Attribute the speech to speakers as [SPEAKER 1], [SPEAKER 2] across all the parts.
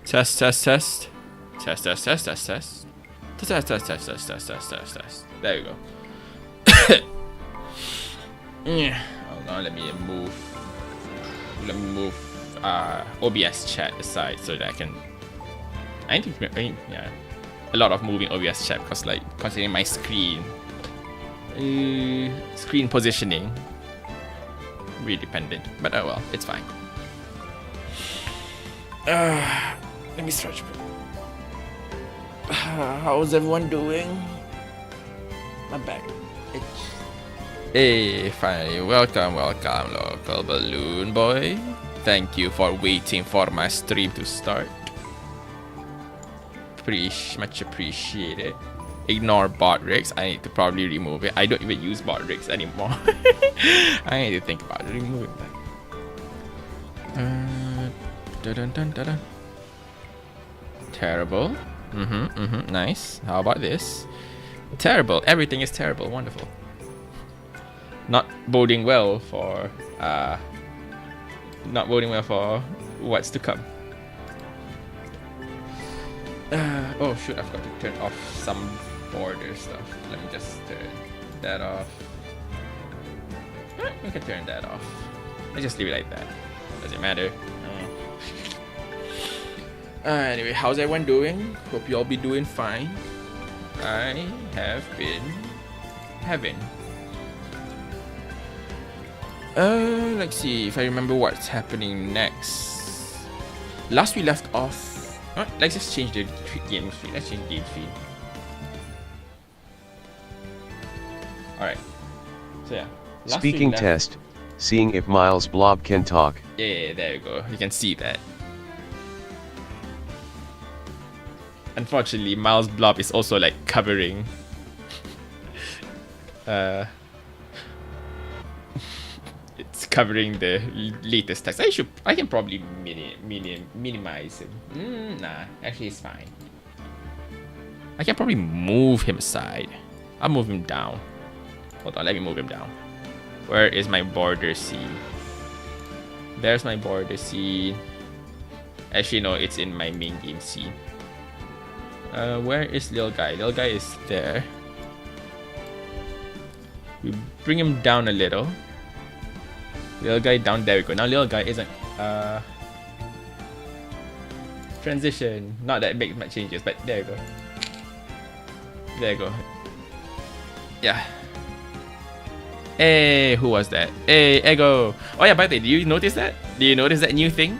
[SPEAKER 1] Test, test, test. Test, test, test, test, test. Test, test, test, test, test, test, test, test, test. There you go. Hold on, let me move OBS chat aside so that I need to, yeah, a lot of moving OBS chat because like considering my screen positioning really dependent, but oh well, it's fine. Let me stretch. How's everyone doing? My back itch. Hey, finally, welcome, local balloon boy. Thank you for waiting for my stream to start. Much appreciated. Ignore bot rigs. I need to probably remove it. I don't even use bot rigs anymore. I need to think about removing that. Terrible. Nice. How about this? Terrible. Everything is terrible. Wonderful. Not boding well for what's to come. Oh shoot, I've got to turn off some border stuff. Let me just turn that off. We can turn that off. Let's just leave it like that. Doesn't matter. Anyway, how's everyone doing? Hope you all be doing fine. I have been having. Let's see if I remember what's happening next. Last we left off. Let's just change the game screen. Let's change game screen. Alright. So yeah.
[SPEAKER 2] Speaking test. Seeing if Miles Blob can talk.
[SPEAKER 1] Yeah, there you go. You can see that. Unfortunately, Miles Blob is also like covering it's covering the latest text. I can probably minimize him. Nah, actually it's fine. I can probably move him aside. I'll move him down. Hold on, let me move him down. Where is my border scene? There's my border scene. Actually no, it's in my main game scene. Where is Lil Guy? Lil Guy is there. We bring him down a little. Lil Guy down, there we go. Now Lil Guy isn't transition. Not that big much changes, but there you go. There you go. Yeah. Hey, who was that? Hey, Ego. Oh yeah, by the way, do you notice that? Do you notice that new thing?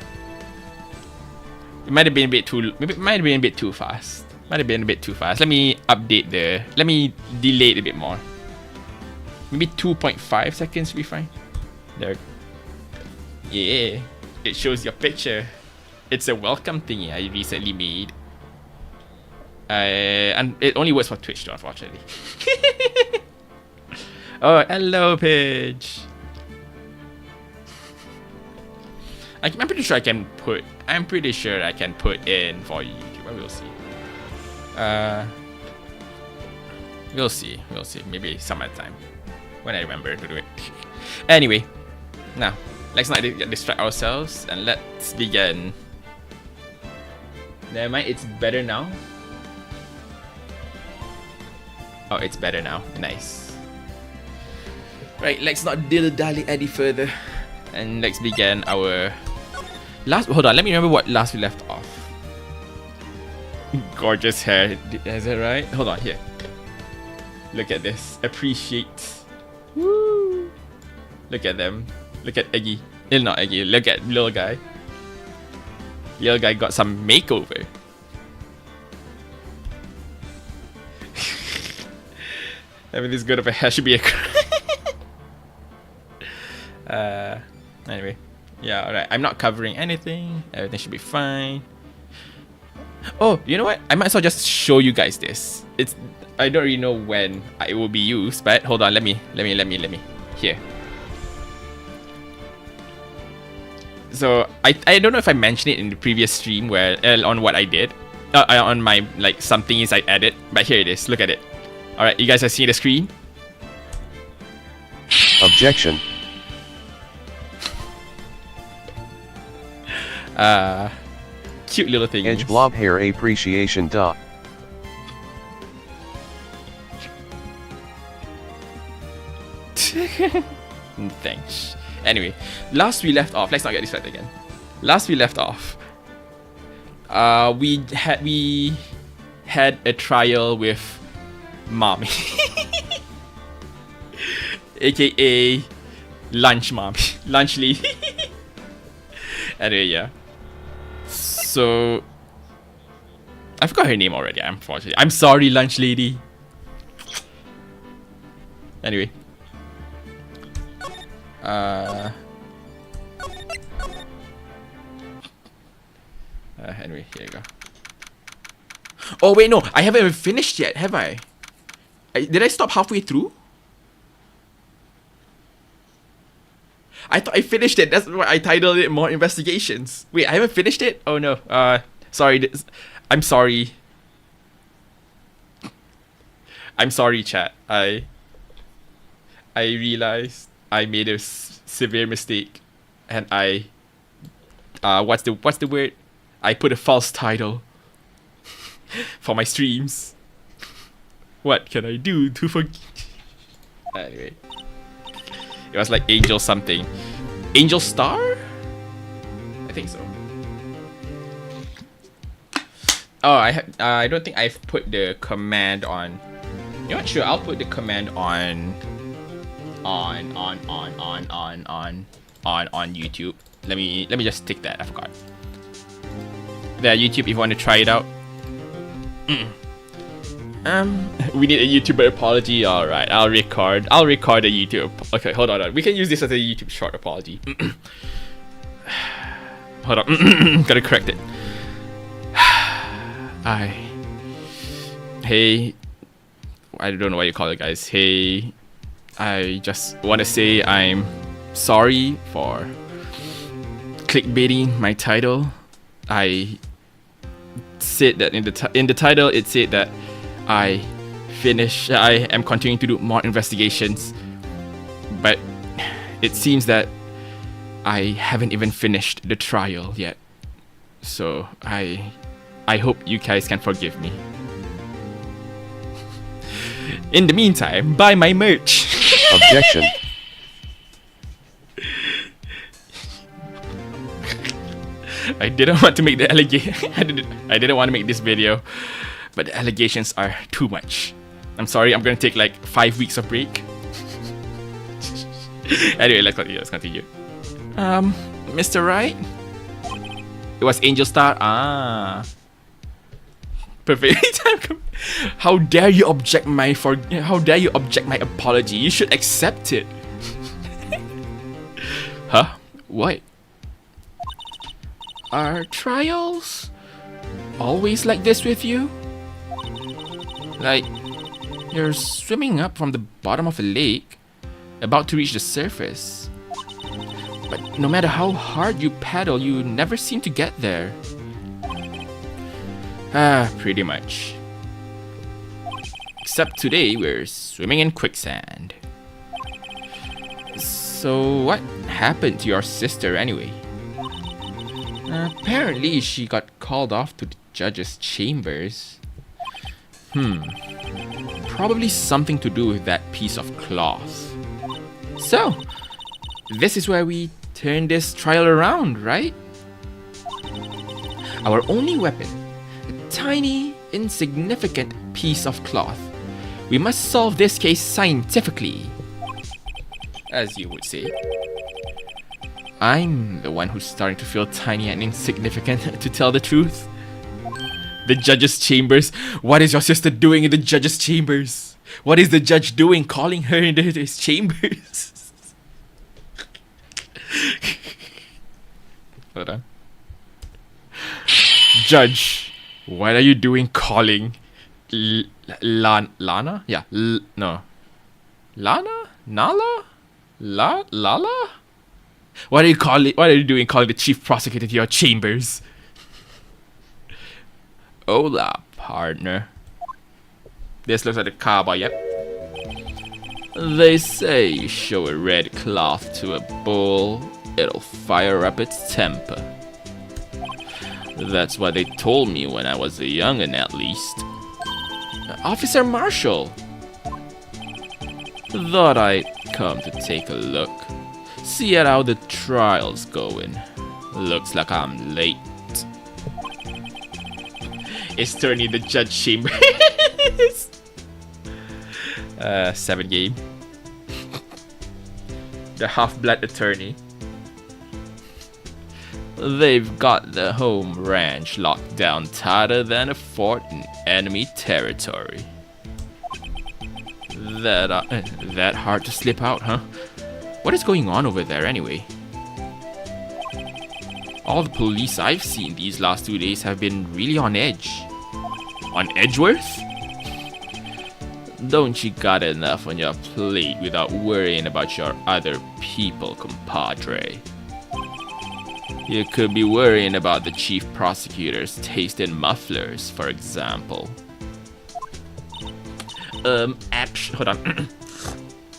[SPEAKER 1] It might have been a bit too. Maybe it might have been a bit too fast. Might have been a bit too fast. Let me update the. Let me delay it a bit more. Maybe 2.5 seconds should be fine. There. Yeah, it shows your picture. It's a welcome thingy I recently made. And it only works for Twitch though, unfortunately. Oh, hello, Pidge. I'm pretty sure I can put. I'm pretty sure I can put in for YouTube. We'll see. We'll see. We'll see. Maybe some other time when I remember to do it. Anyway, now let's not distract ourselves and let's begin. Never mind. It's better now. Oh, it's better now. Nice. Right, let's not dilly-dally any further. And let's begin our last. Hold on, let me remember what last we left off. Gorgeous hair. Is that right? Hold on, here. Look at this. Appreciate. Woo! Look at them. Look at Eggy. Not Eggy. Look at Lil Guy. Lil Guy got some makeover. Having this good of a hair should be a. Anyway, yeah, alright. I'm not covering anything. Everything should be fine. Oh, you know what? I might as well just show you guys this. I don't really know when it will be used, but hold on. Let me. Here. So I don't know if I mentioned it in the previous stream where on what I did, on my like some things I added, but here it is. Look at it. All right, you guys are seeing the screen.
[SPEAKER 2] Objection.
[SPEAKER 1] Cute little thing.
[SPEAKER 2] Edge blob hair appreciation dot.
[SPEAKER 1] Thanks. Anyway, last we left off. Let's not get distracted again. Last we left off. We had a trial with Mommy, aka Lunch Mommy, Lunch Lady. Anyway, yeah. So I forgot her name already. Unfortunately, I'm sorry, Lunch Lady. Anyway. Anyway, here you go. Oh wait, no, I haven't even finished yet, have I? Did I stop halfway through? I thought I finished it. That's why I titled it More Investigations. Wait, I haven't finished it? Oh no. Sorry. I'm sorry. I'm sorry, chat. I realized I made a severe mistake, and what's the word? I put a false title for my streams. What can I do to forget? Anyway, it was like Angel something, Angel Star. I think so. Oh, I don't think I've put the command on. You know what? Sure, I'll put the command on YouTube. Let me just tick that. I forgot. There, YouTube, if you want to try it out. We need a YouTuber apology. All right, I'll record a YouTube. Okay, hold on. We can use this as a YouTube short apology. Hold on. Gotta correct it. Hey, I don't know what you call it, guys. Hey, I just want to say I'm sorry for clickbaiting my title. I said that in the title it said that I am continuing to do more investigations, but it seems that I haven't even finished the trial yet. So I hope you guys can forgive me. In the meantime, buy my merch.
[SPEAKER 2] Objection.
[SPEAKER 1] I didn't want to make the allegation. I didn't want to make this video, but the allegations are too much. I'm sorry. I'm gonna take like 5 weeks of break. Anyway, let's continue. Mr. Wright. It was Angel Star. Perfect. How dare you object my apology? You should accept it. Huh? What? Are trials always like this with you? Like you're swimming up from the bottom of a lake, about to reach the surface, but no matter how hard you paddle, you never seem to get there. Pretty much. Except today we're swimming in quicksand. So what happened to your sister anyway? Apparently she got called off to the judge's chambers. Probably something to do with that piece of cloth. So, this is where we turn this trial around, right? Our only weapon, a tiny, insignificant piece of cloth. We must solve this case scientifically, as you would say. I'm the one who's starting to feel tiny and insignificant, to tell the truth. The judge's chambers? What is your sister doing in the judge's chambers? What is the judge doing calling her into his chambers? Hold on. Judge, what are you doing calling Lana? Yeah, no. Lana? Nala? Lala? What are you doing calling the chief prosecutor to your chambers? Hola, partner. This looks like a cowboy, yep. They say you show a red cloth to a bull, it'll fire up its temper. That's what they told me when I was a youngin', at least. Officer Marshall! Thought I'd come to take a look. See at how the trial's going. Looks like I'm late. It's turning the judge chamber. 7 game. The half-blood attorney. They've got the home ranch locked down tighter than a fort in enemy territory. That hard to slip out, huh? What is going on over there anyway? All the police I've seen these last 2 days have been really on edge. On Edgeworth? Don't you got enough on your plate without worrying about your other people, compadre? You could be worrying about the chief prosecutor's taste in mufflers, for example. Hold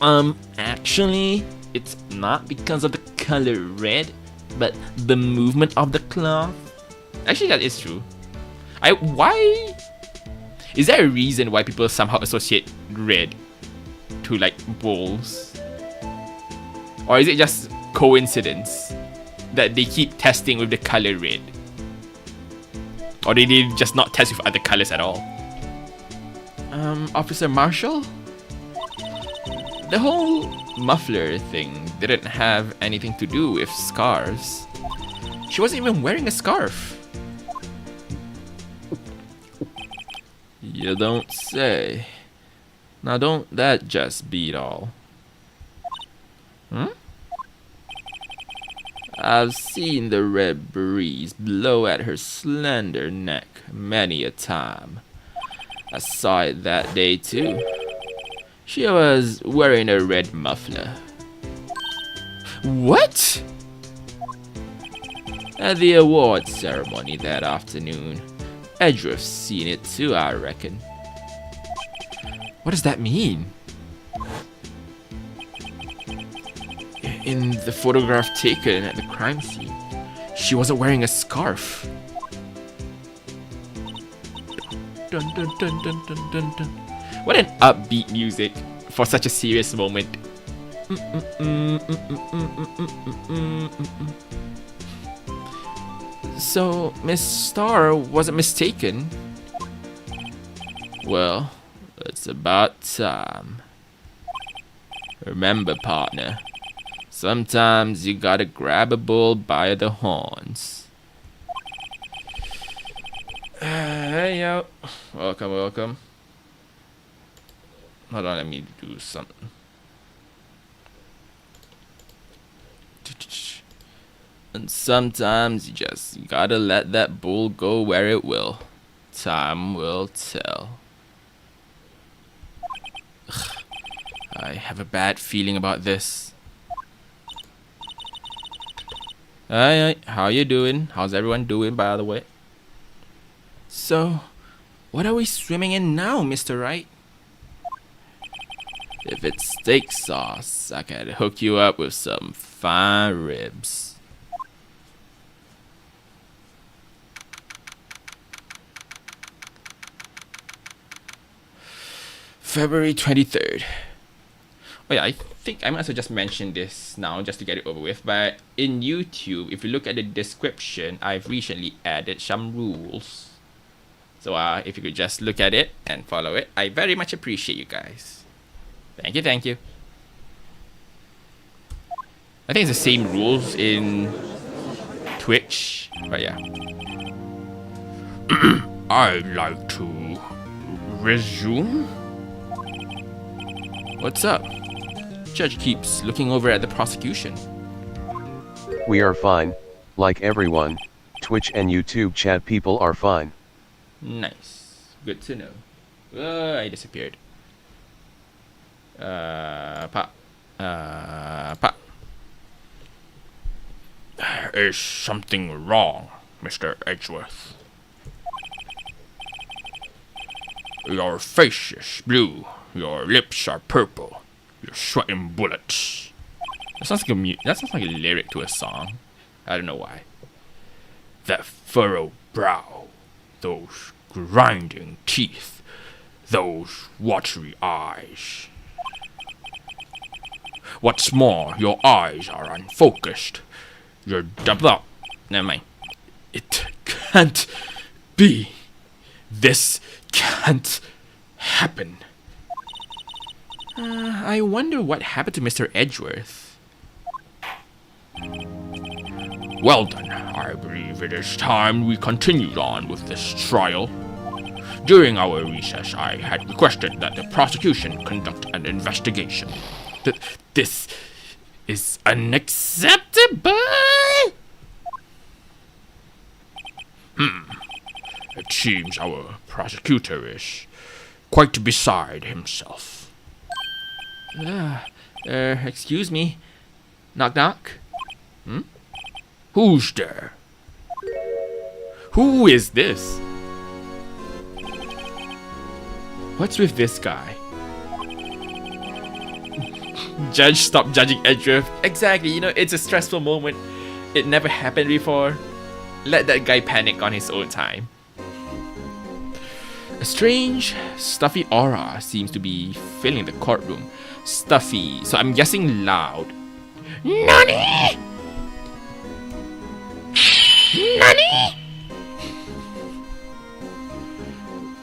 [SPEAKER 1] on. Actually, it's not because of the color red, but the movement of the cloth. Actually, that is true. Why? Is there a reason why people somehow associate red to like bulls? Or is it just coincidence that they keep testing with the color red? Or they did just not test with other colors at all? Officer Marshall? The whole muffler thing didn't have anything to do with scars. She wasn't even wearing a scarf. You don't say. Now don't that just beat all? I've seen the red breeze blow at her slender neck many a time. I saw it that day too. She was wearing a red muffler. What? At the awards ceremony that afternoon. Edgeworth's seen it too, I reckon. What does that mean? In the photograph taken at the crime scene, she wasn't wearing a scarf. Dun, dun, dun, dun, dun, dun, dun. What an upbeat music for such a serious moment. So, Miss Starr wasn't mistaken. Well, it's about time. Remember, partner, sometimes you gotta grab a bull by the horns. Hey, yo. Welcome, welcome. Hold on, let me do something. And sometimes you gotta let that bull go where it will. Time will tell. Ugh, I have a bad feeling about this. Hi, how you doing? How's everyone doing, by the way? So, what are we swimming in now, Mr. Wright? If it's steak sauce, I can hook you up with some fine ribs. February 23rd. Oh yeah, I think I might as well just mention this now just to get it over with. But in YouTube, if you look at the description, I've recently added some rules. So if you could just look at it and follow it, I very much appreciate you guys. Thank you, thank you. I think it's the same rules in Twitch, but yeah. I'd like to resume. What's up? Judge keeps looking over at the prosecution.
[SPEAKER 2] We are fine, like everyone. Twitch and YouTube chat people are fine.
[SPEAKER 1] Nice. Good to know. I disappeared. Pop. There is something wrong, Mr. Edgeworth. Your face is blue. Your lips are purple. You're sweating bullets. That sounds like a lyric to a song. I don't know why. That furrow brow, those grinding teeth, those watery eyes. What's more, your eyes are unfocused. You're double up. Never mind. It can't be. This can't happen. I wonder what happened to Mr. Edgeworth. Well done. I believe it is time we continued on with this trial. During our recess, I had requested that the prosecution conduct an investigation. This is unacceptable! It seems our prosecutor is quite beside himself. Excuse me. Knock knock? Who's there? Who is this? What's with this guy? Judge, stop judging Edgeworth. Exactly, you know, it's a stressful moment. It never happened before. Let that guy panic on his own time. A strange, stuffy aura seems to be filling the courtroom. Stuffy, so I'm guessing loud. NANI?! NANI?!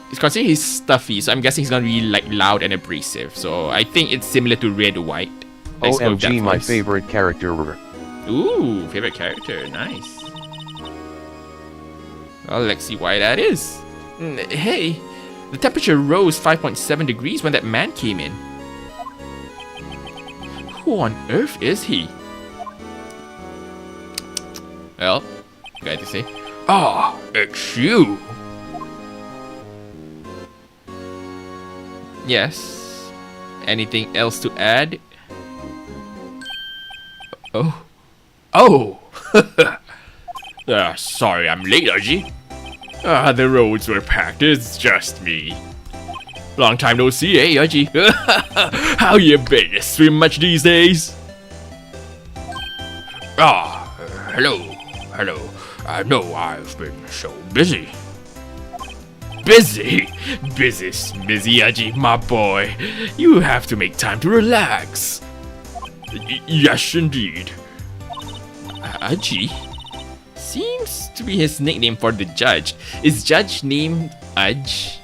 [SPEAKER 1] It's considered he's stuffy, so I'm guessing he's gonna be like loud and abrasive. So I think it's similar to Red White. Let's
[SPEAKER 2] OMG, my favorite character.
[SPEAKER 1] Ooh, favorite character, nice. Well, let's see why that is. Hey, the temperature rose 5.7 degrees when that man came in. Who on earth is he? Well, got to say. Ah, it's you. Yes. Anything else to add? Oh. Oh! Sorry I'm late, Archie. The roads were packed. It's just me. Long time no see, eh, Archie? How you been? Swim much these days? Hello. Hello. I know I've been so busy. Busy, Archie, my boy. You have to make time to relax. Yes, indeed. Archie seems to be his nickname for the judge. Is judge name Udge?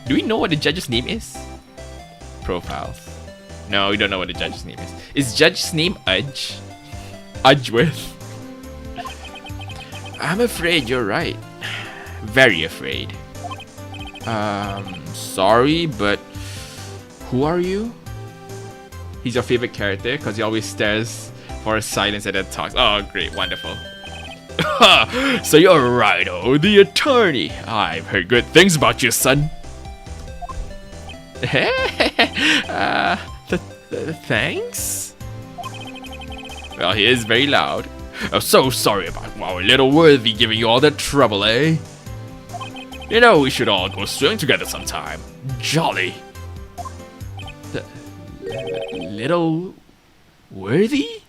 [SPEAKER 1] Do we know what the judge's name is? Profiles. No, we don't know what the judge's name is. Is judge's name Udge? Udgeworth. I'm afraid you're right. Very afraid. Sorry, but who are you? He's your favorite character because he always stares for a silence and then talks. Oh, great, wonderful. So you're Righto, the attorney. I've heard good things about you, son. Thanks? Well, he is very loud. I'm so sorry about our little Worthy giving you all that trouble, eh? You know, we should all go swimming together sometime. Jolly. The little Worthy?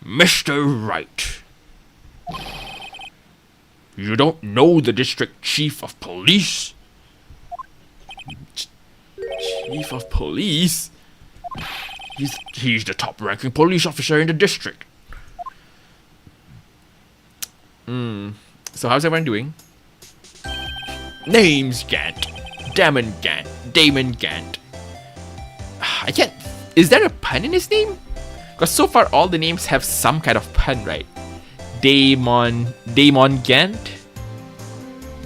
[SPEAKER 1] Mr. Wright. You don't know the district chief of police? Chief of police? He's the top ranking police officer in the district. So how's everyone doing? Name's Gant. Damon Gant. I can't... Is there a pun in his name? Because so far all the names have some kind of pun, right? Damon Gant?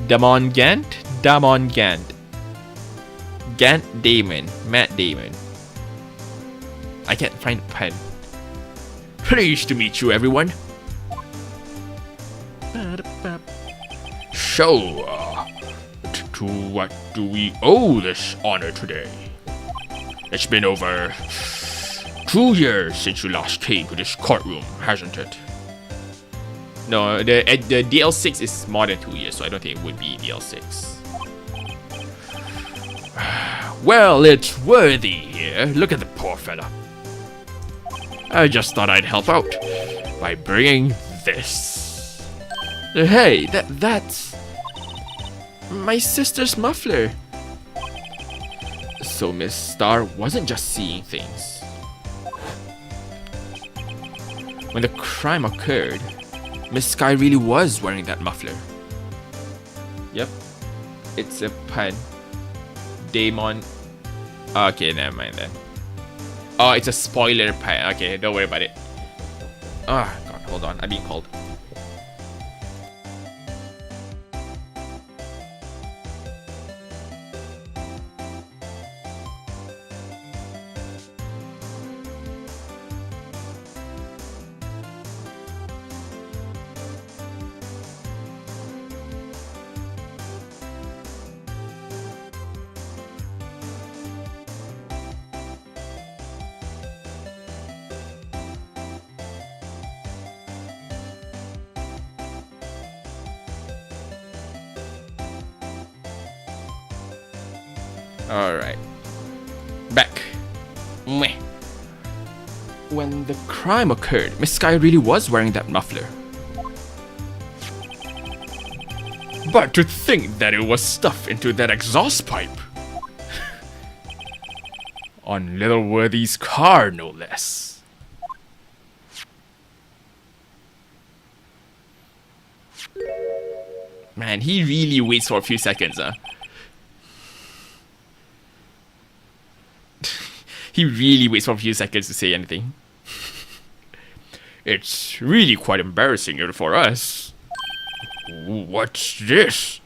[SPEAKER 1] Damon Gant? Gant Damon. Matt Damon. I can't find a pun. Pleased to meet you, everyone. So, to what do we owe this honor today? It's been over 2 years since you last came to this courtroom, hasn't it? No, the DL6 is more than 2 years, so I don't think it would be DL6. Well, it's Worthy here. Look at the poor fella. I just thought I'd help out by bringing this. Hey, that's my sister's muffler. So Miss Star wasn't just seeing things. When the crime occurred, Miss Sky really was wearing that muffler. Yep, it's a pun. Damon. Okay, never mind then. Oh, it's a spoiler pun. Okay, don't worry about it. Ah, God, hold on. I'm being called. Alright. Back. Meh. When the crime occurred, Miss Sky really was wearing that muffler. But to think that it was stuffed into that exhaust pipe. On little Worthy's car, no less. Man, he really waits for a few seconds, huh? He really waits for a few seconds to say anything. It's really quite embarrassing for us. What's this?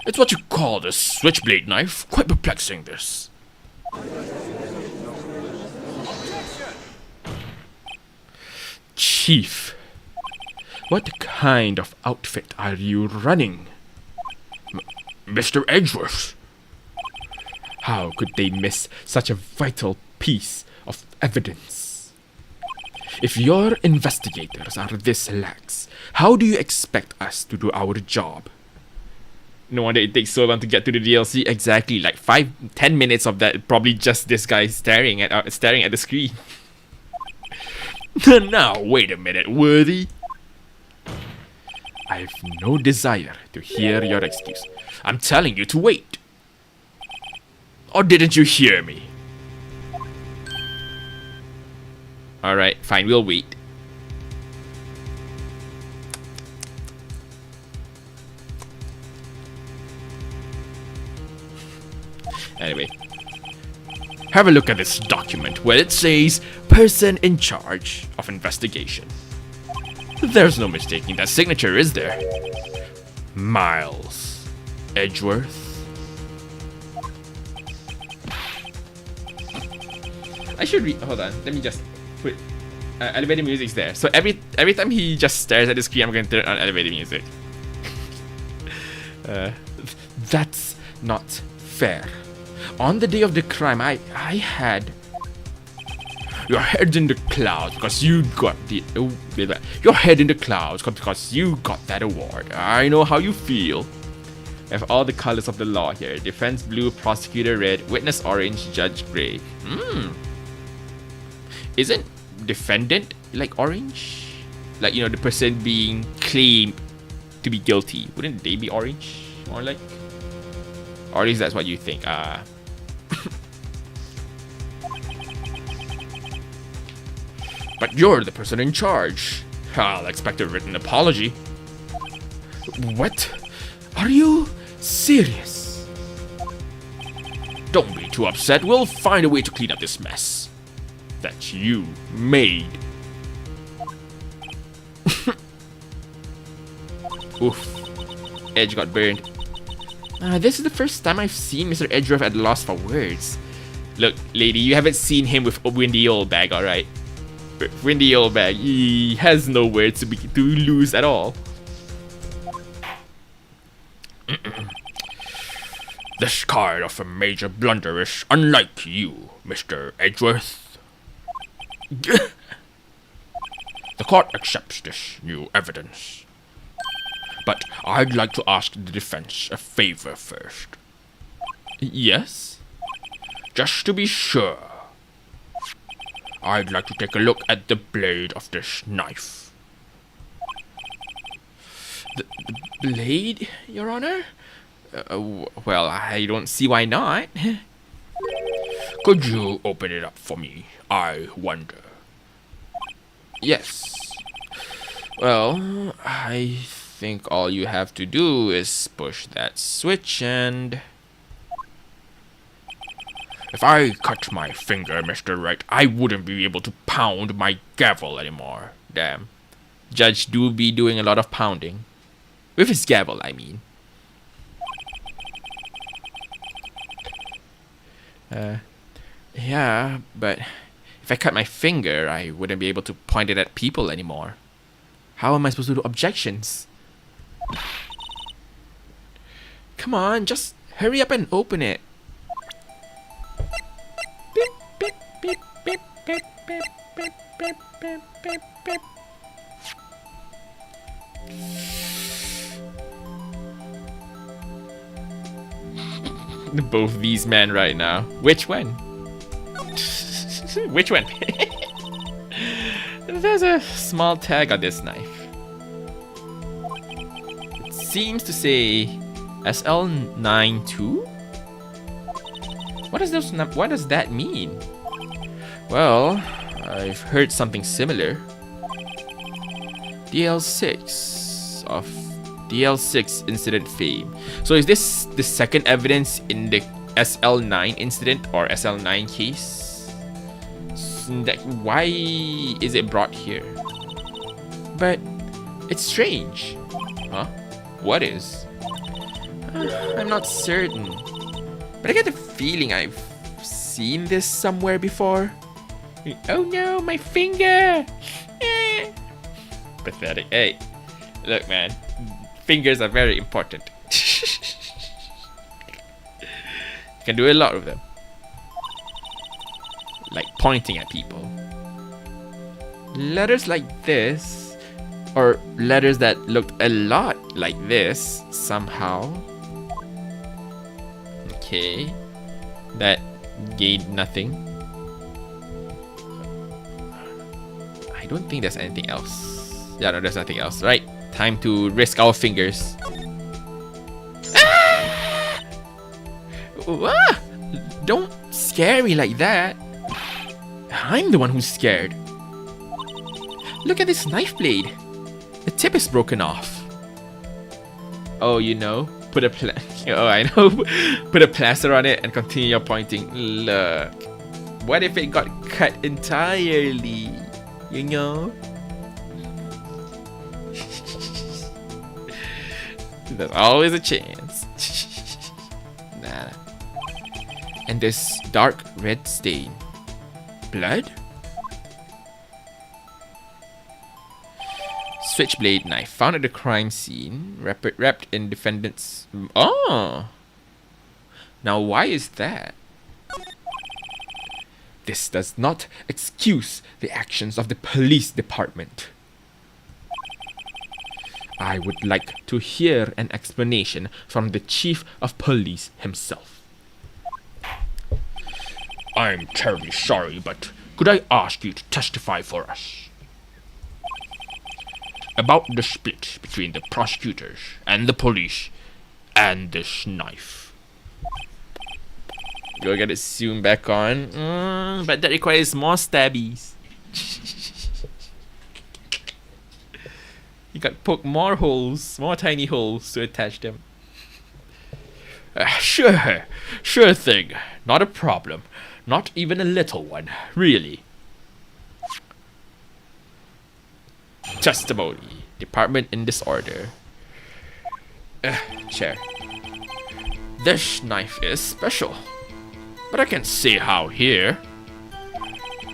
[SPEAKER 1] It's what you call the switchblade knife. Quite perplexing, this. Chief, what kind of outfit are you running? Mr. Edgeworth. How could they miss such a vital piece of evidence? If your investigators are this lax, how do you expect us to do our job? No wonder it takes so long to get to the DLC. Exactly, like 5-10 minutes of that, probably just this guy staring at the screen. Now, wait a minute, Worthy. I've no desire to hear your excuse. I'm telling you to wait. Or didn't you hear me? Alright, fine, we'll wait. Anyway. Have a look at this document where it says person in charge of investigation. There's no mistaking that signature, is there? Miles Edgeworth. I should read. Hold on. Let me just put elevator music's there. So every time he just stares at the screen, I'm going to turn on elevator music. That's not fair. On the day of the crime, I had your head in the clouds because you got the your head in the clouds because you got that award. I know how you feel. I have all the colors of the law here: defense blue, prosecutor red, witness orange, judge gray. Isn't defendant like orange? Like, you know, the person being claimed to be guilty. Wouldn't they be orange? More like? Or at least that's what you think. But you're the person in charge. I'll expect a written apology. What? Are you serious? Don't be too upset. We'll find a way to clean up this mess that you made. Oof. Edge got burned. This is the first time I've seen Mr. Edgeworth at a loss for words. Look, lady, you haven't seen him with a windy old bag, alright? Windy old bag. He has no words to lose at all. This kind of a major blunder is unlike you, Mr. Edgeworth. The court accepts this new evidence. But I'd like to ask the defense a favor first. Yes? Just to be sure. I'd like to take a look at the blade of this knife. The blade, Your Honor? Well, I don't see why not.
[SPEAKER 3] Could you open it up for me? I wonder.
[SPEAKER 1] Yes. Well, I think all you have to do is push that switch and...
[SPEAKER 3] If I cut my finger, Mr. Wright, I wouldn't be able to pound my gavel anymore.
[SPEAKER 1] Damn. Judge do be doing a lot of pounding. With his gavel, I mean. Yeah, but if I cut my finger, I wouldn't be able to point it at people anymore. How am I supposed to do objections? Come on, just hurry up and open it. Beep, beep, beep, beep, beep, beep, beep, beep, beep, beep, beep. Both these men right now. Which one? Which one? There's a small tag on this knife. It seems to say SL92. What does that mean? Well, I've heard something similar. DL6 of DL6 incident fame. So is this the second evidence in the SL9 incident or SL9 case? Why is it brought here? But it's strange. Huh? What is? I'm not certain. But I get the feeling I've seen this somewhere before. Oh no, my finger! Pathetic. Hey, look, man. Fingers are very important. You can do a lot with them. Like pointing at people. Letters like this, or letters that looked a lot like this, somehow. Okay. That gained nothing. I don't think there's anything else. Yeah, no, there's nothing else. Right. Time to risk our fingers. Ah! Ah! Don't scare me like that. I'm the one who's scared. Look at this knife blade. The tip is broken off. Oh, you know, put a oh, I know. Put a plaster on it and continue your pointing. Look. What if it got cut entirely? You know? There's always a chance. Nah. And this dark red stain. Blood? Switchblade knife found at the crime scene, wrapped in defendant's... Oh! Now why is that? This does not excuse the actions of the police department. I would like to hear an explanation from the chief of police himself.
[SPEAKER 3] I'm terribly sorry, but could I ask you to testify for us about the split between the prosecutors and the police and this knife?
[SPEAKER 1] Go get it soon back on. But that requires more stabbies. You got to poke more holes, more tiny holes to attach them.
[SPEAKER 3] Sure thing. Not a problem. Not even a little one, really.
[SPEAKER 1] Testimony. Department in disorder. Chair.
[SPEAKER 3] This knife is special, but I can't say how here.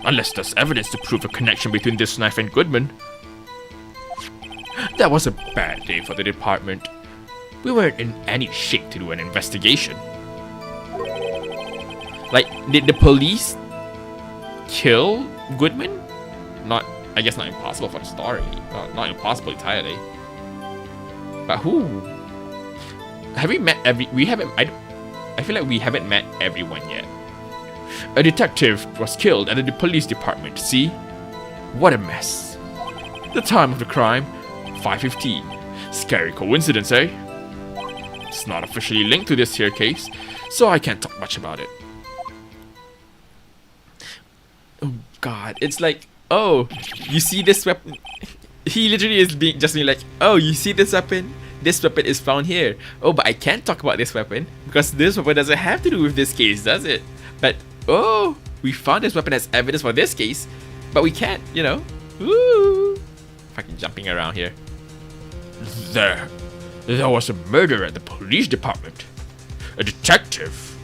[SPEAKER 3] Unless there's evidence to prove a connection between this knife and Goodman. That was a bad day for the department. We weren't in any shape to do an investigation.
[SPEAKER 1] Like, did the police kill Goodman? I guess not impossible for the story. Not impossible entirely. But who? Have we met we haven't, I feel like we haven't met everyone yet.
[SPEAKER 3] A detective was killed at the police department, see? What a mess. The time of the crime, 5:15. Scary coincidence, eh? It's not officially linked to this here case, so I can't talk much about it.
[SPEAKER 1] Oh God, it's like, oh, you see this weapon? He literally is being like, oh, you see this weapon? This weapon is found here. Oh, but I can't talk about this weapon because this weapon doesn't have to do with this case, does it? But oh, we found this weapon as evidence for this case, but we can't, you know. Woo! Fucking jumping around here.
[SPEAKER 3] There was a murder at the police department. A detective.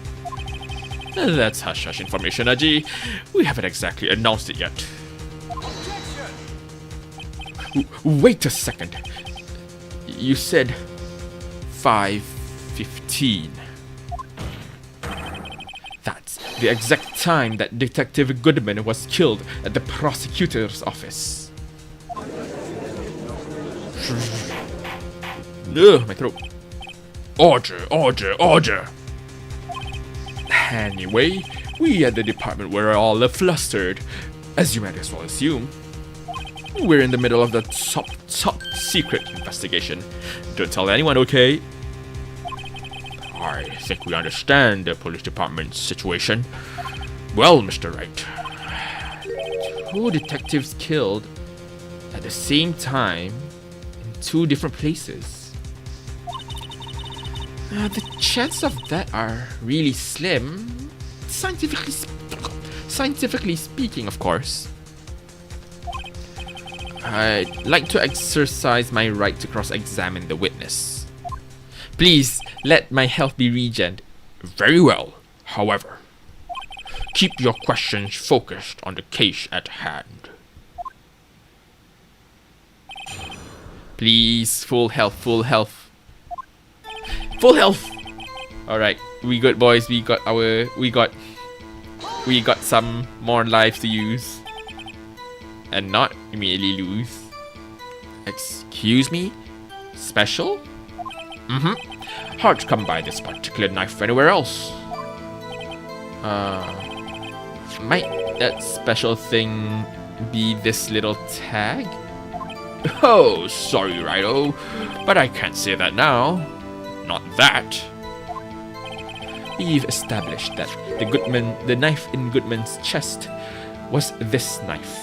[SPEAKER 3] That's hush-hush information, Aji. We haven't exactly announced it yet. Wait a second. You said 5:15. That's the exact time that Detective Goodman was killed at the prosecutor's office.
[SPEAKER 1] Ugh, my throat.
[SPEAKER 3] Order. Anyway, we at the department were all flustered, as you might as well assume. We're in the middle of the top secret investigation. Don't tell anyone, okay? I think we understand the police department's situation. Well, Mr. Wright.
[SPEAKER 1] 2 detectives killed at the same time in 2 different places. The chances of that are really slim, scientifically speaking, of course. I'd like to exercise my right to cross-examine the witness. Please, let my health be regened.
[SPEAKER 3] Very well. However, keep your questions focused on the case at hand.
[SPEAKER 1] Please, full health. Alright, we good, boys. We got some more lives to use. And not immediately lose. Excuse me? Special?
[SPEAKER 3] Hard to come by this particular knife anywhere else.
[SPEAKER 1] Might that special thing be this little tag?
[SPEAKER 3] Oh, sorry, Righto, but I can't say that now. Not that.
[SPEAKER 1] We've established that the knife in Goodman's chest was this knife.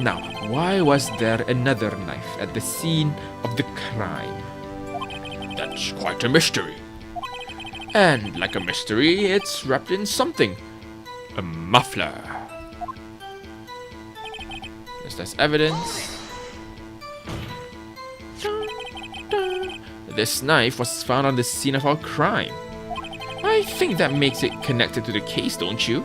[SPEAKER 1] Now, why was there another knife at the scene of the crime?
[SPEAKER 3] That's quite a mystery. And like a mystery, it's wrapped in something. A muffler.
[SPEAKER 1] Yes, that's evidence. This knife was found on the scene of our crime. I think that makes it connected to the case, don't you?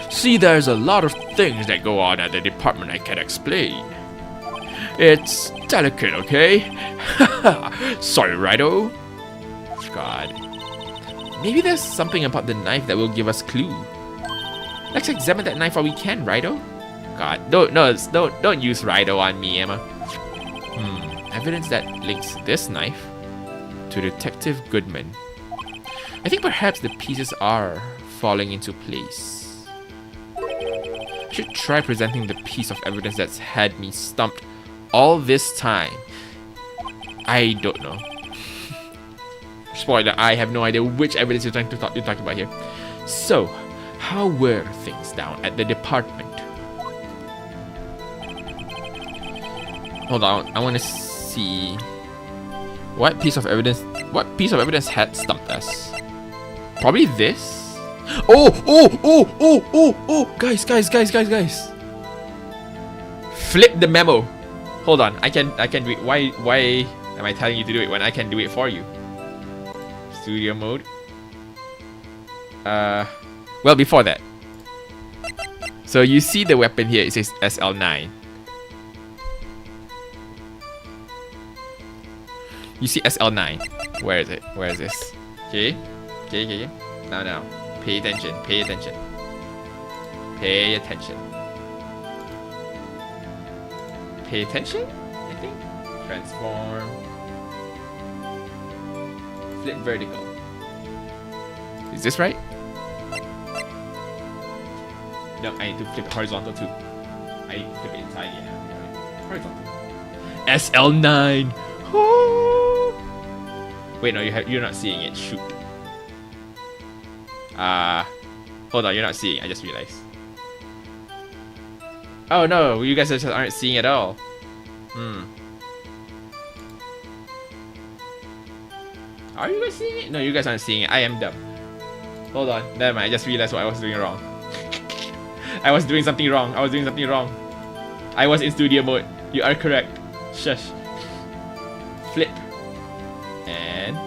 [SPEAKER 3] See, there's a lot of things that go on at the department I can't explain. It's delicate, okay? Sorry, Righto.
[SPEAKER 1] God. Maybe there's something about the knife that will give us clue. Let's examine that knife while we can, Righto. God, don't use Righto on me, Emma. Evidence that links this knife to Detective Goodman. I think perhaps the pieces are falling into place. I should try presenting the piece of evidence that's had me stumped all this time. I don't know. Spoiler, I have no idea which evidence you're talking about here. So, how were things down at the department? Hold on, I want to see what piece of evidence had stumped us. Probably this. Oh, guys. Flip the memo. Hold on, I can do it. Why am I telling you to do it when I can do it for you? Studio mode. Well, before that. So you see the weapon here, it says SL9. You see SL9. Where is it? Where is this? Okay. Now. Pay attention. Pay attention, I think. Transform. Flip vertical. Is this right? No, I need to flip horizontal too. I need to flip it inside, yeah. Right. Horizontal. SL9. Oh. Wait, no, you're not seeing it. Shoot. Hold on, you're not seeing it. I just realized. Oh no, you guys just aren't seeing it at all. Are you guys seeing it? No, you guys aren't seeing it. I am dumb. Hold on. Never mind. I just realized what I was doing wrong. I was doing something wrong. I was in studio mode. You are correct. Shush. Flip. And...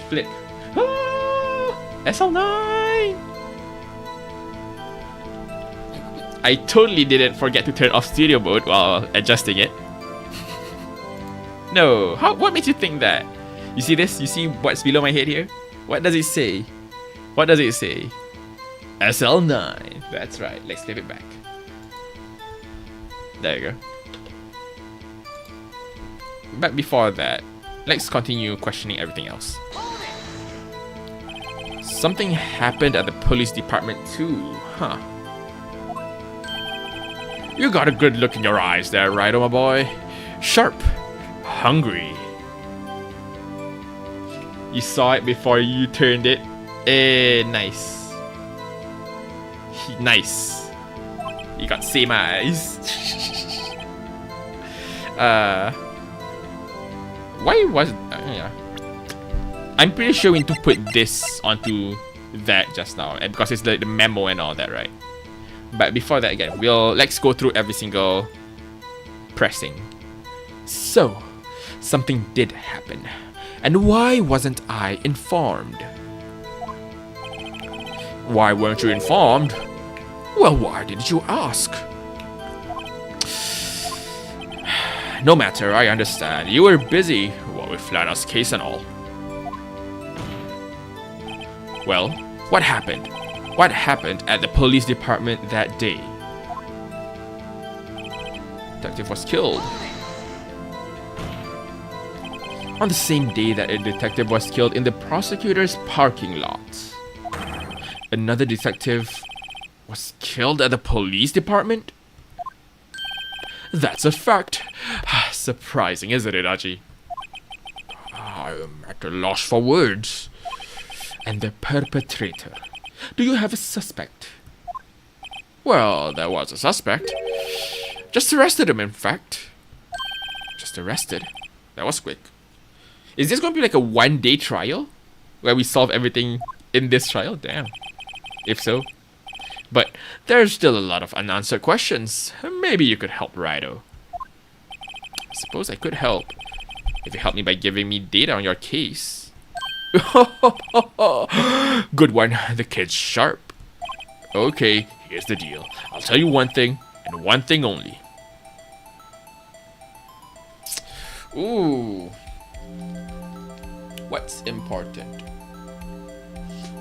[SPEAKER 1] flip. Ah! SL9! I totally didn't forget to turn off studio mode while adjusting it. No, what makes you think that? You see this? You see what's below my head here? What does it say? What does it say? SL9. That's right. Let's flip it back. There you go. But before that, let's continue questioning everything else. Something happened at the police department too, huh? You got a good look in your eyes there, Wright, my boy. Sharp. Hungry. You saw it before you turned it. Nice. Nice. You got same eyes. Why was yeah. I'm pretty sure we need to put this onto that just now, and because it's like the memo and all that, right? But before that, again, let's go through every single pressing. So, something did happen. And why wasn't I informed? Why weren't you informed? Well, why didn't you ask? No matter, I understand. You were busy, with Lana's case and all. Well, what happened? What happened at the police department that day? Detective was killed. On the same day that a detective was killed in the prosecutor's parking lot. Another detective was killed at the police department? That's a fact. Surprising, isn't it, Aji? I'm at a loss for words. And the perpetrator. Do you have a suspect? Well, there was a suspect. Just arrested him, in fact. Just arrested. That was quick. Is this going to be like a one-day trial? Where we solve everything in this trial? Damn. If so. But there's still a lot of unanswered questions. Maybe you could help, Rido. I suppose I could help. If you help me by giving me data on your case. Good one. The kid's sharp. Okay, here's the deal. I'll tell you one thing, and one thing only. Ooh. What's important?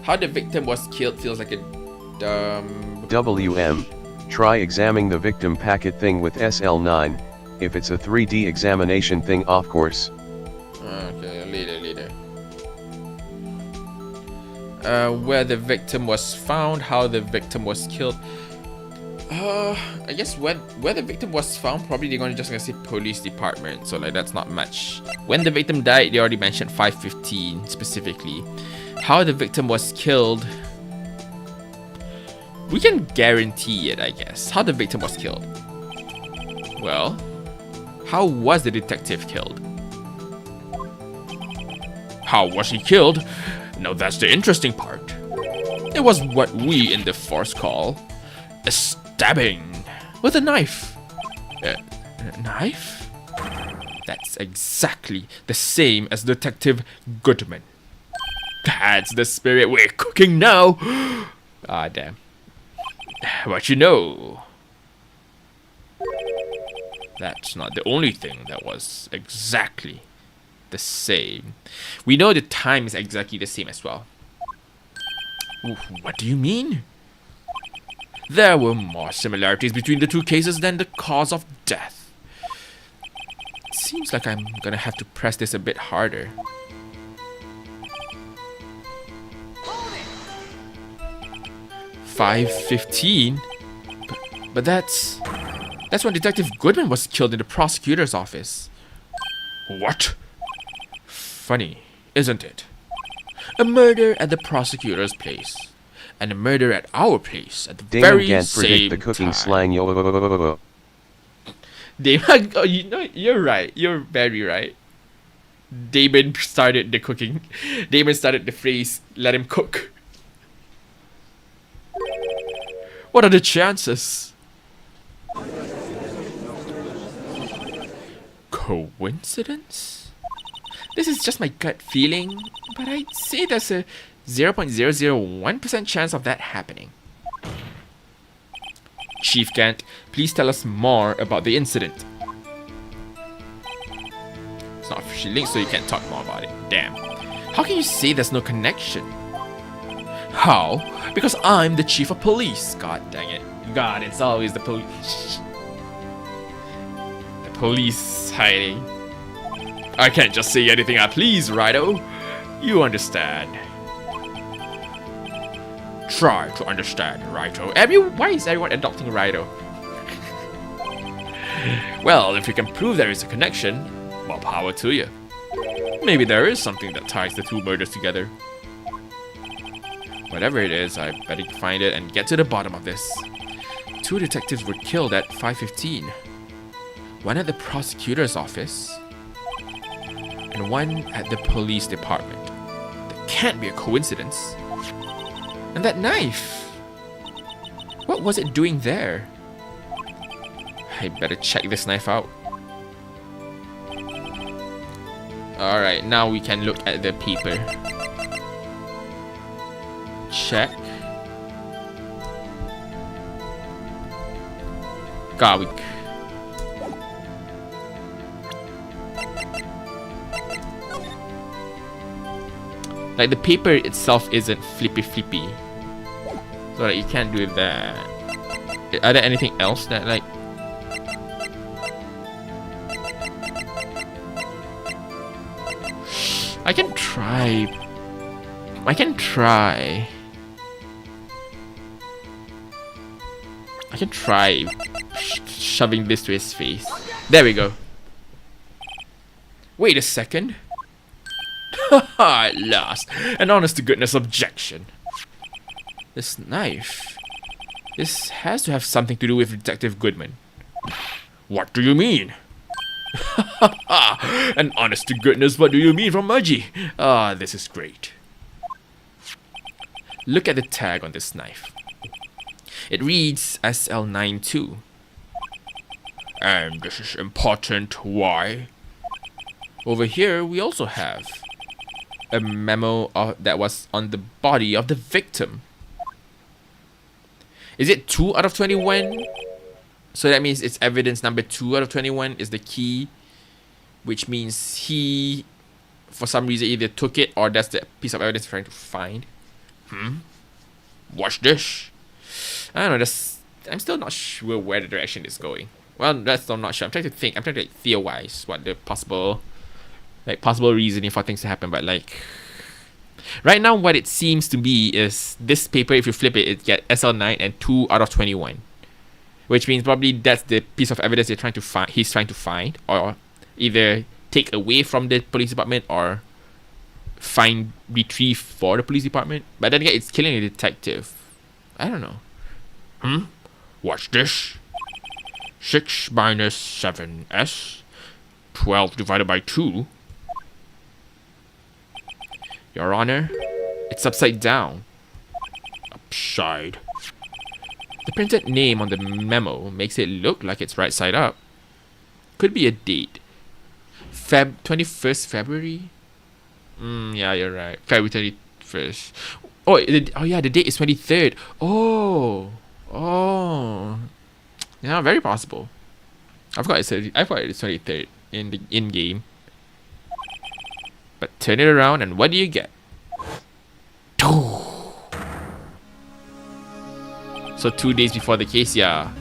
[SPEAKER 1] How the victim was killed feels like a
[SPEAKER 2] WM. Try examining the victim packet thing with SL9. If it's a 3D examination thing, of course.
[SPEAKER 1] Okay, later. Where the victim was found, how the victim was killed. I guess where the victim was found, probably they're just gonna say police department. So like that's not much. When the victim died, they already mentioned 5:15 specifically. How the victim was killed, we can guarantee it, I guess. How the victim was killed. Well, how was the detective killed? How was he killed? Now that's the interesting part. It was what we in the force call a stabbing with a knife. A knife? That's exactly the same as Detective Goodman. That's the spirit we're cooking now. Ah, damn. But you know, that's not the only thing that was exactly the same. We know the time is exactly the same as well. What do you mean? There were more similarities between the two cases than the cause of death. Seems like I'm gonna have to press this a bit harder. $5.15? But that's...
[SPEAKER 3] That's when Detective Goodman was killed in the prosecutor's office. What? Funny, isn't it? A murder at the prosecutor's place, and a murder at our place at the
[SPEAKER 2] Damon
[SPEAKER 3] very
[SPEAKER 2] can't
[SPEAKER 3] same
[SPEAKER 2] predict the cooking
[SPEAKER 3] time.
[SPEAKER 2] slang.
[SPEAKER 3] Damon, oh, you know, you're right. You're very right. Damon started the cooking. Damon started the phrase, "Let him cook." What are the chances? Coincidence? This is just my gut feeling, but I'd say there's a 0.001% chance of that happening. Chief Gant, please tell us more about the incident. It's not officially linked, so you can't talk more about it. Damn. How can you say there's no connection? How? Because I'm the chief of police. God dang it. God, it's always the police. The police hiding. I can't just say anything I please, Righto. You understand. Try to understand, Righto. Why is everyone adopting Righto? Well, if you can prove there is a connection, more power to you. Maybe there is something that ties the two murders together. Whatever it is, I better find it and get to the bottom of this. 2 detectives were killed at 5:15. One at the prosecutor's office, and one at the police department. That can't be a coincidence. And that knife! What was it doing there? I better check this knife out. Alright, now we can look at the paper. Check. Garwick. Like, the paper itself isn't flippy. So like, you can't do that. Are there anything else that like... I can try shoving this to his face. There we go. Wait a second. At last, an honest-to-goodness objection. This knife. This has to have something to do with Detective Goodman. What do you mean? An honest-to-goodness, what do you mean from Mudgy? Ah, this is great. Look at the tag on this knife. It reads SL92. And this is important. Why? Over here, we also have a memo that was on the body of the victim. Is it 2 out of 21? So that means it's evidence number 2 out of 21 is the key, which means he, for some reason, either took it or that's the piece of evidence trying to find. Watch this. I don't know. I'm still not sure where the direction is going. Well, that's I'm not sure. I'm trying to think. I'm trying to theorize what the possible reasoning for things to happen. But like, right now, what it seems to be is this paper. If you flip it, it gets SL9 and 2 out of 21, which means probably that's the piece of evidence they're trying to find. He's trying to find, or either take away from the police department or retrieve for the police department. But then again, it's killing a detective. I don't know. Watch this. 6 minus 7s. 12 divided by 2. Your Honor, it's upside down. Upside. The printed name on the memo makes it look like it's right side up. Could be a date. 21st February? Yeah, you're right. February 21st. Oh, yeah, the date is 23rd. Oh. Yeah, very possible. I forgot it's 23rd in the in-game. But turn it around and what do you get? So 2 days before the case, yeah.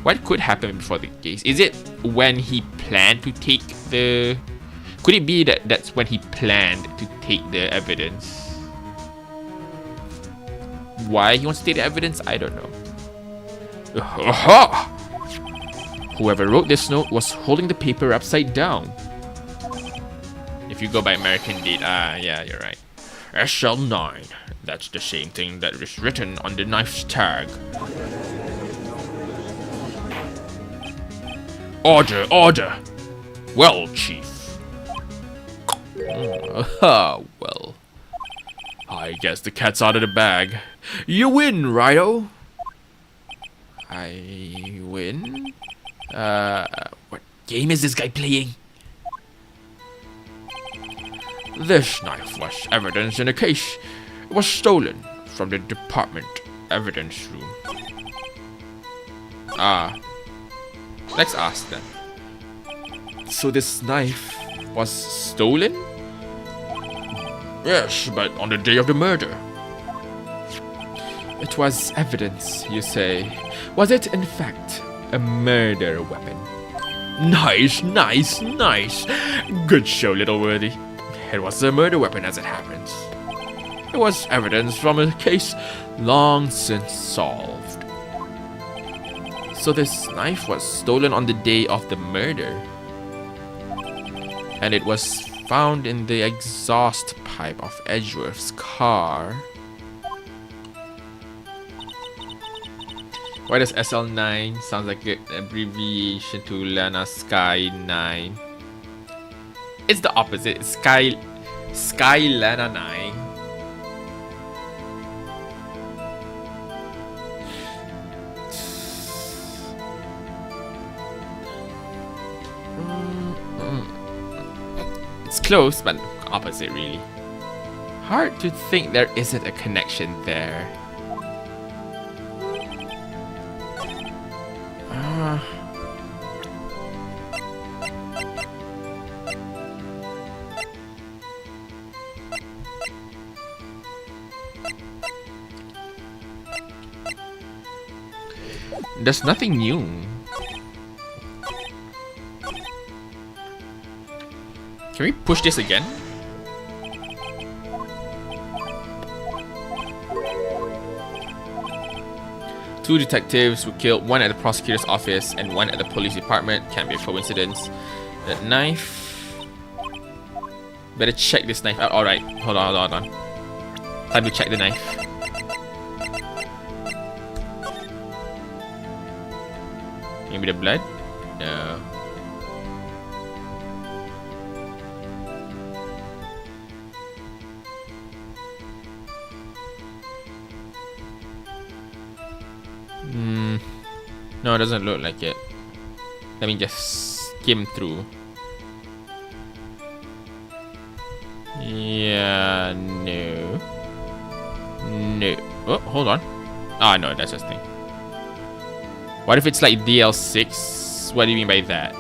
[SPEAKER 3] What could happen before the case? Is it when he planned to take the... Could it be that that's when he planned to take the evidence? Why he wants to take the evidence? I don't know. Whoever wrote this note was holding the paper upside down.
[SPEAKER 1] If you go by American date, yeah, you're right.
[SPEAKER 3] SL9. That's the same thing that is written on the knife's tag. Order, order! Well, Chief. Well. I guess the cat's out of the bag. You win, Ryo.
[SPEAKER 1] I win? What game is this guy playing?
[SPEAKER 3] This knife was evidence in a case. It was stolen from the department evidence room.
[SPEAKER 1] Let's ask them.
[SPEAKER 3] So this knife was stolen? Yes, but on the day of the murder.
[SPEAKER 1] It was evidence, you say. Was it, in fact, a murder weapon?
[SPEAKER 3] Nice, nice, nice. Good show, little worthy. It was a murder weapon as it happens. It was evidence from a case long since solved.
[SPEAKER 1] So this knife was stolen on the day of the murder. And it was found in the exhaust pipe of Edgeworth's car. Why does SL9 sound like an abbreviation to Lana Sky 9? It's the opposite. It's Sky Lana 9. It's close, but opposite really. Hard to think there isn't a connection there. There's nothing new. Can we push this again? Two detectives were killed, one at the prosecutor's office and one at the police department. Can't be a coincidence. That knife. Better check this knife out. Alright, hold on. Time to check the knife. Maybe the blood? No. No, it doesn't look like it. Let me just skim through. Yeah, no. No. Oh, hold on. Ah, no, that's just thing. What if it's like DL6? What do you mean by that?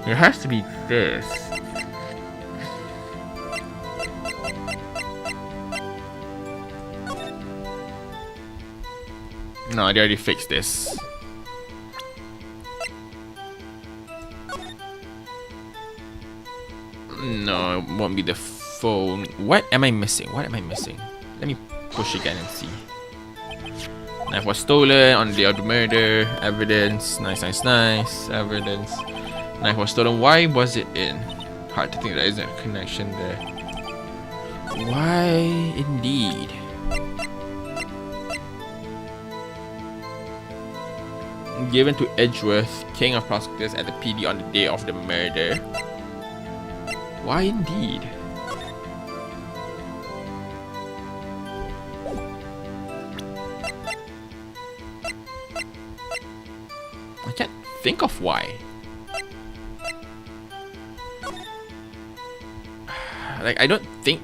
[SPEAKER 1] It has to be this. No, they already fixed this. No, it won't be the phone. What am I missing? What am I missing? Let me push again and see. Knife was stolen on the day of the murder. Evidence. Nice. Evidence. Knife was stolen. Why was it in? Hard to think there isn't a connection there. Why indeed? Given to Edgeworth, king of prosecutors at the PD on the day of the murder. Why indeed? I can't think of why. Like, I don't think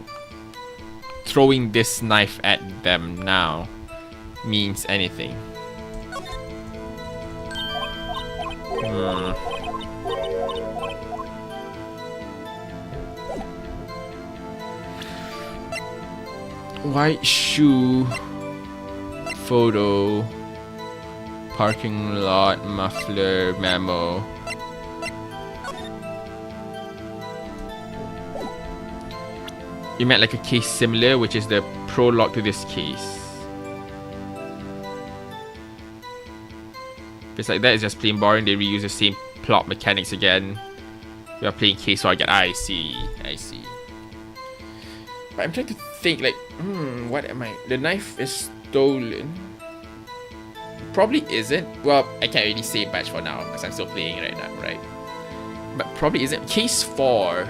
[SPEAKER 1] throwing this knife at them now means anything. White shoe, photo, parking lot, muffler, memo. You meant like a case similar, which is the prologue to this case. If it's like that, it's just plain boring. They reuse the same plot mechanics again. We are playing case, so I see. But I'm trying to think, like, what am I? The knife is stolen. Probably isn't. Well, I can't really say much for now because I'm still playing right now, right? But probably isn't. Case 4.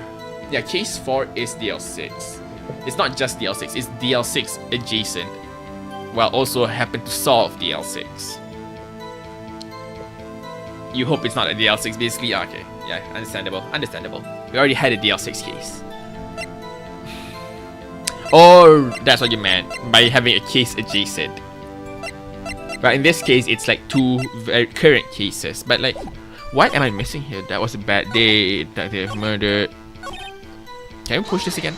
[SPEAKER 1] Yeah, case 4 is DL6. It's not just DL6, it's DL6 adjacent. While also happen to solve DL6. You hope it's not a DL6, basically. Okay, yeah, understandable. We already had a DL6 case. Or that's what you meant by having a case adjacent. But in this case, it's like 2 very current cases. But like, what am I missing here? That was a bad day. That they have murdered. Can we push this again?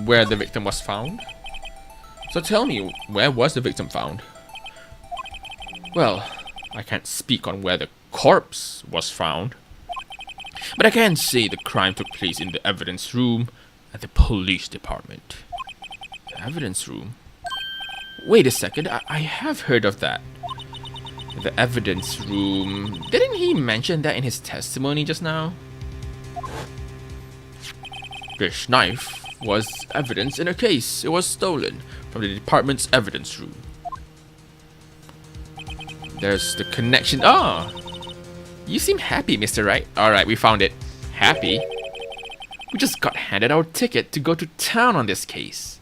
[SPEAKER 1] Where the victim was found? So tell me, where was the victim found? Well, I can't speak on where the corpse was found, but I can say the crime took place in the evidence room at the police department. The evidence room? Wait a second, I have heard of that. The evidence room... Didn't he mention that in his testimony just now? This knife was evidence in a case. It was stolen from the department's evidence room. There's the connection. Ah! You seem happy, Mr. Wright. Alright, we found it. Happy? We just got handed our ticket to go to town on this case.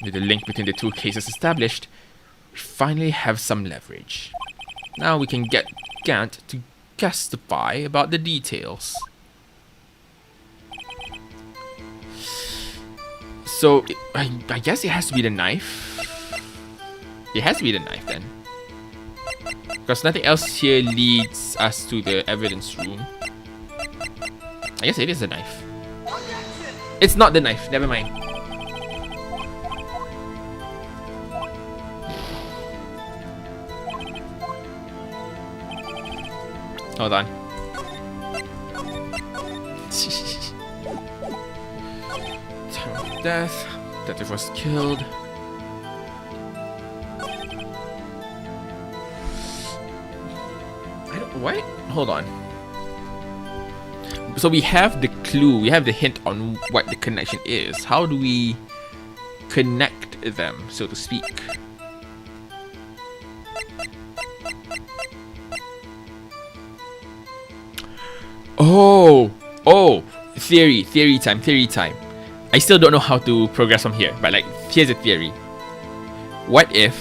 [SPEAKER 1] With the link between the 2 cases established, we finally have some leverage. Now we can get Gant to testify about the details. So, I guess it has to be the knife. It has to be the knife then. Because nothing else here leads us to the evidence room. I guess it is the knife. It's not the knife, never mind. Hold on. Time of death. Detective was killed. I don't. What? Hold on. So we have the clue. We have the hint on what the connection is. How do we connect them, so to speak? Oh, theory time. I still don't know how to progress from here, but like, here's a theory. What if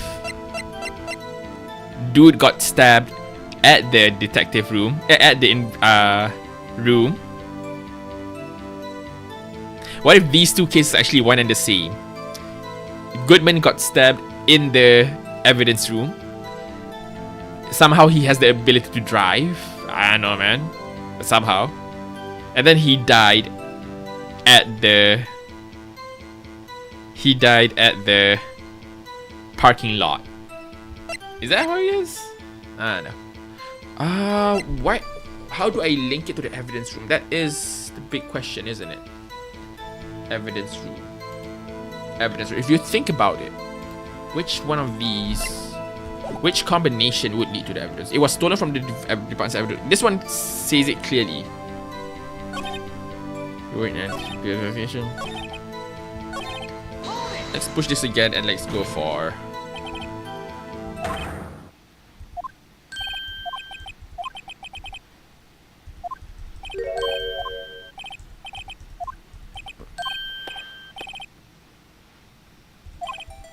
[SPEAKER 1] dude got stabbed at the detective room, at the room? What if these 2 cases are actually one and the same? Goodman got stabbed in the evidence room. Somehow he has the ability to drive. I don't know, man. Somehow. And then he died at the parking lot. Is that how it is? I don't know. What? How do I link it to the evidence room? That is the big question, isn't it? Evidence room. If you think about it, which one of these, which combination would lead to the evidence? It was stolen from the department's evidence. This one says it clearly. Wait, verification. Let's push this again and let's go for.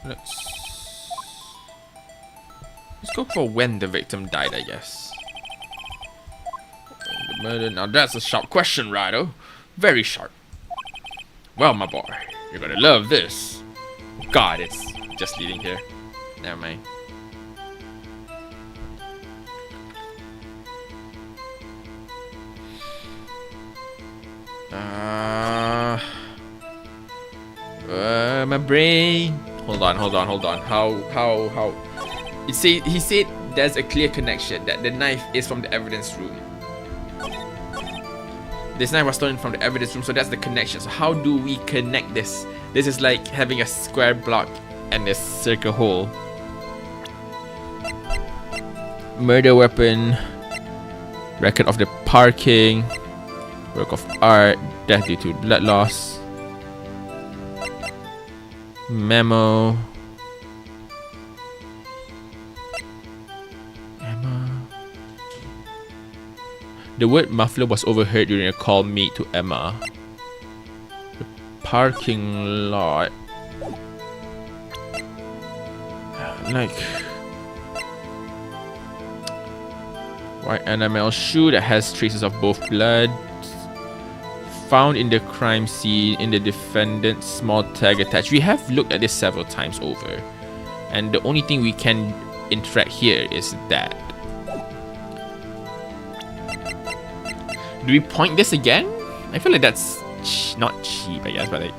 [SPEAKER 1] Let's go for when the victim died, I guess. The murder. Now that's a sharp question, Rido. Very sharp. Well, my boy, you're gonna love this. God, it's just leading here. Never mind. My brain.
[SPEAKER 3] Hold on. How? He said there's a clear connection that the knife is from the evidence room. This knife was stolen from the evidence room, so that's the connection. So how do we connect this? This is like having a square block and a circle hole. Murder weapon. Record of the parking. Work of art. Death due to blood loss. Memo. The word muffler was overheard during a call made to Emma. The parking lot. Like... white enamel shoe that has traces of both blood. Found in the crime scene in the defendant's small tag attached. We have looked at this several times over. And the only thing we can interact here is that. Do we point this again? I feel like that's not cheap, I guess, but like...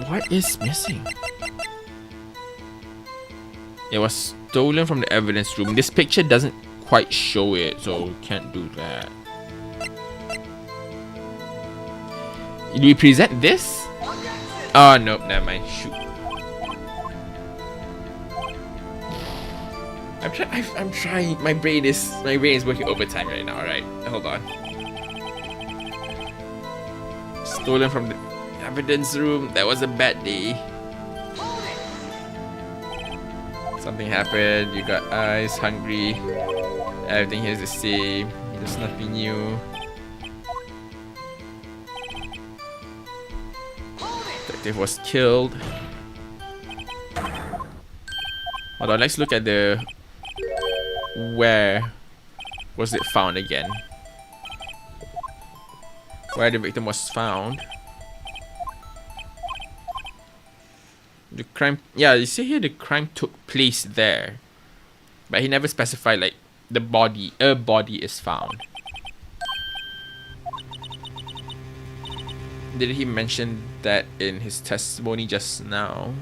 [SPEAKER 3] What is missing? It was stolen from the evidence room. This picture doesn't quite show it, so can't do that. Do we present this? Oh, nope, never mind. Shoot. I'm trying. My brain is working overtime right now. Alright, hold on. Stolen from the evidence room. That was a bad day. Something happened. You got eyes, hungry. Everything here is the same. There's nothing new. Detective was killed. Hold on. Let's look at the. Where was it found again? Where the victim was found. The crime, yeah, you see here the crime took place there. But he never specified like the body, a body is found. Did he mention that in his testimony just now?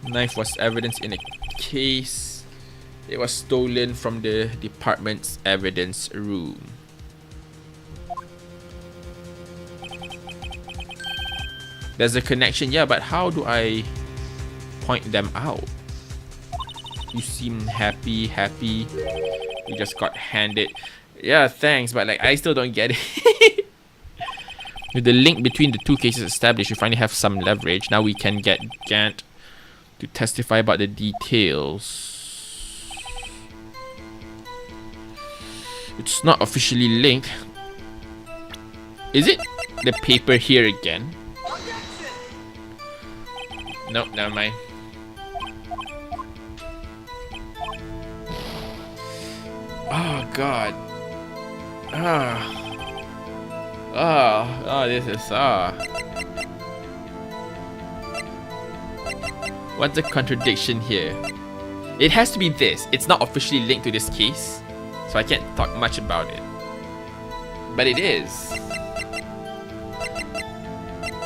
[SPEAKER 3] Knife was evidence in a case. It was stolen from the department's evidence room. There's a connection, yeah, but how do I point them out? You seem happy. You just got handed. Yeah, thanks, but like I still don't get it. With the link between the two cases established, we finally have some leverage. Now we can get Gant to testify about the details. It's not officially linked. Is it the paper here again? Nope, never mind. Oh god. This is What's the contradiction here? It has to be this. It's not officially linked to this case, so I can't talk much about it. But it is.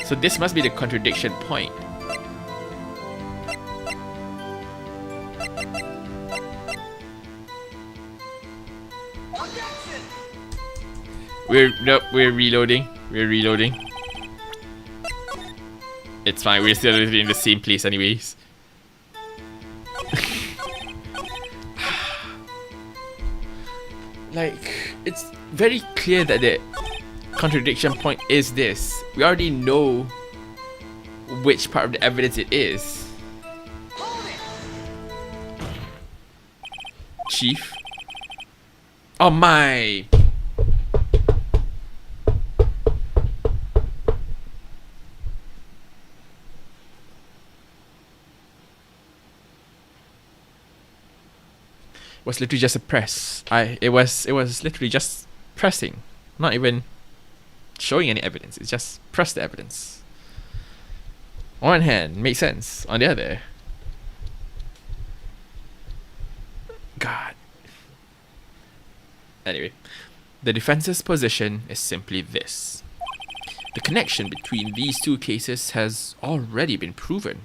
[SPEAKER 3] So this must be the contradiction point. We're reloading. It's fine, we're still in the same place anyways. Like, it's very clear that the contradiction point is this. We already know which part of the evidence it is. Chief. Oh my! Was literally just a press. It was literally just pressing, not even showing any evidence. It's just press the evidence. On one hand, makes sense. On the other, God, Anyway, the defense's position is simply this. The connection between these two cases has already been proven.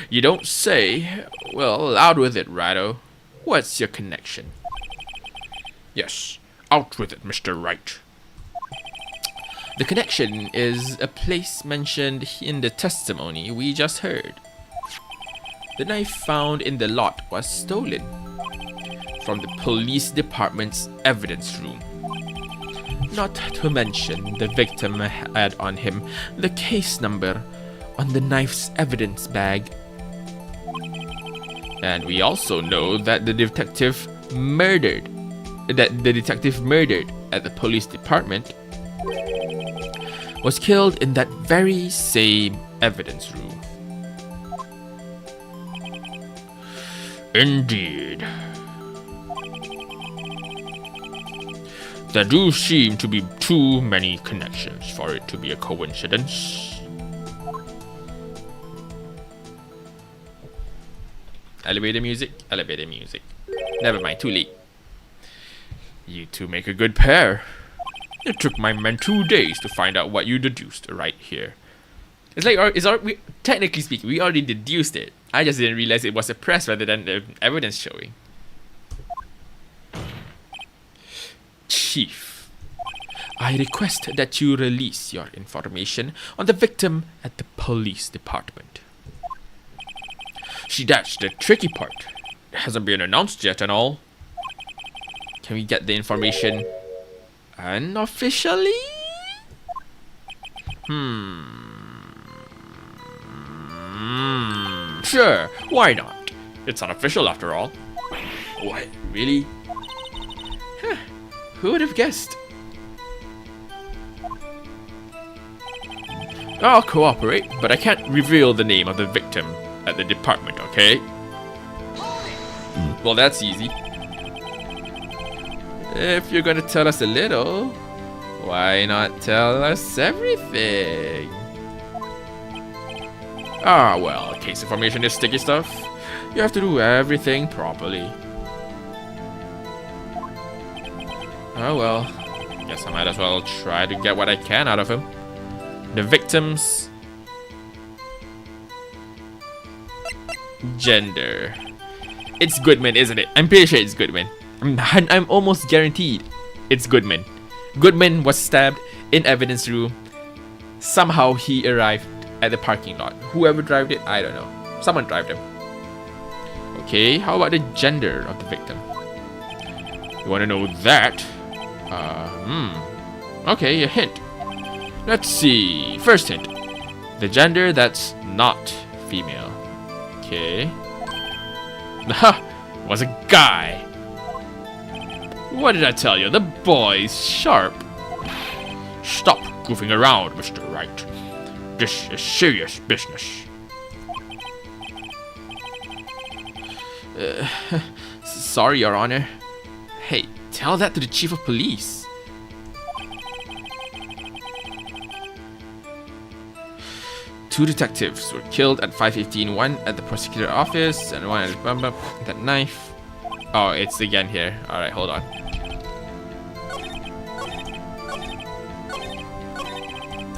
[SPEAKER 3] You don't say. Well, out with it, Rado. What's your connection? Yes, out with it, Mr. Wright. The connection is a place mentioned in the testimony we just heard. The knife found in the lot was stolen from the police department's evidence room. Not to mention the victim had on him the case number on the knife's evidence bag. And we also know that the detective murdered at the police department was killed in that very same evidence room. Indeed. There do seem to be too many connections for it to be a coincidence. Elevator music, elevator music. Never mind, too late. You two make a good pair. It took my men 2 days to find out what you deduced right here. It's like, technically speaking, we already deduced it. I just didn't realize it was suppressed rather than the evidence showing. Chief, I request that you release your information on the victim at the police department. See, that's the tricky part. It hasn't been announced yet and all. Can we get the information unofficially? Sure, why not? It's unofficial after all. What, really? Huh, who would have guessed? I'll cooperate, but I can't reveal the name of the victim at the department, okay? Well, that's easy. If you're gonna tell us a little, why not tell us everything? Ah, well, case information is sticky stuff. You have to do everything properly. Oh well, guess I might as well try to get what I can out of him. The victim's gender. It's Goodman, isn't it? I'm pretty sure it's Goodman. I'm almost guaranteed it's Goodman. Goodman was stabbed in evidence room. Somehow he arrived at the parking lot. Whoever drove it, I don't know. Someone drove him. Okay, how about the gender of the victim? You want to know that? Okay, a hint. Let's see. First hint. The gender that's not female. Okay. Ha! Was a guy. What did I tell you? The boy's sharp. Stop goofing around, Mr. Wright. This is serious business. Sorry, Your Honor. Hey, tell that to the Chief of Police. Two detectives were killed at 5:15. One at the prosecutor office and one at that knife. Oh, it's again here. Alright, hold on.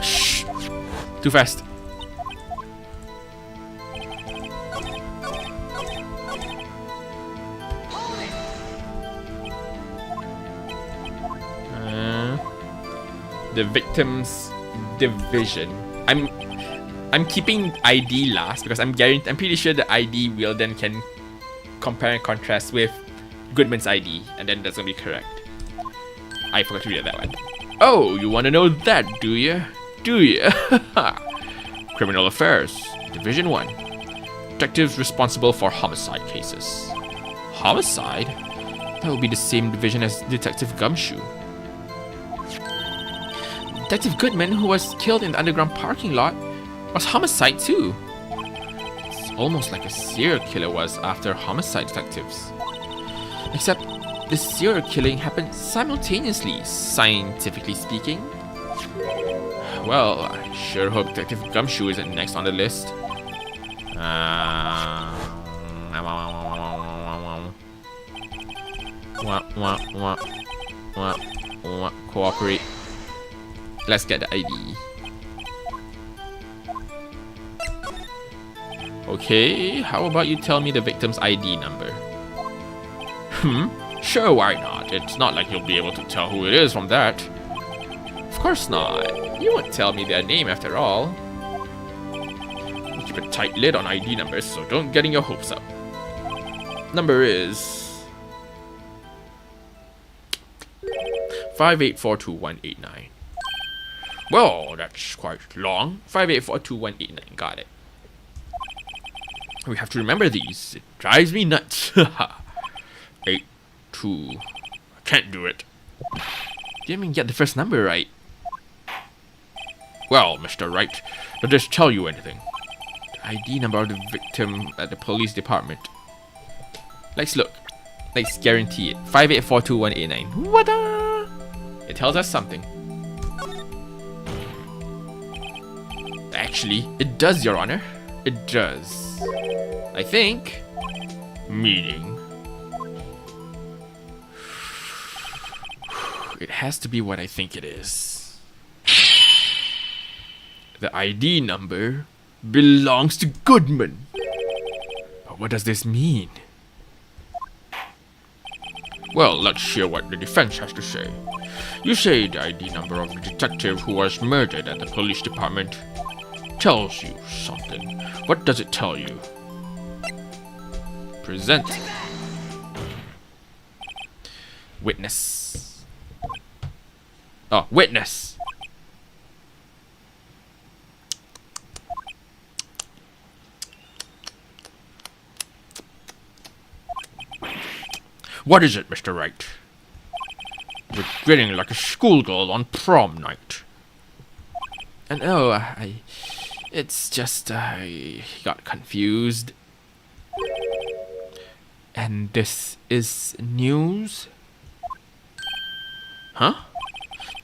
[SPEAKER 3] Shh. Too fast. The victim's division. I'm keeping ID last because I'm pretty sure the ID will then can compare and contrast with Goodman's ID, and then that's gonna be correct. I forgot to read that one. Oh, you want to know that, do you? Do you? Criminal Affairs, Division 1. Detectives responsible for homicide cases. Homicide? That would be the same division as Detective Gumshoe. Detective Goodman, who was killed in the underground parking lot, was homicide too. It's almost like a serial killer was after homicide detectives. Except the serial killing happened simultaneously, scientifically speaking. Well, I sure hope Detective Gumshoe isn't next on the list.
[SPEAKER 1] Wah, wah, wah. Wah, wah. Cooperate. Let's get the ID. Okay, how about you tell me the victim's ID number? Sure, why not? It's not like you'll be able to tell who it is from that. Of course not. You won't tell me their name after all. We keep a tight lid on ID numbers, so don't get your hopes up. Number is 58421189. Well, that's quite long. 58421189. Got it. We have to remember these. It drives me nuts. 8 2. I can't do it. Didn't even get the first number right. Well, Mr. Wright, does this tell you anything? The ID number of the victim at the police department. Let's look. Let's guarantee it. 58421189. What-da? It tells us something. Actually, it does, Your Honor. It does. I think. Meaning. It has to be what I think it is. The ID number belongs to Goodman. But what does this mean? Well, let's hear what the defense has to say. You say the ID number of the detective who was murdered at the police department tells you something. What does it tell you? Present. Witness. Oh, witness. What is it, Mr. Wright? You're grinning like a schoolgirl on prom night. And it's just, I got confused. And this is news? Huh?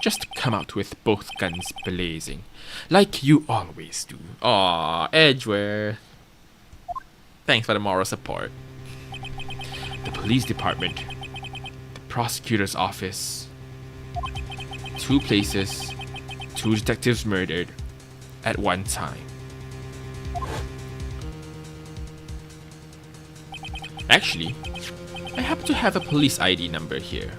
[SPEAKER 1] Just come out with both guns blazing, like you always do. Aw, Edgeworth. Thanks for the moral support. The police department, the prosecutor's office, 2 places, 2 detectives murdered at one time. Actually, I happen to have a police ID number here.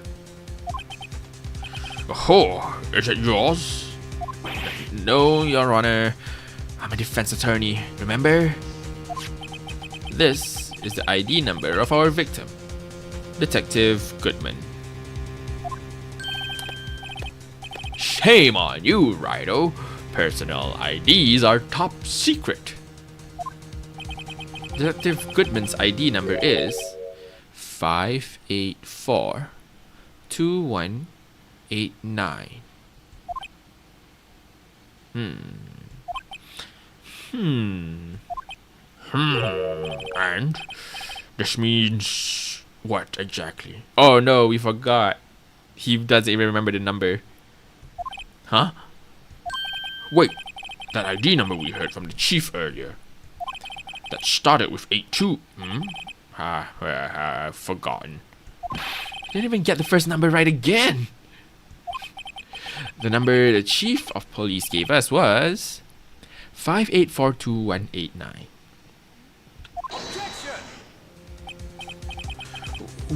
[SPEAKER 1] Oh, is it yours? No, Your Honor. I'm a defense attorney, remember? This is the ID number of our victim, Detective Goodman. Shame on you, Righto. Personal IDs are top secret. Detective Goodman's ID number is 5842189. And this means what exactly? Oh no, we forgot. He doesn't even remember the number. Huh? Wait, that ID number we heard from the chief earlier. That started with 82. I've forgotten. Didn't even get the first number right again. The number the chief of police gave us was 5842189.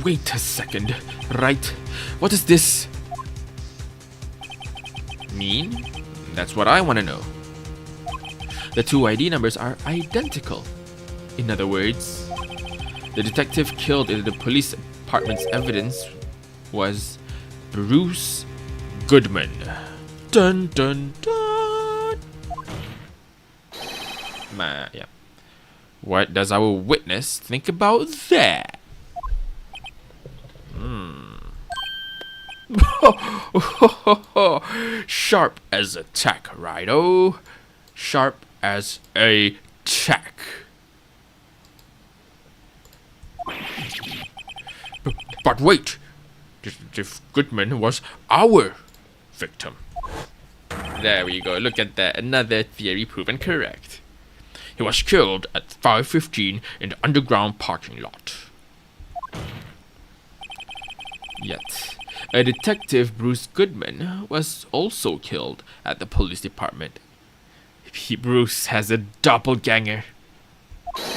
[SPEAKER 1] Wait a second, right? What does this mean? That's what I want to know. The 2 ID numbers are identical. In other words, the detective killed in the police department's evidence was Bruce Goodman. Dun dun dun. Yeah. What does our witness think about that? Sharp as a tack, Righto. Sharp as a tack. But wait, Detective Goodman was our victim. There we go. Look at that. Another theory proven correct. He was killed at 5:15 in the underground parking lot.
[SPEAKER 3] Yet, a detective, Bruce Goodman, was also killed at the police department. Bruce has a doppelganger.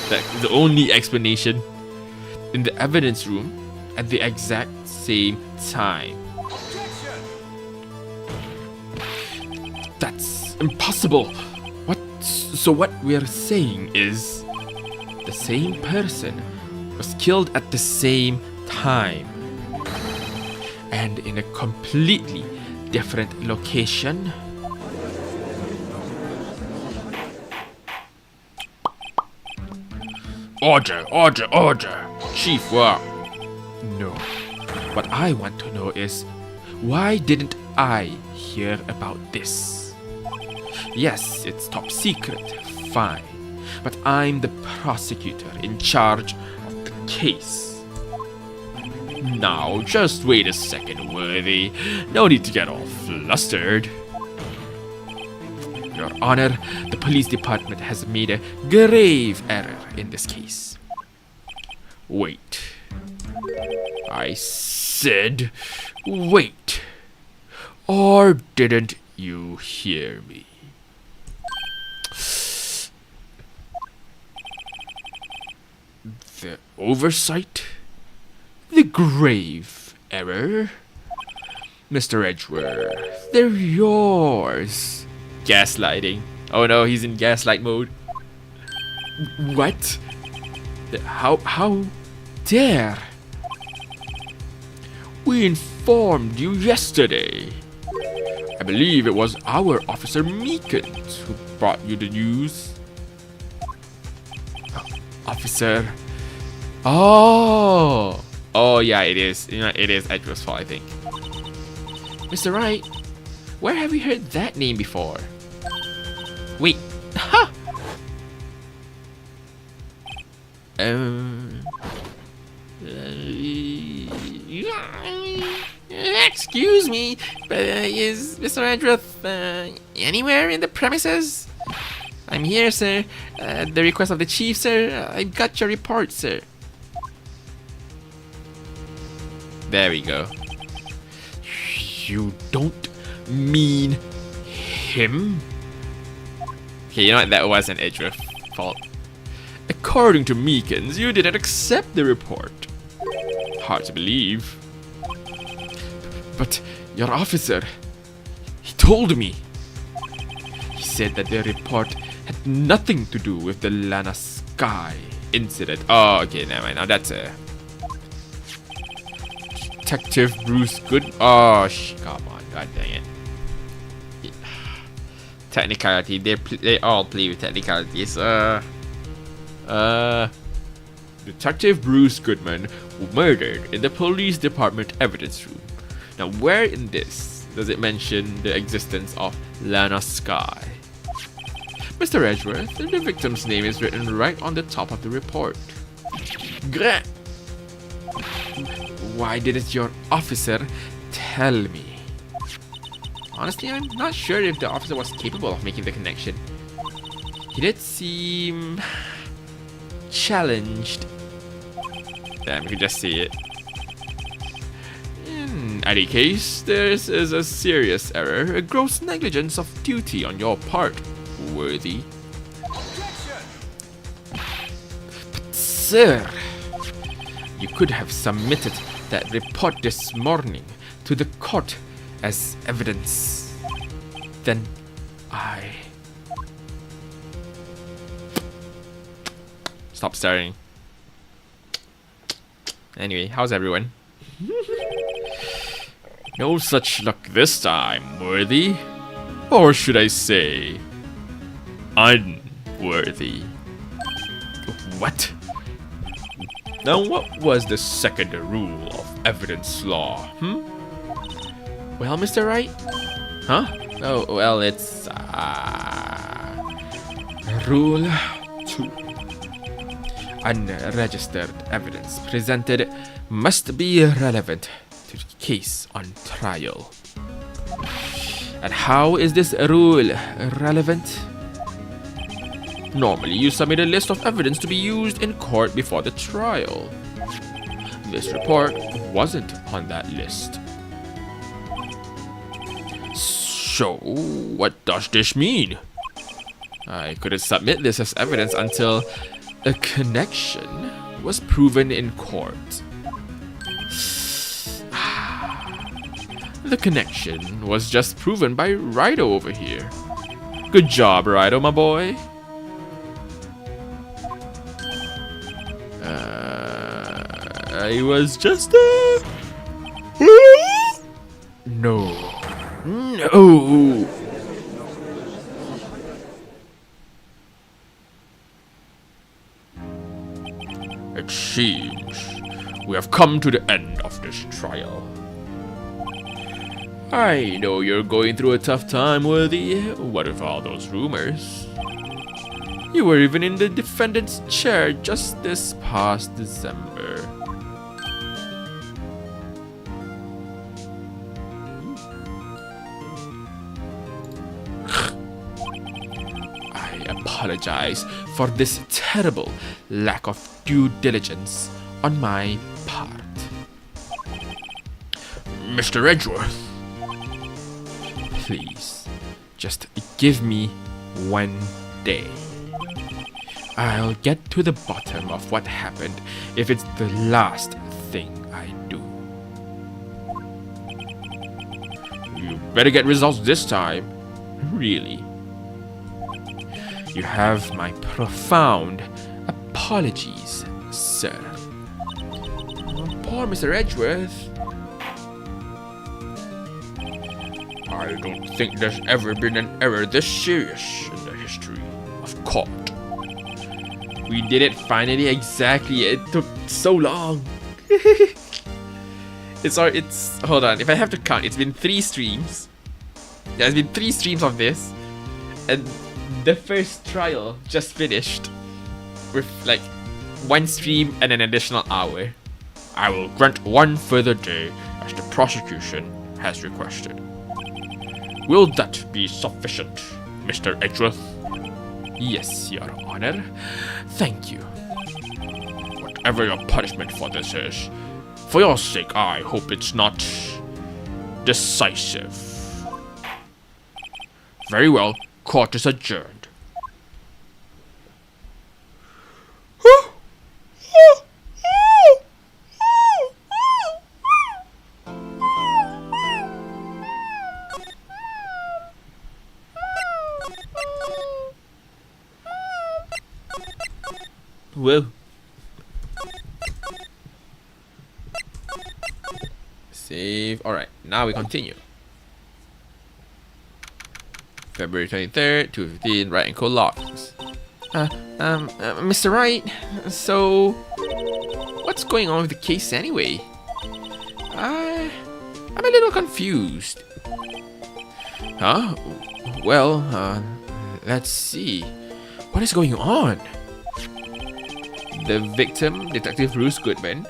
[SPEAKER 3] That's the only explanation. In the evidence room at the exact same time. That's impossible. So what we're saying is the same person was killed at the same time and in a completely different location. Order. Chief, what? No. What I want to know is, why didn't I hear about this? Yes, it's top secret, fine. But I'm the prosecutor in charge of the case. Now, just wait a second, Worthy. No need to get all flustered. Your Honor, the police department has made a grave error in this case. Wait. I said wait. Or didn't you hear me? The oversight? The grave error? Mr. Edgeworth, they're yours. Gaslighting. Oh no, he's in gaslight mode. What? How dare? We informed you yesterday. I believe it was our officer Meekins who brought you the news. Officer. Oh yeah, it is. You know, it is Edgeworth's fault, I think. Mr. Wright, where have we heard that name before? Wait, ha! Excuse me, but is Mr. Edgeworth anywhere in the premises? I'm here, sir. At the request of the chief, sir. I got your report, sir. There we go. You don't mean him? Okay, you know what? That wasn't Edgeworth's fault. According to Meekins, you didn't accept the report. Hard to believe. But your officer, he told me. He said that the report had nothing to do with the Lana Sky incident. Oh, okay, never mind. Now that's a Detective Bruce Good. Oh, come on, god dang it. Technicality. They all play with technicalities. Detective Bruce Goodman murdered in the police department evidence room. Now, where in this does it mention the existence of Lana Sky? Mr. Edgeworth, the victim's name is written right on the top of the report. Grr. Why didn't your officer tell me? Honestly, I'm not sure if the officer was capable of making the connection. He did seem challenged. Damn, you can just see it. In any case, this is a serious error, a gross negligence of duty on your part, Worthy. But sir, you could have submitted that report this morning to the court as evidence. Then I... Stop staring. Anyway, how's everyone? No such luck this time, Worthy. Or should I say, unworthy. What? Now what was the second rule of evidence law, Well, Mr. Wright? Huh? Oh, well, it's, Rule 2. Unregistered evidence presented must be relevant to the case on trial. And how is this rule relevant? Normally, you submit a list of evidence to be used in court before the trial. This report wasn't on that list. So, what does this mean? I couldn't submit this as evidence until a connection was proven in court. The connection was just proven by Wright over here. Good job, Wright, my boy. I was just No. No. It seems we have come to the end of this trial. I know you're going through a tough time, Worthy. What with all those rumors? You were even in the defendant's chair just this past December. I apologize for this terrible lack of due diligence on my part. Mr. Edgeworth, please, just give me one day. I'll get to the bottom of what happened if it's the last thing I do. You better get results this time. Really. You have my profound apologies, sir. Poor Mr. Edgeworth. I don't think there's ever been an error this serious in the history of court.
[SPEAKER 1] We did it finally, exactly. It took so long. It's hold on, if I have to count, it's been 3 streams. There's been 3 streams of this. And the first trial just finished with like 1 stream and an additional hour.
[SPEAKER 3] I will grant 1 further day as the prosecution has requested. Will that be sufficient, Mr. Edgeworth?
[SPEAKER 1] Yes, Your Honor. Thank you.
[SPEAKER 3] Whatever your punishment for this is, for your sake, I hope it's not decisive. Very well, court is adjourned.
[SPEAKER 1] Whoa. Save. Alright, now we continue. February 23rd, 2:15, Wright and Co. logs. Mr. Wright, so what's going on with the case anyway? I'm a little confused. Huh? Well, let's see. What is going on? The victim, Detective Bruce Goodman,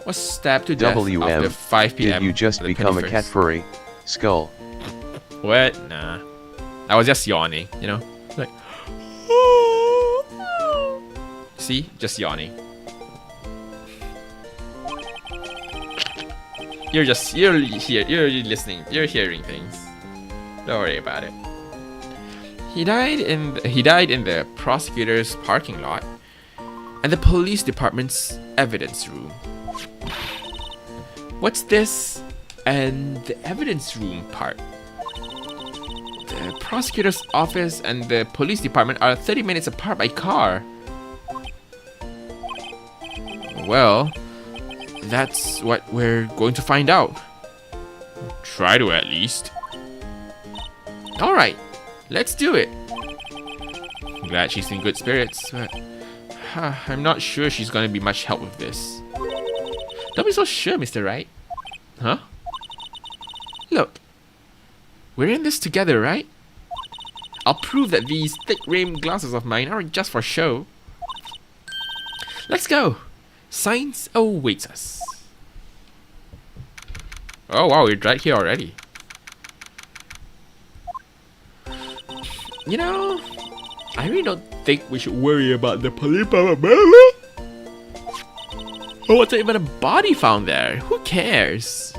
[SPEAKER 1] was stabbed to death after 5 p.m.
[SPEAKER 2] Did you just become a cat furry? Skull.
[SPEAKER 1] What? Nah. I was just yawning, you know? Like... See? Just yawning. You're listening. You're hearing things. Don't worry about it. He died in the prosecutor's parking lot and the police department's evidence room. What's this and the evidence room part? The prosecutor's office and the police department are 30 minutes apart by car. Well, that's what we're going to find out.
[SPEAKER 3] Try to, at least.
[SPEAKER 1] Alright, let's do it. Glad she's in good spirits, but I'm not sure she's gonna be much help with this. Don't be so sure, Mr. Wright. Huh? Look, we're in this together, right? I'll prove that these thick-rimmed glasses of mine aren't just for show. Let's go. Science awaits us. Oh wow, we're right here already. You know, I really don't think we should worry about the police.
[SPEAKER 3] Oh, what's even a body found there? Who cares?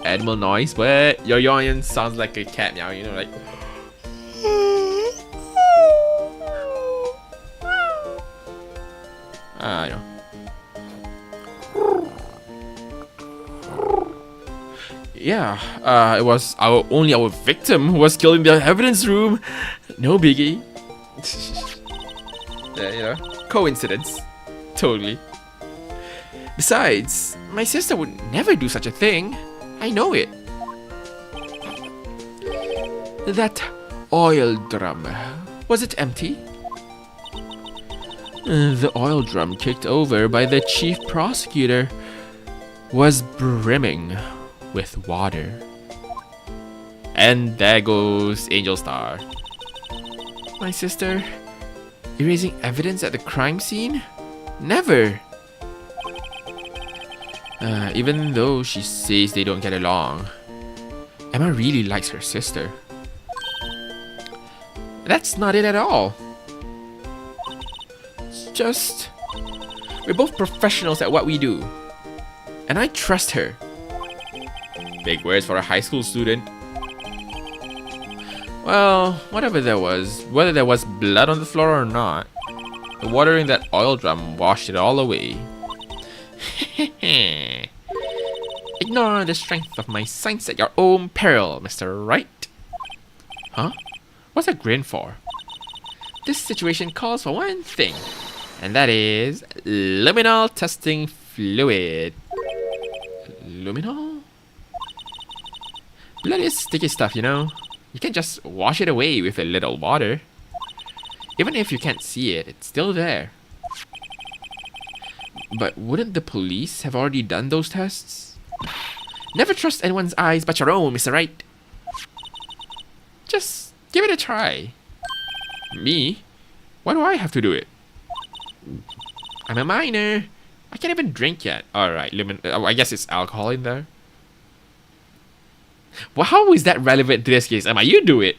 [SPEAKER 3] Animal noise, but your yawn sounds like a cat meow, you know, like. I know. Yeah, it was only our victim who was killed in the evidence room. No biggie. Yeah, you know, coincidence. Totally. Besides, my sister would never do such a thing. I know it. That oil drum, was it empty? The oil drum kicked over by the chief prosecutor was brimming with water. And there goes Angel Star. My sister erasing evidence at the crime scene? Never! Even though she says they don't get along, Emma really likes her sister. That's not it at all. It's just, we're both professionals at what we do. And I trust her. Big words for a high school student. Well, whatever there was, whether there was blood on the floor or not, the water in that oil drum washed it all away. Ignore the strength of my science at your own peril, Mr. Wright. Huh? What's that grin for? This situation calls for one thing, and that is luminol testing fluid. Luminol? Blood is sticky stuff, you know. You can't just wash it away with a little water. Even if you can't see it, it's still there. But wouldn't the police have already done those tests? Never trust anyone's eyes but your own, Mr. Wright. Just give it a try. Me? Why do I have to do it? I'm a minor. I can't even drink yet. Alright, I guess it's alcohol in there. Well, how is that relevant to this case? Emma, you do it.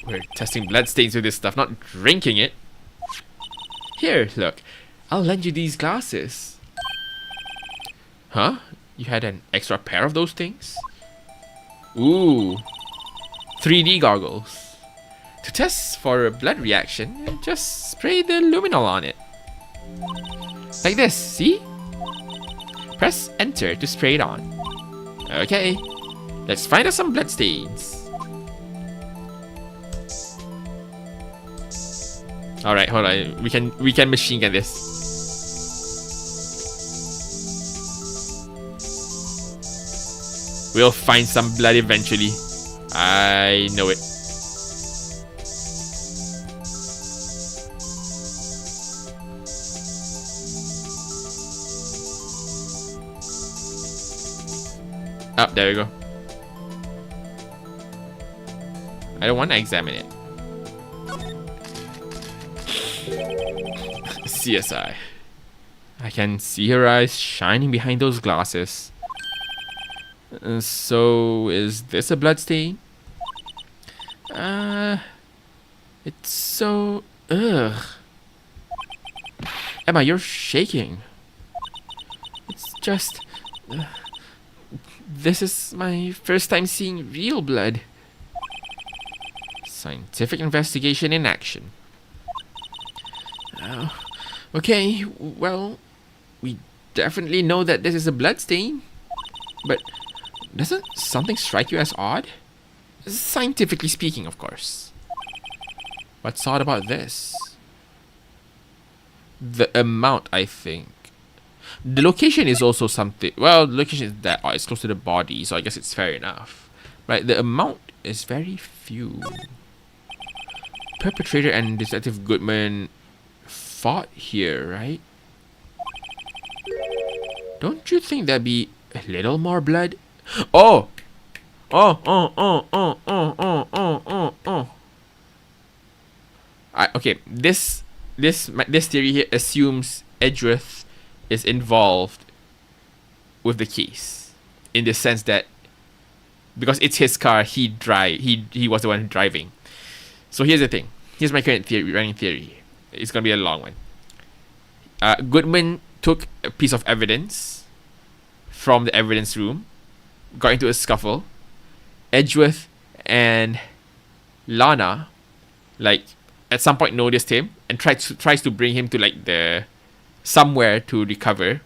[SPEAKER 3] We're testing bloodstains with this stuff, not drinking it. Here, look. I'll lend you these glasses. Huh? You had an extra pair of those things? Ooh. 3D goggles. To test for a blood reaction, just spray the luminol on it. Like this, see? Press enter to spray it on. Okay, let's find us some bloodstains. Alright, hold on. We can machine gun this. We'll find some blood eventually. I know it. Oh, there we go. I don't want to examine it. CSI. I can see her eyes shining behind those glasses. So, is this a blood stain? It's so... Ugh. Emma, you're shaking. It's just... This is my first time seeing real blood. Scientific investigation in action. Okay, well, we definitely know that this is a blood stain. But doesn't something strike you as odd? Scientifically speaking, of course. What's odd about this? The amount, I think. The location is also something. Well, the location is that it's close to the body, so I guess it's fair enough. Right, the amount is very few. Perpetrator and Detective Goodman fought here, right? Don't you think there'd be a little more blood? Oh! Okay, this theory here assumes Edgeworth is involved with the case, in the sense that because it's his car, he was the one driving. So here's the thing. Here's my current running theory.
[SPEAKER 1] it's gonna be a long one. Goodman took a piece of evidence from the evidence room, got into a scuffle. Edgeworth and Lana, like, at some point noticed him and tries to bring him to like the somewhere to recover.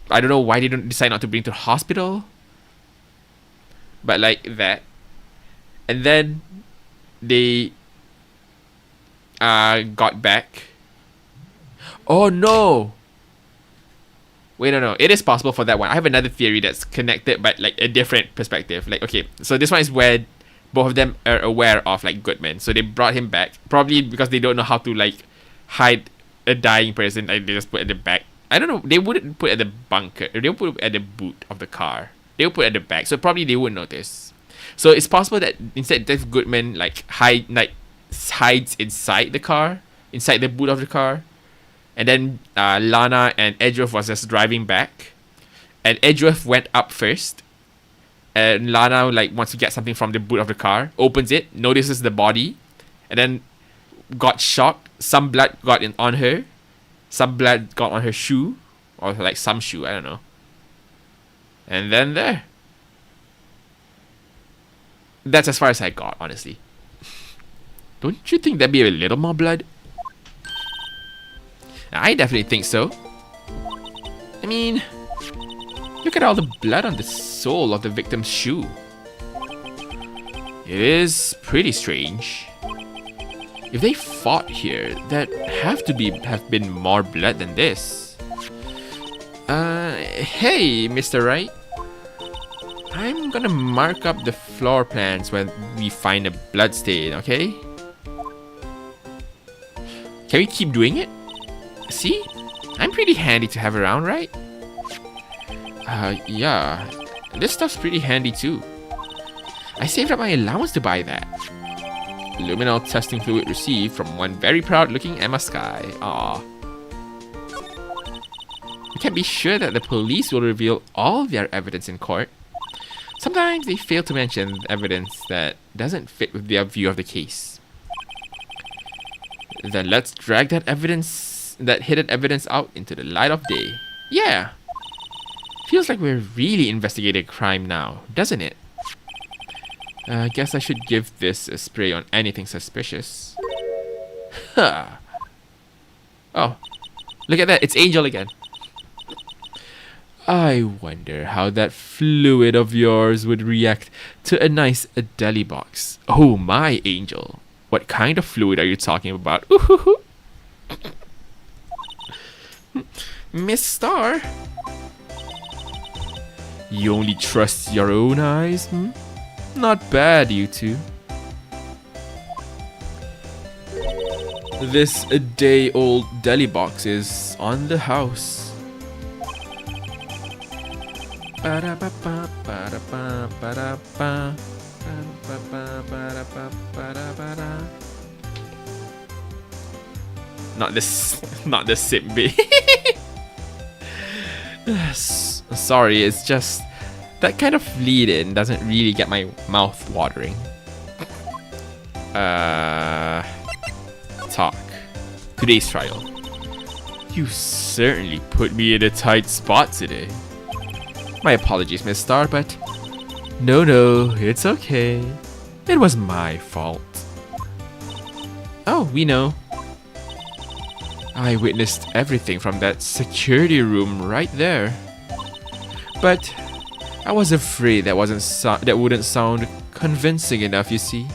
[SPEAKER 1] I don't know why they don't decide not to bring to the hospital, but like that. And then they got back. Oh no! Wait, no. It is possible for that one. I have another theory that's connected, but like a different perspective. Like, okay, so this one is where both of them are aware of like Goodman. So they brought him back, probably because they don't know how to like hide a dying person. Like, they just put at the back. I don't know. They wouldn't put at the bunker. They would put at the boot of the car. They would put at the back. So probably they wouldn't notice. So it's possible that instead Dave Goodman hides inside the car, inside the boot of the car. And then Lana and Edgeworth was just driving back. And Edgeworth went up first. And Lana like wants to get something from the boot of the car. Opens it, notices the body. And then got shocked. Some blood got on her. Some blood got on her shoe. Or like some shoe, I don't know. And then there. That's as far as I got, honestly. Don't you think there'd be a little more blood? I definitely think so. I mean, look at all the blood on the sole of the victim's shoe. It is pretty strange. If they fought here, there'd have been more blood than this. Hey, Mr. Wright. I'm gonna mark up the floor plans when we find a blood stain, okay? Can we keep doing it? See? I'm pretty handy to have around, right? Yeah. This stuff's pretty handy too. I saved up my allowance to buy that. Luminol testing fluid received from one very proud looking Emma Sky. Aww. We can't be sure that the police will reveal all their evidence in court. Sometimes they fail to mention evidence that doesn't fit with their view of the case. Then let's drag that hidden evidence out into the light of day. Yeah! Feels like we're really investigating a crime now, doesn't it? I guess I should give this a spray on anything suspicious. Huh. Oh, look at that, it's Angel again. I wonder how that fluid of yours would react to a nice deli box. Oh my, Angel. What kind of fluid are you talking about? Ooh-hoo-hoo. Miss Star. You only trust your own eyes, hmm? Not bad, you two. This a day-old deli box is on the house. Not the sip bit. Sorry, it's just that kind of lead-in doesn't really get my mouth watering. Talk. Today's trial. You certainly put me in a tight spot today. My apologies, Miss Star, but no, it's okay. It was my fault. Oh, we know. I witnessed everything from that security room right there. But I was afraid that wouldn't sound convincing enough, you see.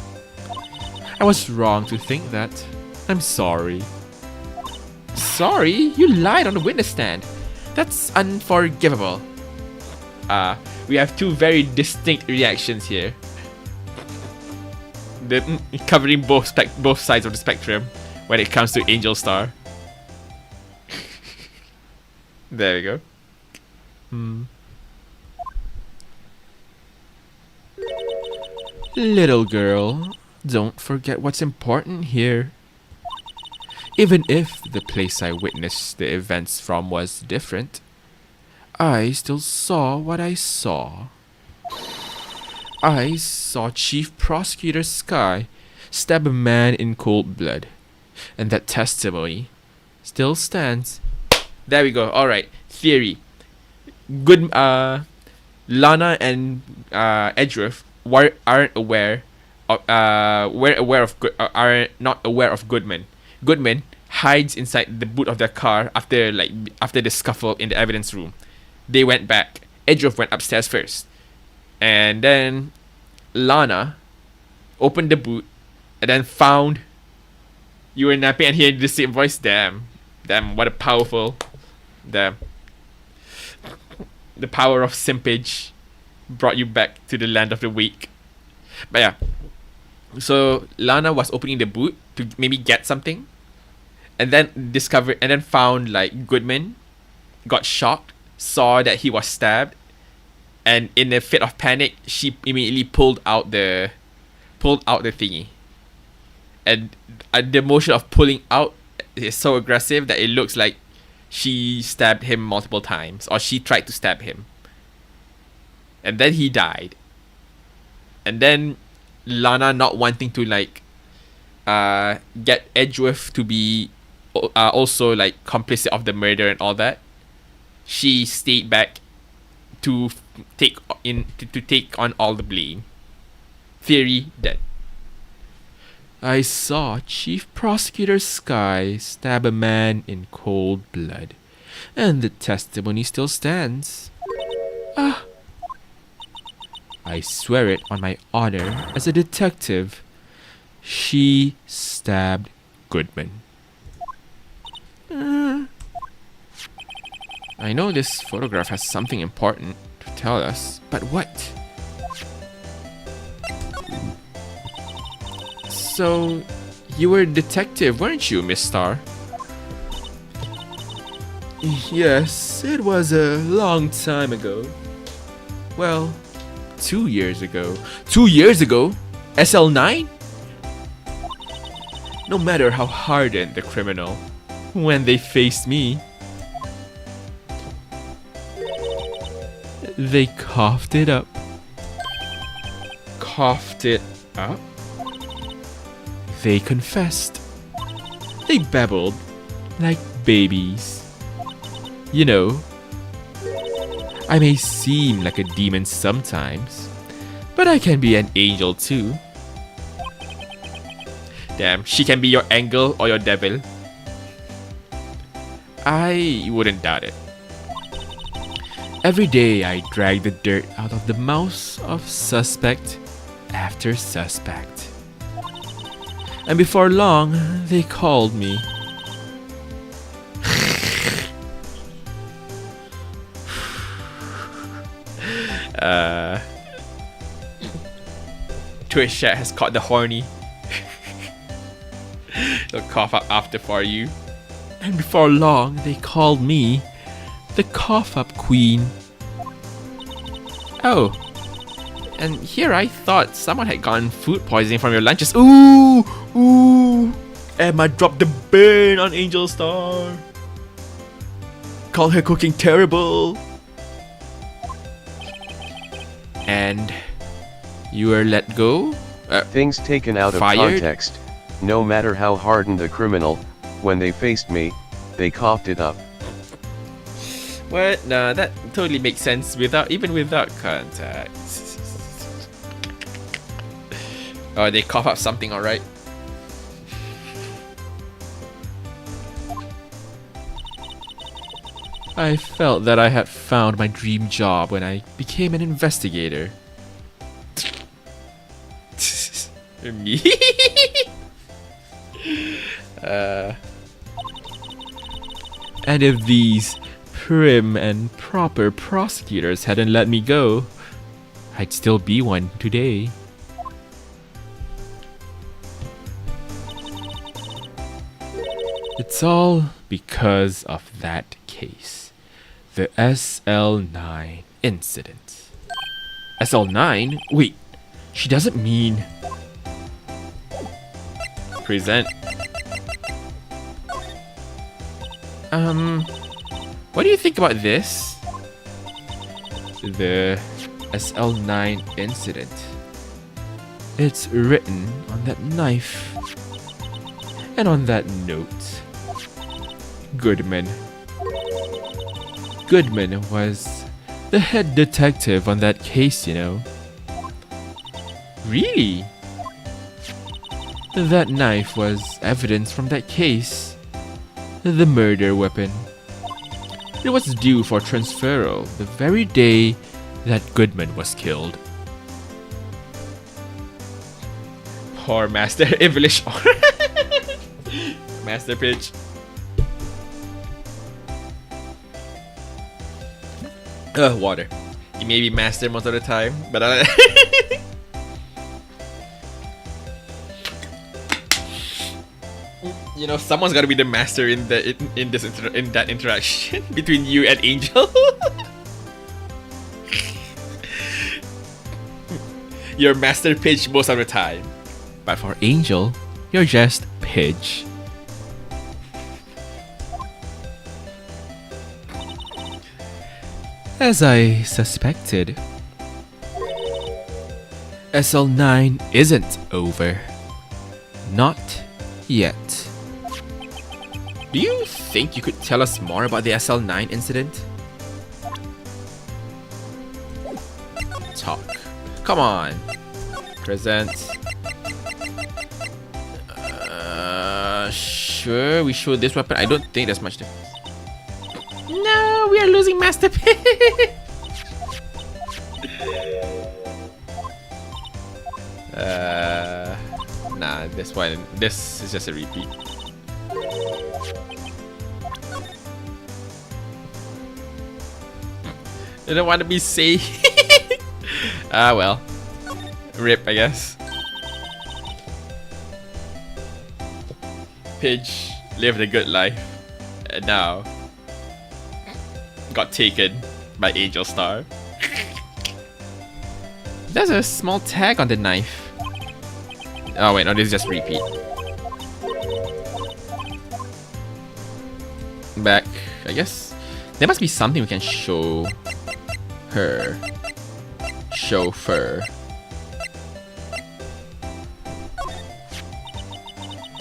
[SPEAKER 1] I was wrong to think that. I'm sorry. Sorry? You lied on the witness stand. That's unforgivable. We have two very distinct reactions here. Covering both sides of the spectrum when it comes to Angel Star. There we go. Little girl, don't forget what's important here. Even if the place I witnessed the events from was different, I still saw what I saw. I saw Chief Prosecutor Sky stab a man in cold blood,
[SPEAKER 3] And that testimony still stands. There we go. Alright. Theory. Good Lana and Edgeworth aren't aware of are not aware of Goodman. Goodman hides inside the boot of their car after the scuffle in the evidence room. They went back. Edgeworth went upstairs first. And then Lana opened the boot and then found you were napping and hearing the same voice. Damn, what a powerful. Damn. The power of simpage brought you back to the land of the weak. But yeah. So Lana was opening the boot to maybe get something. And then found like Goodman got shocked, saw that he was stabbed, and in a fit of panic, she immediately pulled out the thingy. And the motion of pulling out is so aggressive that it looks like she stabbed him multiple times, or she tried to stab him. And then he died. And then Lana, not wanting to get Edgeworth to be also like complicit of the murder and all that, she stayed back to take on all the blame. Theory dead. I saw Chief Prosecutor Sky stab a man in cold blood, and the testimony still stands. I swear it on my honor as a detective. She stabbed Goodman. I know this photograph has something important to tell us, but what? So, you were a detective, weren't you, Miss Starr? Yes, it was a long time ago. Well, 2 years ago. 2 years ago? SL9? No matter how hardened the criminal, when they faced me, they coughed it up. Coughed it up? They confessed. They babbled like babies. You know, I may seem like a demon sometimes, but I can be an angel too. Damn, she can be your angel or your devil. I wouldn't doubt it. Every day I drag the dirt out of the mouths of suspect after suspect. And before long, they called me. Twitch chat has caught the horny. They'll cough up after for you. And before long, they called me the cough up queen. Oh. And here I thought someone had gotten food poisoning from your lunches. Ooh! Ooh! Emma dropped the burn on Angel Star. Call her cooking terrible. And you were let go?
[SPEAKER 2] Things taken out of
[SPEAKER 3] fired?
[SPEAKER 2] context. No matter how hardened the criminal, when they faced me, they coughed it up.
[SPEAKER 3] What? Nah, that totally makes sense even without context. Oh, they cough up something, alright. I felt that I had found my dream job when I became an investigator. Me? And if these prim and proper prosecutors hadn't let me go, I'd still be one today. It's all because of that case. The SL9 incident. SL9? Wait, she doesn't mean... Present. What do you think about this? The SL9 incident. It's written on that knife. And on that note, Goodman was the head detective on that case, you know. Really? That knife was evidence from that case. The murder weapon. It was due for transferal the very day that Goodman was killed.
[SPEAKER 1] Poor Master Evilish. Master pitch. Water. You may be master most of the time, but you know, someone's got to be the master in that interaction between you and Angel. You're master pitch most of the time,
[SPEAKER 3] But for Angel, you're just Pidge. As I suspected, SL9 isn't over. Not yet.
[SPEAKER 1] Do you think you could tell us more about the SL9 incident? Talk. Come on. Present. Sure, we show this weapon. I don't think there's much difference. No, we are losing Master P. Nah, this is just a repeat. I don't want to be safe. Ah, well. Rip, I guess. Pidge lived a good life, and now got taken by Angel Star. There's a small tag on the knife. Oh wait, no, this is just repeat. Back, I guess. There must be something we can show her. Chauffeur.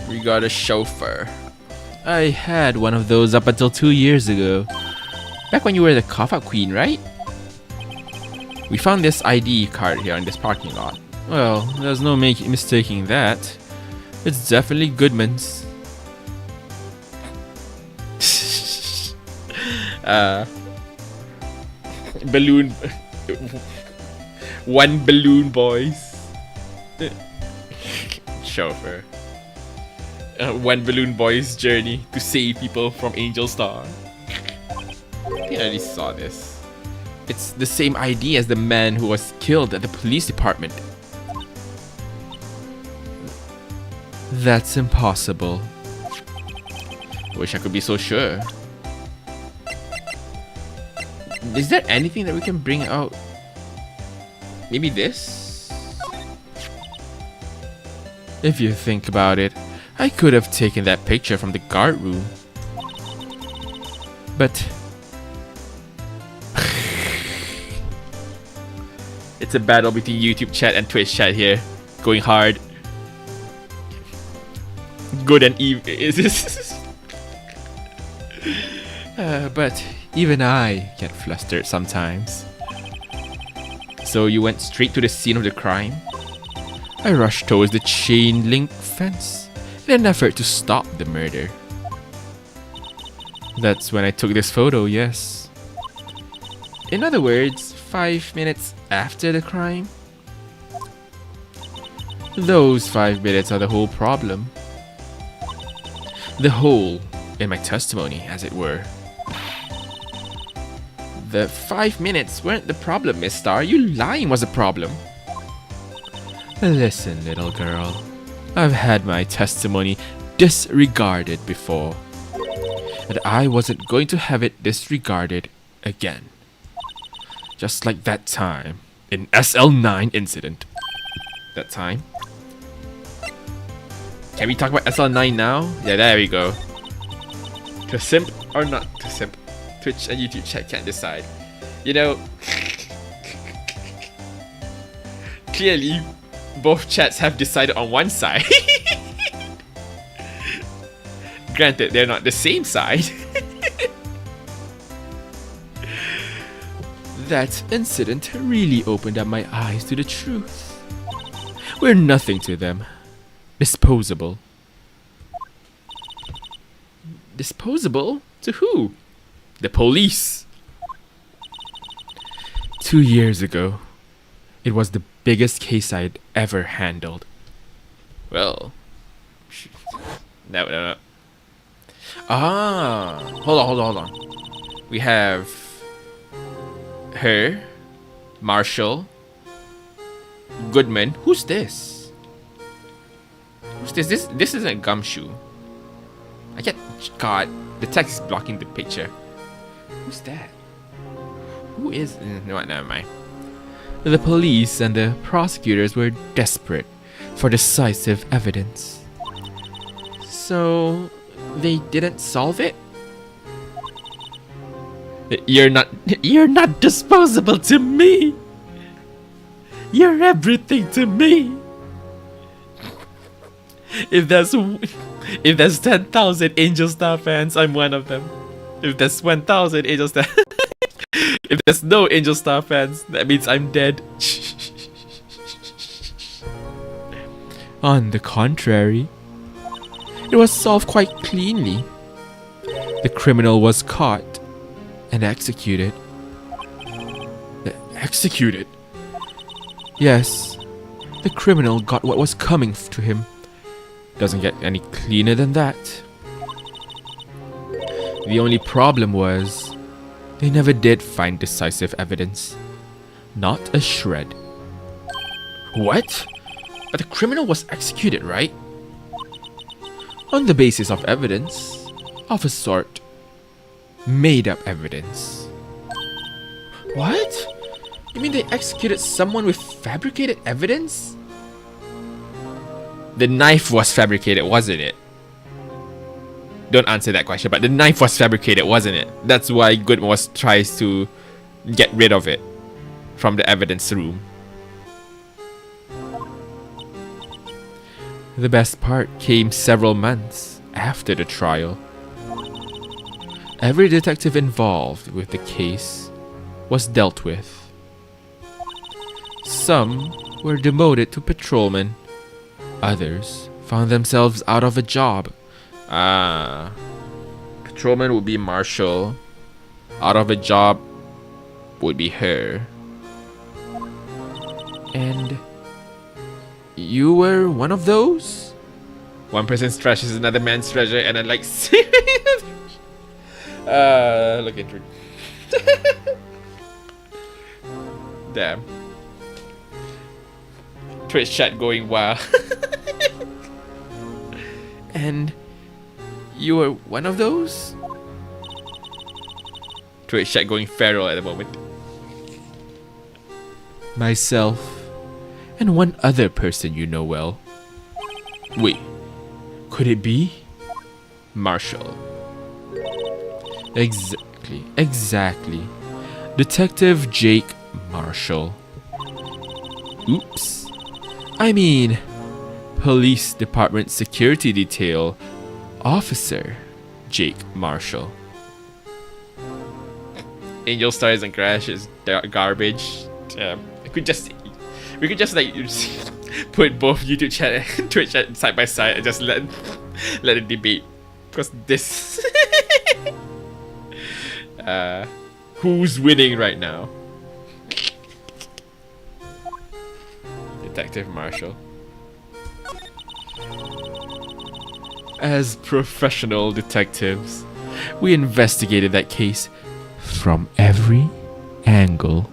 [SPEAKER 1] We got a chauffeur. I had one of those up until 2 years ago. Back when you were the cough-up queen, right? We found this ID card here in this parking lot. Well, there's no mistaking that. It's definitely Goodman's. Balloon. One balloon boys. Chauffeur. One balloon boy's journey to save people from Angel Star. I think I already saw this. It's the same ID as the man who was killed at the police department.
[SPEAKER 3] That's impossible.
[SPEAKER 1] Wish I could be so sure. Is there anything that we can bring out? Maybe this?
[SPEAKER 3] If you think about it, I could have taken that picture from the guard room. But
[SPEAKER 1] it's a battle between YouTube chat and Twitch chat here. Going hard. Good and evil. Is this?
[SPEAKER 3] but even I get flustered sometimes.
[SPEAKER 1] So you went straight to the scene of the crime?
[SPEAKER 3] I rushed towards the chain link fence in an effort to stop the murder. That's when I took this photo, yes.
[SPEAKER 1] In other words, 5 minutes after the crime?
[SPEAKER 3] Those 5 minutes are the whole problem. The hole in my testimony, as it were.
[SPEAKER 1] The 5 minutes weren't the problem, Miss Star. You lying was the problem.
[SPEAKER 3] Listen, little girl. I've had my testimony disregarded before. And I wasn't going to have it disregarded again. Just like that time in SL9 incident.
[SPEAKER 1] That time? Can we talk about SL9 now? Yeah, there we go. To simp or not to simp? Twitch and YouTube chat can't decide. You know, clearly both chats have decided on one side. Granted, they're not the same side.
[SPEAKER 3] That incident really opened up my eyes to the truth. We're nothing to them. Disposable. Disposable? To who? The police. 2 years ago, it was the biggest case I'd ever handled.
[SPEAKER 1] Well, no.
[SPEAKER 3] Hold on.
[SPEAKER 1] We have her, Marshall, Goodman. Who's this? Who's this? This isn't Gumshoe. I get. God, the text is blocking the picture. Who's that? Who is? No, never mind.
[SPEAKER 3] The police and the prosecutors were desperate for decisive evidence. So, they didn't solve it? You're not disposable to me. You're everything to me. If there's 10,000 Angel Star fans, I'm one of them. If there's 1,000 Angel Star, if there's no Angel Star fans, that means I'm dead. On the contrary, it was solved quite cleanly. The criminal was caught and executed. Executed? Yes, the criminal got what was coming to him. Doesn't get any cleaner than that. The only problem was, they never did find decisive evidence. Not a shred. What? But the criminal was executed, right? On the basis of evidence, of a sort. Made up evidence. What? You mean they executed someone with fabricated evidence?
[SPEAKER 1] The knife was fabricated, wasn't it? Don't answer that question, but the knife was fabricated, wasn't it? That's why Goodman tries to get rid of it from the evidence room.
[SPEAKER 3] The best part came several months after the trial. Every detective involved with the case was dealt with. Some were demoted to patrolmen. Others found themselves out of a job.
[SPEAKER 1] Patrolman would be Marshall. Out of a job would be her.
[SPEAKER 3] And you were one of those?
[SPEAKER 1] One person's trash is another man's treasure, and I like. Look at her. Damn. Twitch chat going wild.
[SPEAKER 3] And you were one of those?
[SPEAKER 1] Twitch chat going feral at the moment.
[SPEAKER 3] Myself and one other person you know well. Wait, could it be?
[SPEAKER 1] Marshall.
[SPEAKER 3] Exactly. Detective Jake Marshall. Oops. I mean, Police Department Security Detail Officer Jake Marshall.
[SPEAKER 1] Angel Stars and Crash is garbage. We could just like put both YouTube chat and Twitch chat side by side and just let it debate, because this who's winning right now? Detective Marshall.
[SPEAKER 3] As professional detectives, we investigated that case from every angle.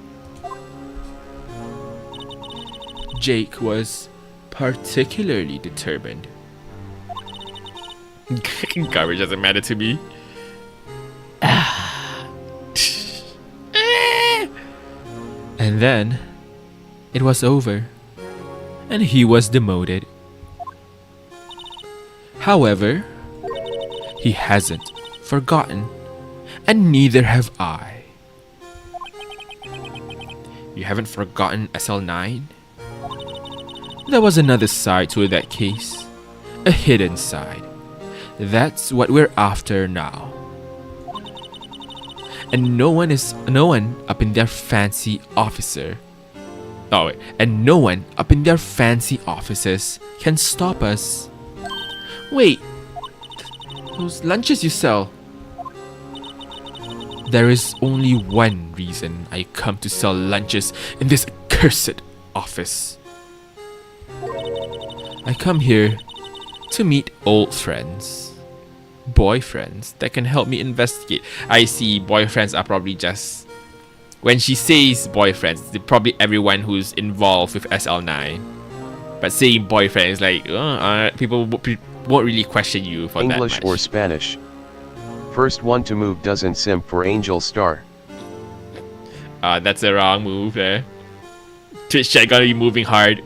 [SPEAKER 3] Jake was particularly determined.
[SPEAKER 1] Garbage doesn't matter to me.
[SPEAKER 3] And then it was over, and he was demoted. However, he hasn't forgotten, and neither have I.
[SPEAKER 1] You haven't forgotten SL9?
[SPEAKER 3] There was another side to that case, a hidden side. That's what we're after now. And no one up in their fancy officer. Oh wait, and no one up in their fancy offices can stop us. Wait, those lunches you sell. There is only one reason I come to sell lunches in this accursed office. I come here to meet old friends. Boyfriends that can help me investigate. I see boyfriends are probably just... When she says boyfriends, they're probably everyone who's involved with SL9. But saying boyfriend is like, people won't really question you for
[SPEAKER 2] English
[SPEAKER 3] that much.
[SPEAKER 2] or Spanish. First one to move doesn't simp for Angel Star.
[SPEAKER 1] That's the wrong move there. Twitch chat gotta be moving hard.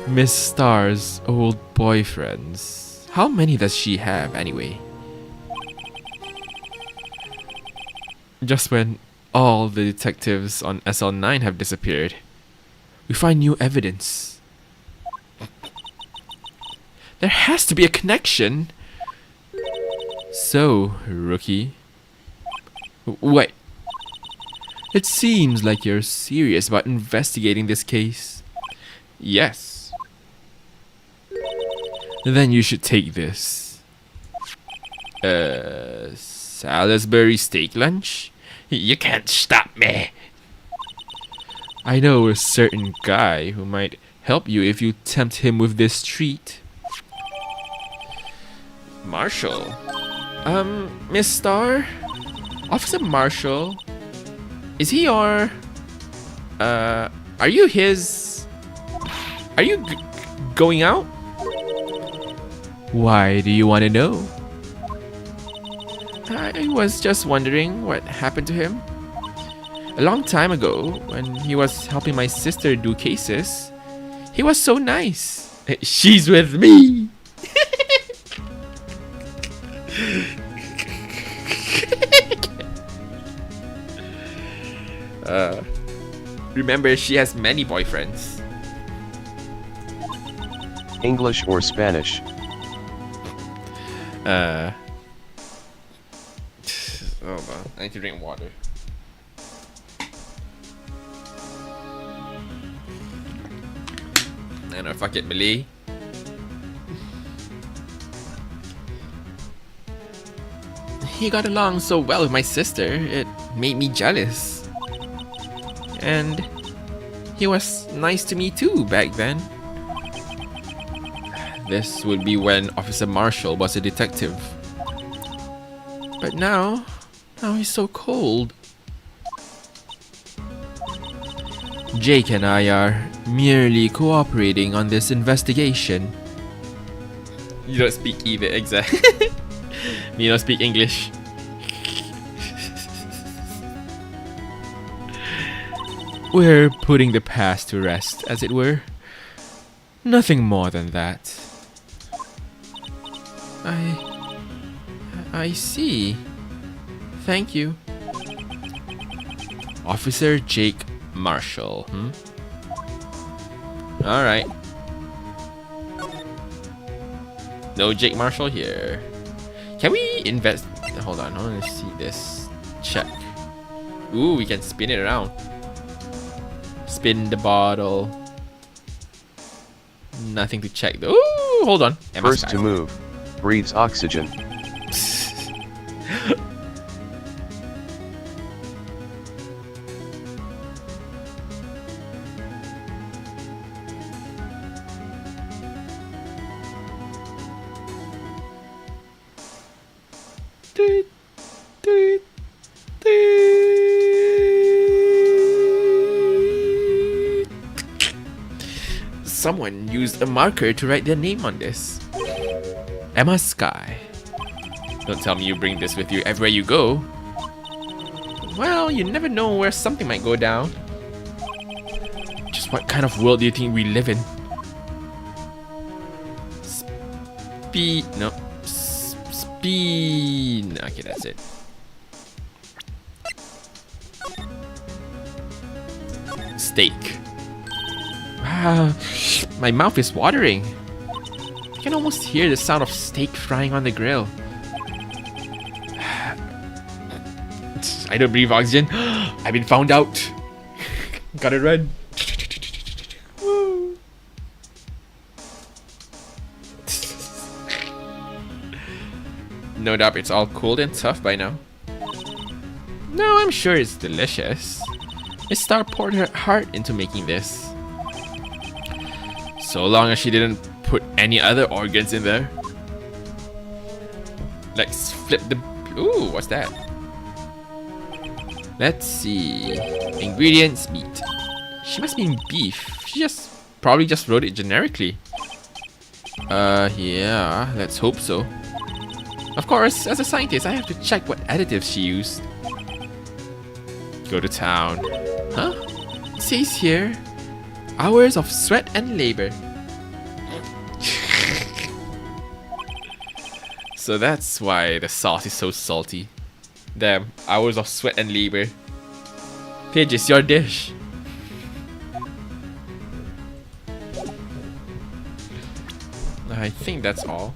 [SPEAKER 3] Miss Star's old boyfriends. How many does she have anyway? Just when all the detectives on SL9 have disappeared, we find new evidence. There has to be a connection. So, rookie. Wait. It seems like you're serious about investigating this case.
[SPEAKER 1] Yes.
[SPEAKER 3] Then you should take this. Salisbury steak lunch?
[SPEAKER 1] You can't stop me.
[SPEAKER 3] I know a certain guy who might help you if you tempt him with this treat.
[SPEAKER 1] Marshall.
[SPEAKER 3] Miss Star? Officer Marshall? Is he your... are you his... Are you going out? Why do you want to know? I was just wondering what happened to him. A long time ago, when he was helping my sister do cases, he was so nice.
[SPEAKER 1] She's with me.
[SPEAKER 3] Remember, she has many boyfriends.
[SPEAKER 2] English or Spanish.
[SPEAKER 1] Hold on. I need to drink water.
[SPEAKER 3] And fuck it, Malay. He got along so well with my sister, it made me jealous. And he was nice to me too back then. This would be when Officer Marshall was a detective. But now he's so cold. Jake and I are merely cooperating on this investigation.
[SPEAKER 1] You don't speak either, exactly. You don't speak English.
[SPEAKER 3] We're putting the past to rest, as it were. Nothing more than that. I see. Thank you. Officer Jake Marshall,
[SPEAKER 1] Alright. No Jake Marshall here. Can we invest? Hold on, I want to see this. Check. Ooh, we can spin it around. Spin the bottle. Nothing to check though. Ooh, hold on.
[SPEAKER 2] First to move. Breathes oxygen.
[SPEAKER 3] Someone used a marker to write their name on this. Emma Sky.
[SPEAKER 1] Don't tell me you bring this with you everywhere you go.
[SPEAKER 3] Well, you never know where something might go down. Just what kind of world do you think we live in? Speed. Okay, that's it.
[SPEAKER 1] steak. Wow, my mouth is watering. I can almost hear the sound of steak frying on the grill. I don't breathe oxygen. I've been found out. Gotta run. Woo. No doubt it's all cold and tough by now. No, I'm sure it's delicious. Miss Star poured her heart into making this. So long as she didn't put any other organs in there. Let's flip the... Ooh, what's that? Let's see. Ingredients, meat. She must mean beef. She probably just wrote it generically. Yeah, let's hope so. Of course, as a scientist, I have to check what additives she used. Go to town. Huh? It says here, hours of sweat and labor. So that's why the sauce is so salty. Damn, hours of sweat and labor. Paige, it's your dish. I think that's all.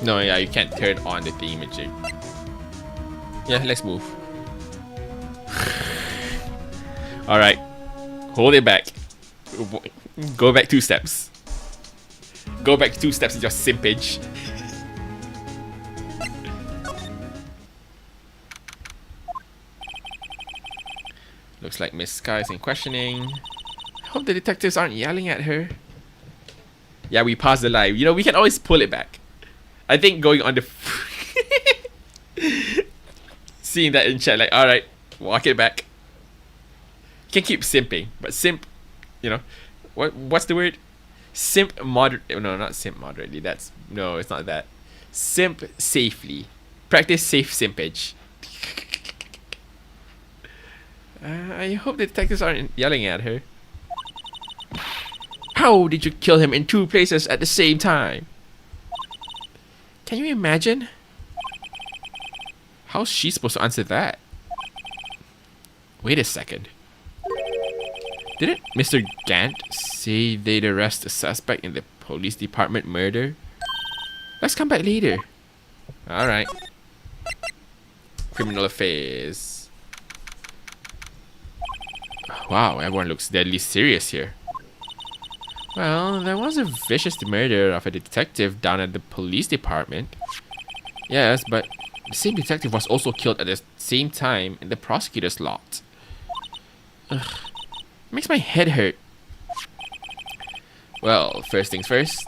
[SPEAKER 1] No, yeah, you can't turn on the thingamajig. Yeah, let's move. Alright. Hold it back. Go back 2 steps. Go back 2 steps in your simpage. Looks like Miss Sky is in questioning. I hope the detectives aren't yelling at her. Yeah, we paused the live. You know, we can always pull it back. I think going on the... Seeing that in chat, like, alright, walk it back. You can keep simping, but simp, you know, what's the word? Simp moderate... No, not simp moderately. That's... No, it's not that. Simp safely. Practice safe simpage. I hope the detectives aren't yelling at her. How did you kill him in 2 places at the same time? Can you imagine? How's she supposed to answer that? Wait a second. Didn't Mr. Gant say they'd arrest a suspect in the police department murder? Let's come back later. Alright. Criminal affairs. Wow, everyone looks deadly serious here. Well, there was a vicious murder of a detective down at the police department. Yes, but the same detective was also killed at the same time in the prosecutor's lot. Ugh, makes my head hurt. Well, first things first,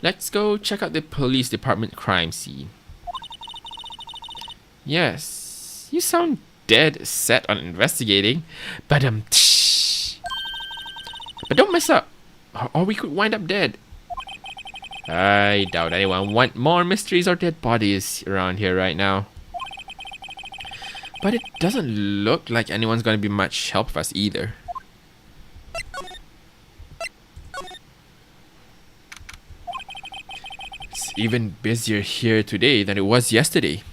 [SPEAKER 1] let's go check out the police department crime scene. Yes, you sound dead set on investigating, but don't mess up. Or we could wind up dead. I doubt anyone want more mysteries or dead bodies around here right now. But it doesn't look like anyone's gonna be much help of us either. It's even busier here today than it was yesterday.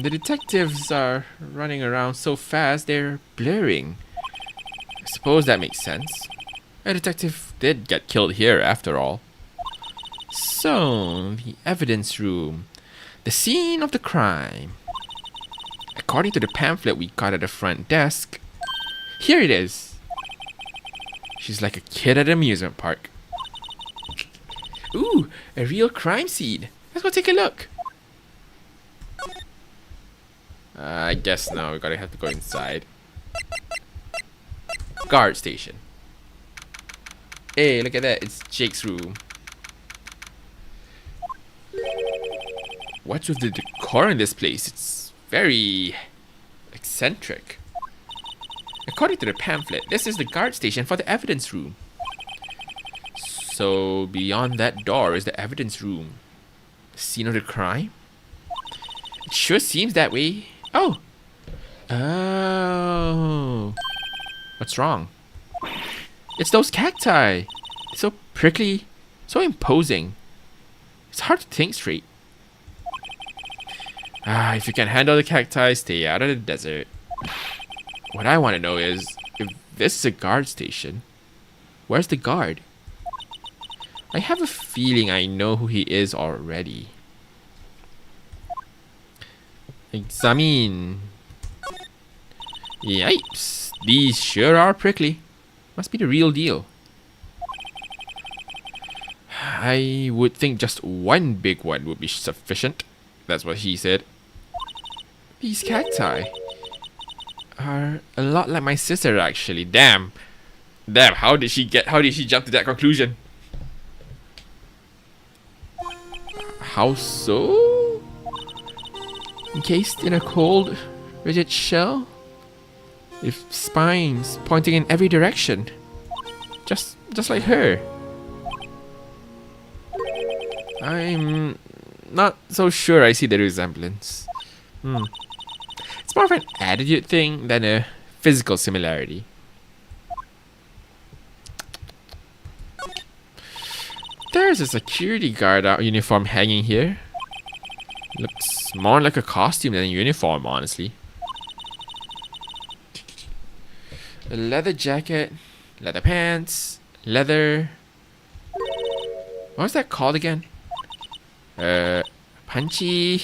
[SPEAKER 1] The detectives are running around so fast they're blurring. I suppose that makes sense. A detective did get killed here after all. So, the evidence room. The scene of the crime. According to the pamphlet we got at the front desk, here it is. She's like a kid at an amusement park. Ooh, a real crime scene. Let's go take a look. I guess now we gotta have to go inside. Guard station. Hey, look at that. It's Jake's room. What's with the decor in this place? It's very eccentric. According to the pamphlet, this is the guard station for the evidence room. So beyond that door is the evidence room. The scene of the crime? It sure seems that way. Oh. Oh. What's wrong? It's those cacti. It's so prickly, so imposing. It's hard to think straight. If you can handle the cacti, stay out of the desert. What I want to know is, if this is a guard station, where's the guard? I have a feeling I know who he is already. Examine. Yipes. These sure are prickly. Must be the real deal. I would think just one big one would be sufficient. That's what he said. These cacti are a lot like my sister, actually. Damn. How did she jump to that conclusion? How so? Encased in a cold, rigid shell? With spines pointing in every direction. Just like her. I'm not so sure I see the resemblance. It's more of an attitude thing than a physical similarity. There's a security guard uniform hanging here. Looks more like a costume than a uniform, honestly. A leather jacket, leather pants, leather... What's that called again? Punchy,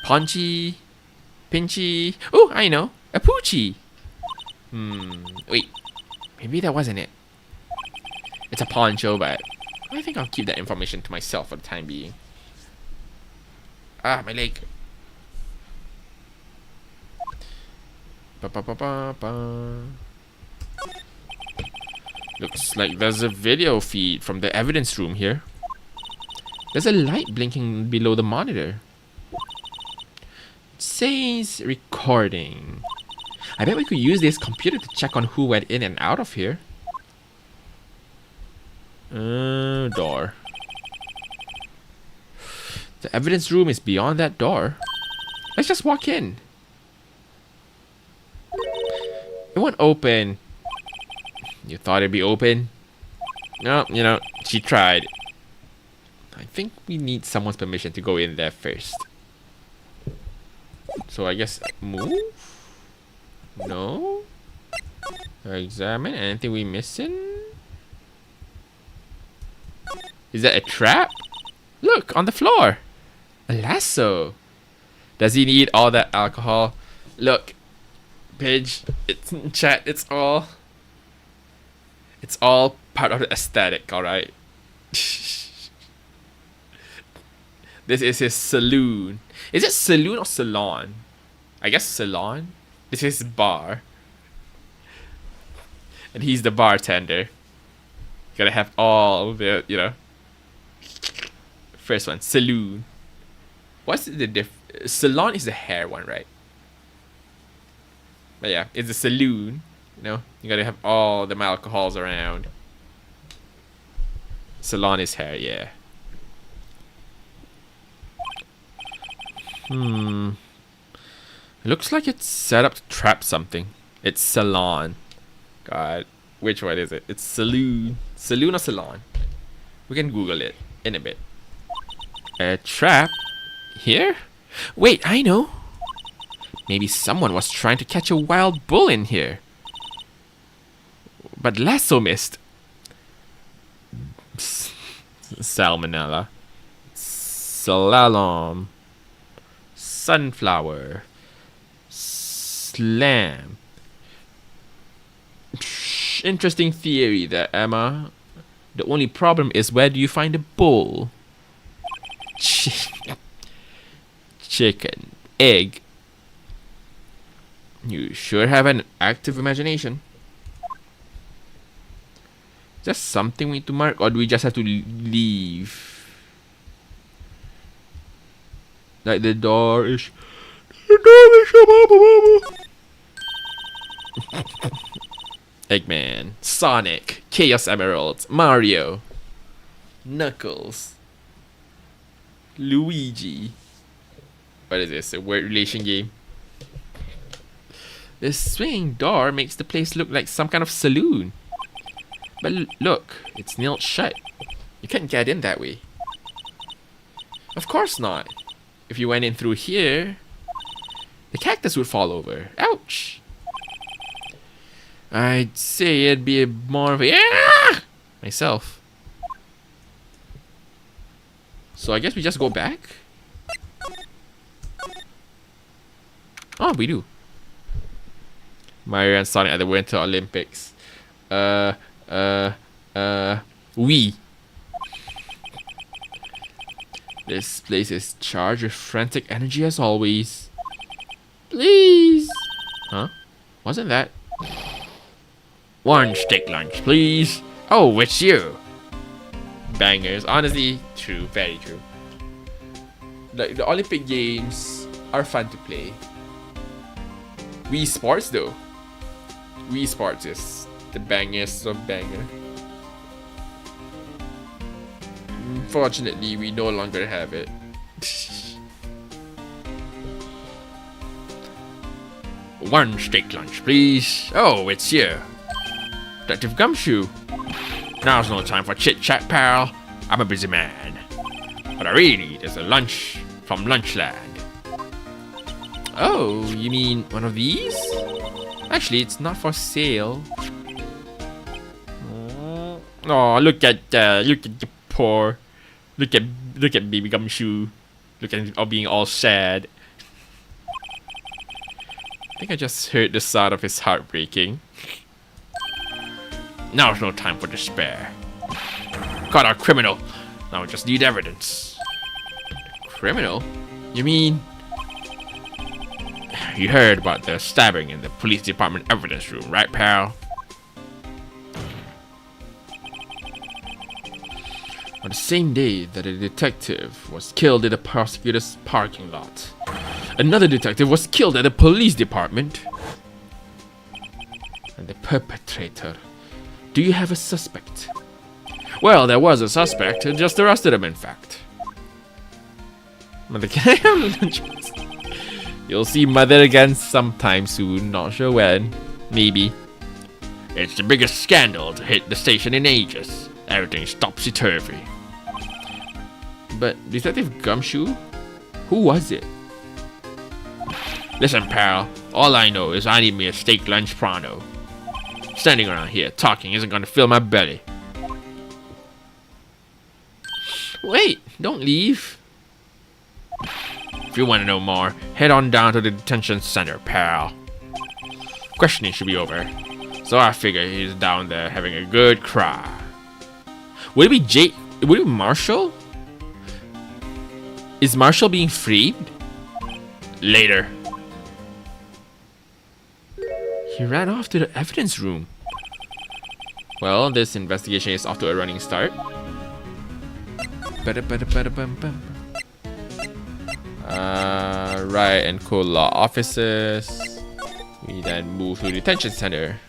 [SPEAKER 1] Ponchy, Pinchy. Oh, I know. A poochie. Wait. Maybe that wasn't it. It's a poncho, but I think I'll keep that information to myself for the time being. Ah, my leg. Looks like there's a video feed from the evidence room here. There's a light blinking below the monitor. It says recording. I bet we could use this computer to check on who went in and out of here. Door. The evidence room is beyond that door. Let's just walk in. It won't open. You thought it'd be open? No, you know, she tried. I think we need someone's permission to go in there first. So I guess move? No? Examine. Anything we missing? Is that a trap? Look, on the floor. A lasso. Does he need all that alcohol? Look, Pidge, it's chat, it's all part of the aesthetic, alright? This is his saloon. Is it saloon or salon? I guess salon. This is his bar. And he's the bartender. Gotta have all the, you know. First one, saloon. What's the salon is the hair one, right? But yeah, it's a saloon. You know, you gotta have all the alcohols around. Salon is hair, yeah. It looks like it's set up to trap something. It's salon. God, which one is it? It's saloon. Saloon or salon? We can Google it in a bit. A trap? Here? Wait, I know. Maybe someone was trying to catch a wild bull in here. But lasso missed. Salmonella. Slalom. Sunflower. Slam. Interesting theory there, Emma. The only problem is, where do you find a bull? Chicken. Egg. You sure have an active imagination. Is that something we need to mark, or do we just have to leave? Like the door is... Eggman, Sonic, Chaos Emeralds, Mario, Knuckles, Luigi. What is this? A word relation game? This swinging door makes the place look like some kind of saloon. But look, it's nailed shut. You can't get in that way. Of course not. if you went in through here, the cactus would fall over. Ouch! I'd say it'd be more of a myself. So I guess we just go back. Oh, we do. Mario and Sonic at the Winter Olympics. We. This place is charged with frantic energy as always. Please. Huh? Wasn't that? One steak lunch, please. Oh, it's you. Bangers. Honestly, true. Very true. Like, the Olympic Games are fun to play. Wii Sports, though. Wii Sports is the bangers of banger. Unfortunately, we no longer have it. One steak lunch, please. Oh, it's you. Detective Gumshoe. Now's no time for chit-chat, pal. I'm a busy man. What I really need is a lunch from Lunchland. Oh, you mean one of these? Actually, it's not for sale. Oh, look at the poor. Look at baby Gumshoe. Look at him all being all sad. I think I just heard the sound of his heart breaking. Now's no time for despair. Caught our criminal. Now we just need evidence. Criminal? You mean? You heard about the stabbing in the police department evidence room, right, pal? On the same day that a detective was killed in the prosecutor's parking lot, another detective was killed at the police department. And the perpetrator. Do you have a suspect? Well, there was a suspect, just arrested him, in fact. Mother, can I have lunch? You'll see Mother again sometime soon, not sure when. Maybe. It's the biggest scandal to hit the station in ages. Everything's topsy-turvy. But Detective Gumshoe? Who was it? Listen, pal. All I know is I need me a steak lunch pronto. Standing around here talking isn't gonna fill my belly. Wait, don't leave. If you want to know more, head on down to the detention center, pal. Questioning should be over, so I figure he's down there having a good cry. Would it be Jake? Would it be Marshall? Is Marshall being freed? Later. He ran off to the evidence room. Well, this investigation is off to a running start. Wright and co law offices. We then move to the detention center.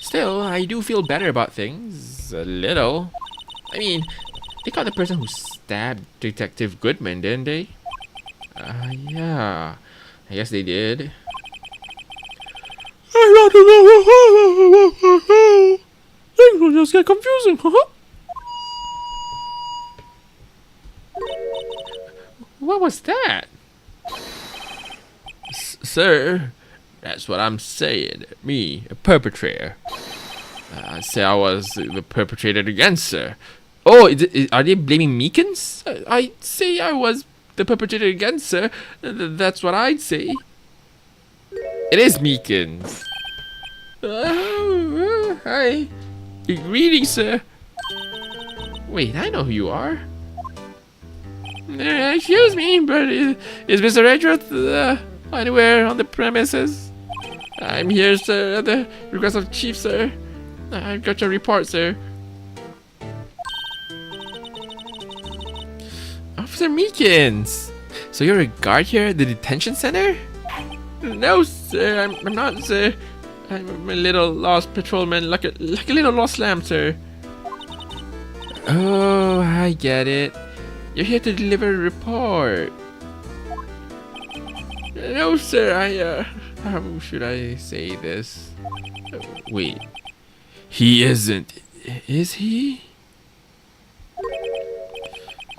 [SPEAKER 1] Still, I do feel better about things. A little. I mean, they caught the person who stabbed Detective Goodman, didn't they? Yeah. I guess they did. Things will just get confusing, What was that? Sir, that's what I'm saying. Me, a perpetrator. I say I was the perpetrator against sir. Oh, are they blaming Meekins? I say I was the perpetrator against sir. That's what I'd say. It is Meekins. Hi. Greetings, sir. Wait, I know who you are. Excuse me, but is Mr. Redruth anywhere on the premises? I'm here, sir, at the request of Chief, sir. I've got your report, sir. Officer Meekins! So you're a guard here at the detention center? No, sir, I'm not, sir. I'm a little lost patrolman, like a little lost lamb, sir. Oh, I get it. You're here to deliver a report. No, sir, how should I say this? Wait. He isn't, is he?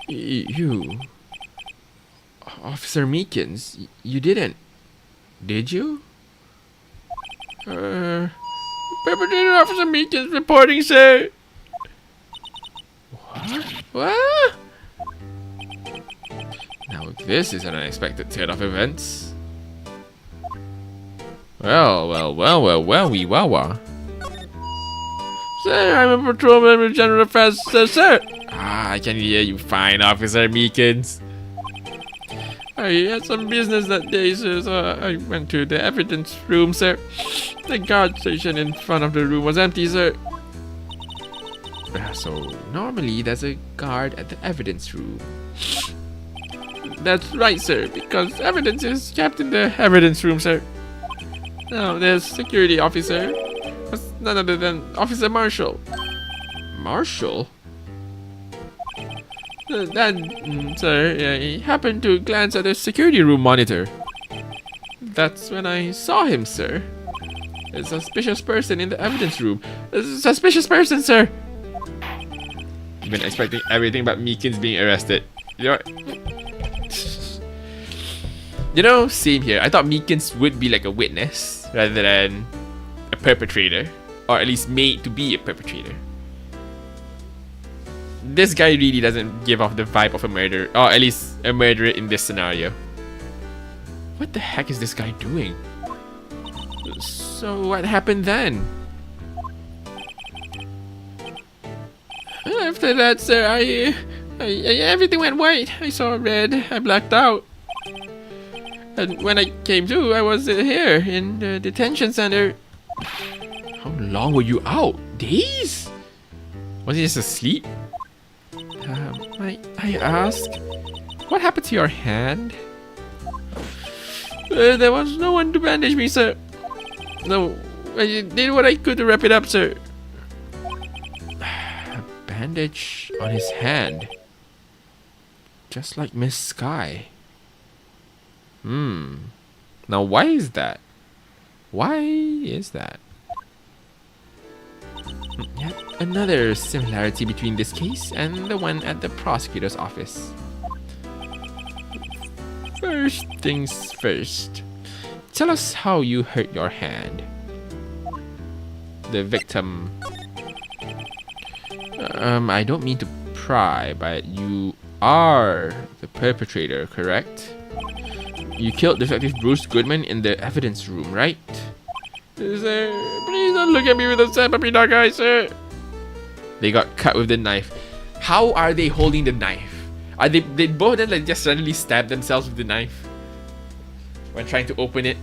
[SPEAKER 3] You, Officer Meekins, you didn't, did you? Perpetrator Officer Meekins reporting, sir. What? Now this is an unexpected turn of events. Well, wee wawa. Sir, I'm a patrolman with General Affairs, sir. I can hear you fine, Officer Meekins. I had some business that day, sir, so I went to the evidence room, sir. The guard station in front of the room was empty, sir. So, normally there's a guard at the evidence room. That's right, sir, because evidence is kept in the evidence room, sir. Now, there's security officer was none other than Officer Marshall. Marshall? Then, sir, he happened to glance at the security room monitor. That's when I saw him, sir. A suspicious person in the evidence room. A suspicious person, sir. I've been expecting everything but Meekins being arrested. You know, same here. I thought Meekins would be like a witness rather than a perpetrator, or at least made to be a perpetrator. This guy really doesn't give off the vibe of a murderer, or at least a murderer in this scenario. What the heck is this guy doing? So what happened then? After that, sir, everything went white. I saw red. I blacked out. And when I came to, I was here in the detention center. How long were you out? Days? Was he just asleep? I asked, what happened to your hand? There was no one to bandage me, sir. No, I did what I could to wrap it up, sir. A bandage on his hand. Just like Miss Sky. Now why is that? Why is that? Yet another similarity between this case and the one at the prosecutor's office. First things first. Tell us how you hurt your hand. The victim. I don't mean to pry, but you are the perpetrator, correct? You killed Detective Bruce Goodman in the evidence room, right? Sir, please don't look at me with a sad puppy dog eye, sir. They got cut with the knife. How are they holding the knife? Are they both of them like just suddenly stab themselves with the knife when trying to open it?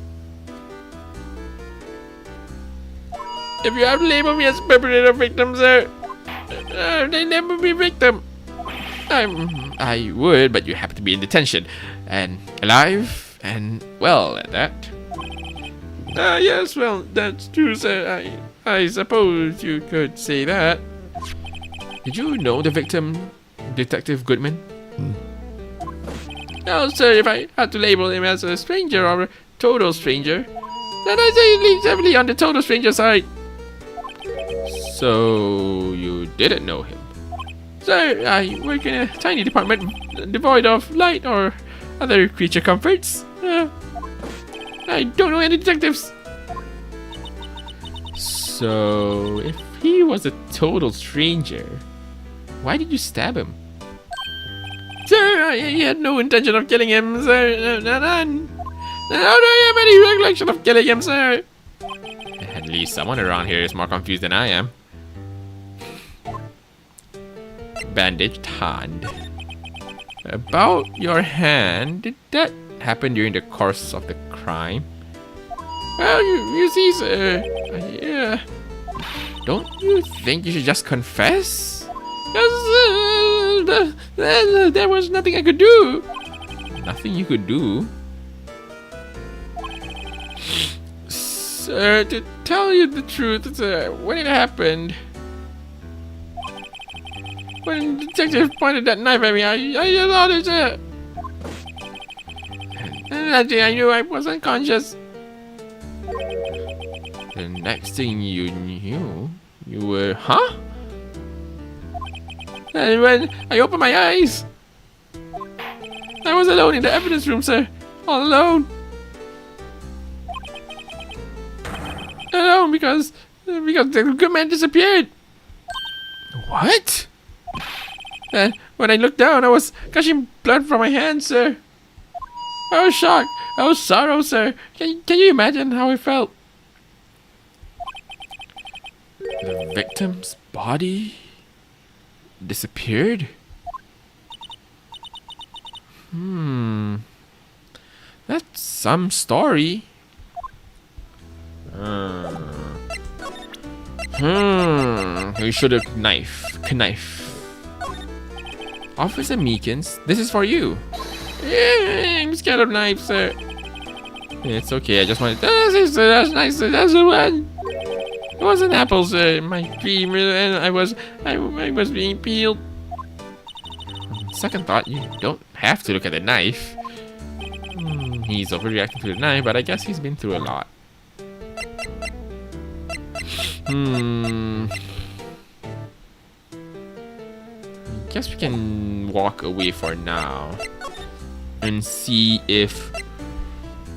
[SPEAKER 3] If you have labeled me as perpetrator victim, sir, they never be victim. I would, but you happen to be in detention and alive and well at that. Yes, well, that's true, sir. I suppose you could say that. Did you know the victim, Detective Goodman? No, sir, if I had to label him as a stranger or a total stranger, then I'd say he leans heavily on the total stranger side. So, you didn't know him? Sir, I work in a tiny department devoid of light or other creature comforts. I don't know any detectives. So, if he was a total stranger, why did you stab him? Sir, I had no intention of killing him, sir. None. How do I have any recollection of killing him, sir? At least someone around here is more confused than I am. Bandaged hand. About your hand, did that happen during the course of the crime? Well, you see, sir, yeah. Don't you think you should just confess? There was nothing I could do. Nothing you could do? Sir, to tell you the truth, sir, when it happened, when the detective pointed that knife at me, I just thought it, sir. And that day I knew I was unconscious. The next thing you knew, you were, huh? And when I opened my eyes, I was alone in the evidence room, sir. All alone. Alone because the good man disappeared. What? When I looked down, I was gushing blood from my hands, sir. I was shocked. I was sorrow, sir. Can you imagine how I felt? The victim's body disappeared? That's some story. We should have knife. Officer Meekins, this is for you. Yeah, I'm scared of knives, sir. It's okay, I just wanted. That's nice, sir. That's the one. It was an apple, sir. My dream, and I was being peeled. Second thought, you don't have to look at the knife. He's overreacting to the knife, but I guess he's been through a lot. Guess we can walk away for now and see if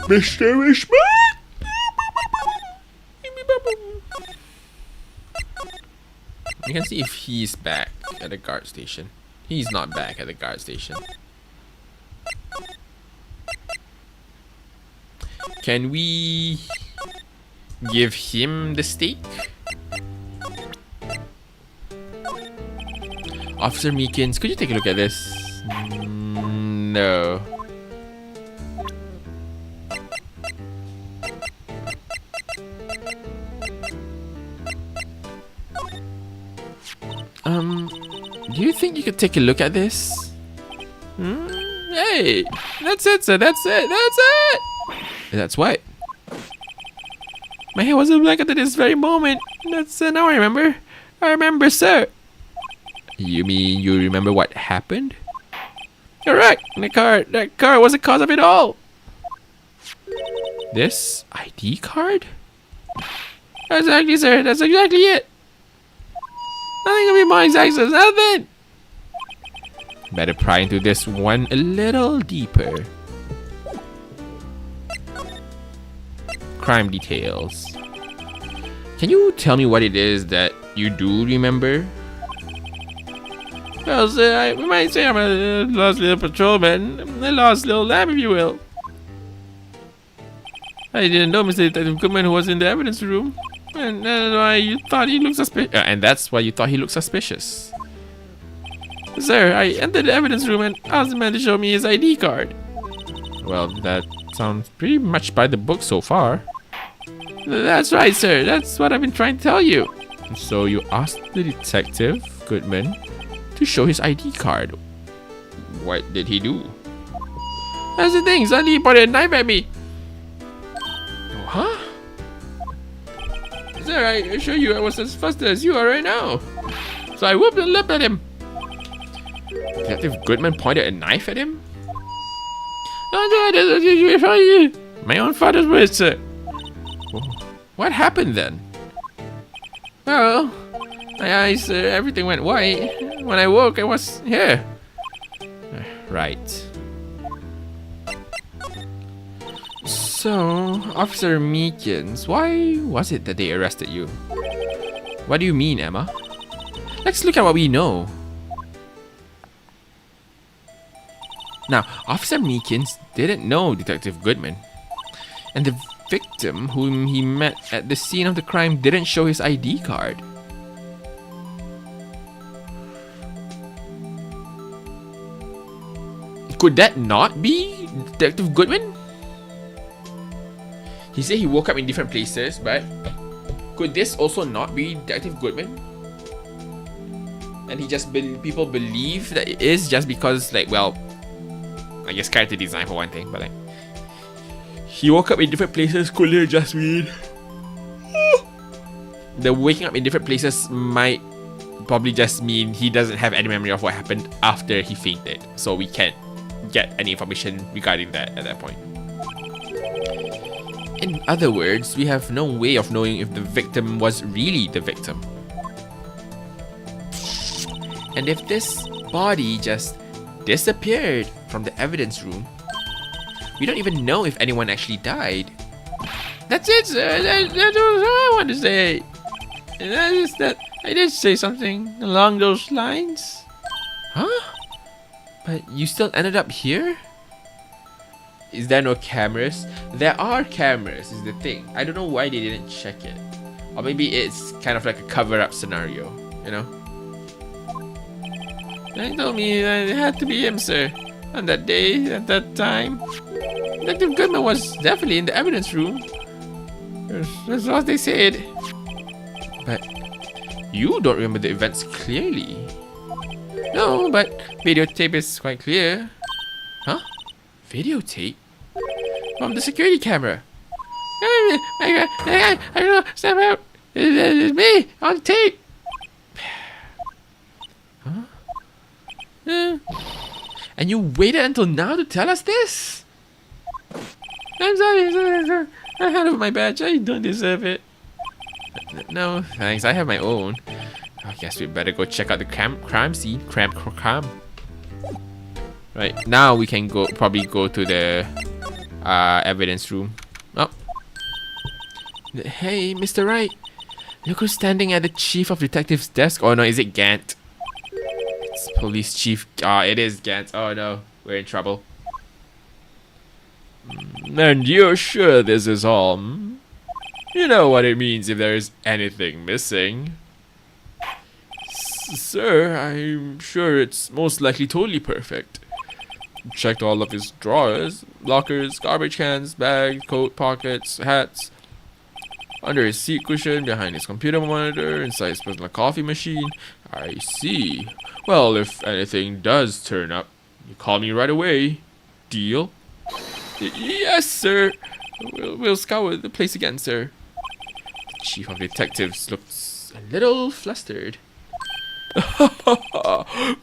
[SPEAKER 3] Mr. Wishman. We can see if he's back at the guard station. He's not back at the guard station. Can we give him the steak? Officer Meekins, could you take a look at this? No. Do you think you could take a look at this? Hey, that's it, sir. That's it. That's what? My hair was black at this very moment. That's now I remember. I remember, sir. You mean you remember what happened? Correct. That car was the cause of it all. This ID card? Exactly, sir. That's exactly it. Nothing can be more exact, sir. Nothing. Better pry into this one a little deeper. Crime details. Can you tell me what it is that you do remember? Well, sir, we might say I'm a lost little patrolman, a lost little lamb, if you will. I didn't know Mr. Detective Goodman who was in the evidence room, and that's why you thought he looked suspicious. And that's why you thought he looked suspicious. Sir, I entered the evidence room and asked the man to show me his ID card. Well, that sounds pretty much by the book so far. That's right, sir. That's what I've been trying to tell you. So you asked the detective, Goodman, to show his ID card. What did he do? That's the thing. Suddenly he pointed a knife at me. Huh? Sir, I assure you I was as frustrated as you are right now. So I whooped and leapt at him. Detective Goodman pointed a knife at him? My own father's words, sir. What happened then? Well, my eyes, sir, everything went white. When I woke, I was here. Right. So, Officer Meekins, why was it that they arrested you? What do you mean, Emma? Let's look at what we know. Now, Officer Meekins didn't know Detective Goodman. And the victim whom he met at the scene of the crime didn't show his ID card. Could that not be Detective Goodman? He said he woke up in different places, but could this also not be Detective Goodman? And he just people believe that it is just because, like, well, I guess character design for one thing, but like he woke up in different places. Could it just mean the waking up in different places might probably just mean he doesn't have any memory of what happened after he fainted, so we can't get any information regarding that at that point. In other words, we have no way of knowing if the victim was really the victim. And if this body just disappeared
[SPEAKER 1] from the evidence room. We don't even know if anyone actually died. That's it, sir. That's all I want to say. And that is that I did say something along those lines. Huh? But you still ended up here? Is there no cameras? There are cameras, is the thing. I don't know why they didn't check it. Or maybe it's kind of like a cover-up scenario, you know? They told me that it had to be him, sir. On that day, at that time. Detective Goodman was definitely in the evidence room. That's what they said. But you don't remember the events clearly. No, but videotape is quite clear. Huh? Videotape? From the security camera. I don't know, step out. It's me on the tape. Huh? And you waited until now to tell us this? I'm sorry. I handled my badge. I don't deserve it. No, thanks. I have my own. I guess we better go check out the crime scene. Crime. Right, now we can probably go to the evidence room. Oh. Hey, Mr. Wright. Look who's standing at the chief of detectives' desk. Oh no, is it Gant? It's police chief. It is Gant. Oh no, we're in trouble. And you're sure this is all? You know what it means if there is anything missing. Sir, I'm sure it's most likely totally perfect. Checked all of his drawers, lockers, garbage cans, bags, coat pockets, hats. Under his seat cushion, behind his computer monitor, inside his personal coffee machine. I see. Well, if anything does turn up, you call me right away. Deal? Yes, sir. We'll scour the place again, sir. The chief of detectives looks a little flustered.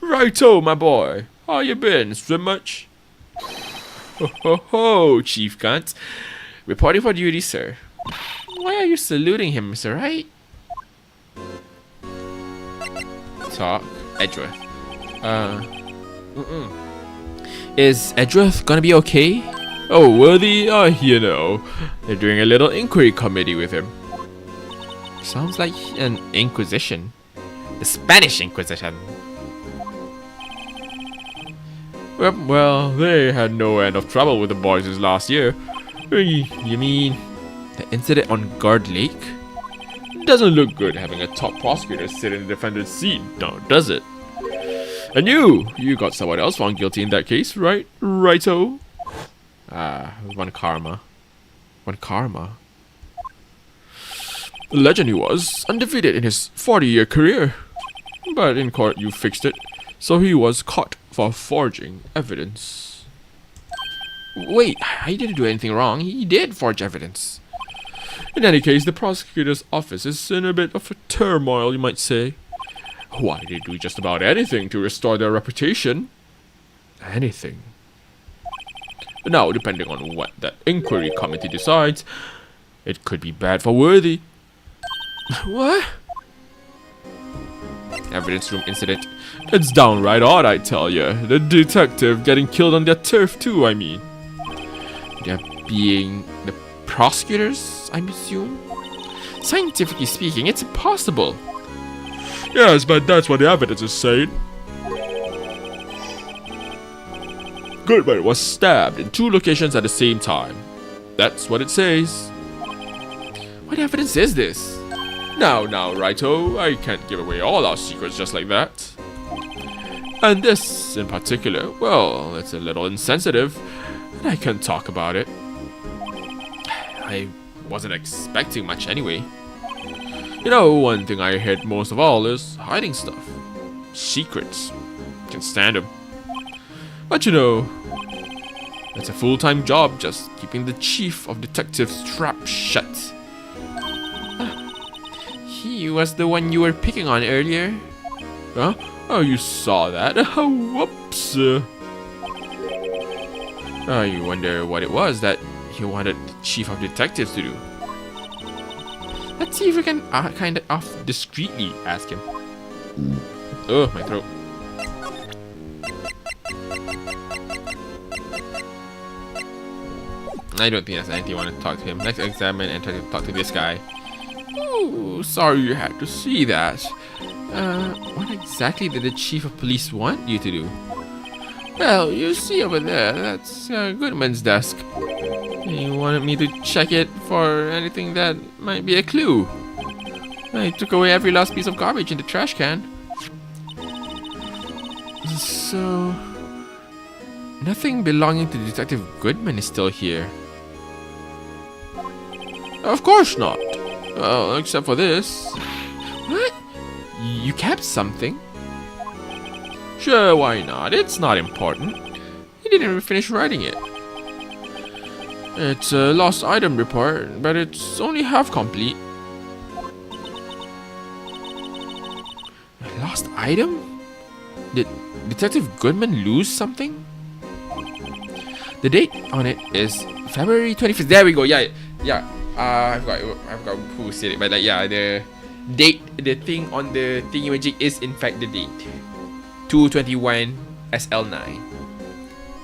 [SPEAKER 1] Righto, my boy. How you been? Swim much? Ho, Chief Gunt. Reporting for duty, sir. Why are you saluting him, Mr. Wright? Talk. Edgeworth. Is Edgeworth gonna be okay? Oh, Worthy? You know. They're doing a little inquiry committee with him. Sounds like an inquisition. The Spanish Inquisition. Well, they had no end of trouble with the boys this last year. You mean the incident on Guard Lake? Doesn't look good having a top prosecutor sit in the defendant's seat, now does it? And you got someone else found guilty in that case, right? Righto? One karma. The legend he was, undefeated in his 40-year career. But in court you fixed it, so he was caught for forging evidence. Wait, he didn't do anything wrong. He did forge evidence. In any case, the prosecutor's office is in a bit of a turmoil, you might say. Why, they do just about anything to restore their reputation. Anything. Now, depending on what that inquiry committee decides, it could be bad for Worthy. What? Evidence room incident. It's downright odd, I tell you. The detective getting killed on their turf too, I mean. They're being the prosecutors, I assume? Scientifically speaking, it's impossible. Yes, but that's what the evidence is saying. Goodman was stabbed in 2 locations at the same time. That's what it says. What evidence is this? Now, Righto, I can't give away all our secrets just like that. And this, in particular, well, it's a little insensitive, and I can't talk about it. I wasn't expecting much anyway. You know, one thing I hate most of all is hiding stuff. Secrets. Can't stand them. But you know, it's a full-time job just keeping the chief of detectives trap shut. He was the one you were picking on earlier. Huh? Oh, you saw that? Whoops. You wonder what it was that he wanted the chief of detectives to do. Let's see if we can kind of off discreetly ask him. Oh, my throat. I don't think there's anything I want to talk to him. Let's examine and try to talk to this guy. Oh, sorry you had to see that. What exactly did the chief of police want you to do? Well, you see over there, that's Goodman's desk. He wanted me to check it for anything that might be a clue. I took away every last piece of garbage in the trash can. So... nothing belonging to Detective Goodman is still here. Of course not. Well, except for this. What? You kept something? Sure, why not? It's not important. He didn't even finish writing it. It's a lost item report, but it's only half complete. A lost item? Did Detective Goodman lose something? The date on it is February 25th. There we go. Yeah. I forgot who said it, but like, yeah, the date, the thing on the thingy-majig is in fact the date. 221 SL9.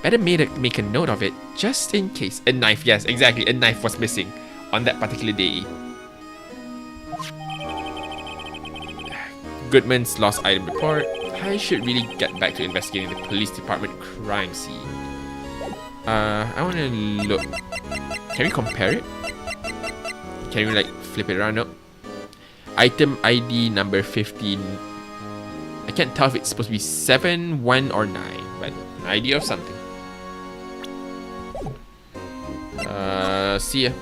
[SPEAKER 1] Better make a note of it just in case. A knife, yes, exactly. A knife was missing on that particular day. Goodman's lost item report. I should really get back to investigating the police department crime scene. I want to look. Can we compare it? Can we like flip it around? No. Item ID number 15. I can't tell if it's supposed to be 7, 1, or 9, but an idea of something. See ya.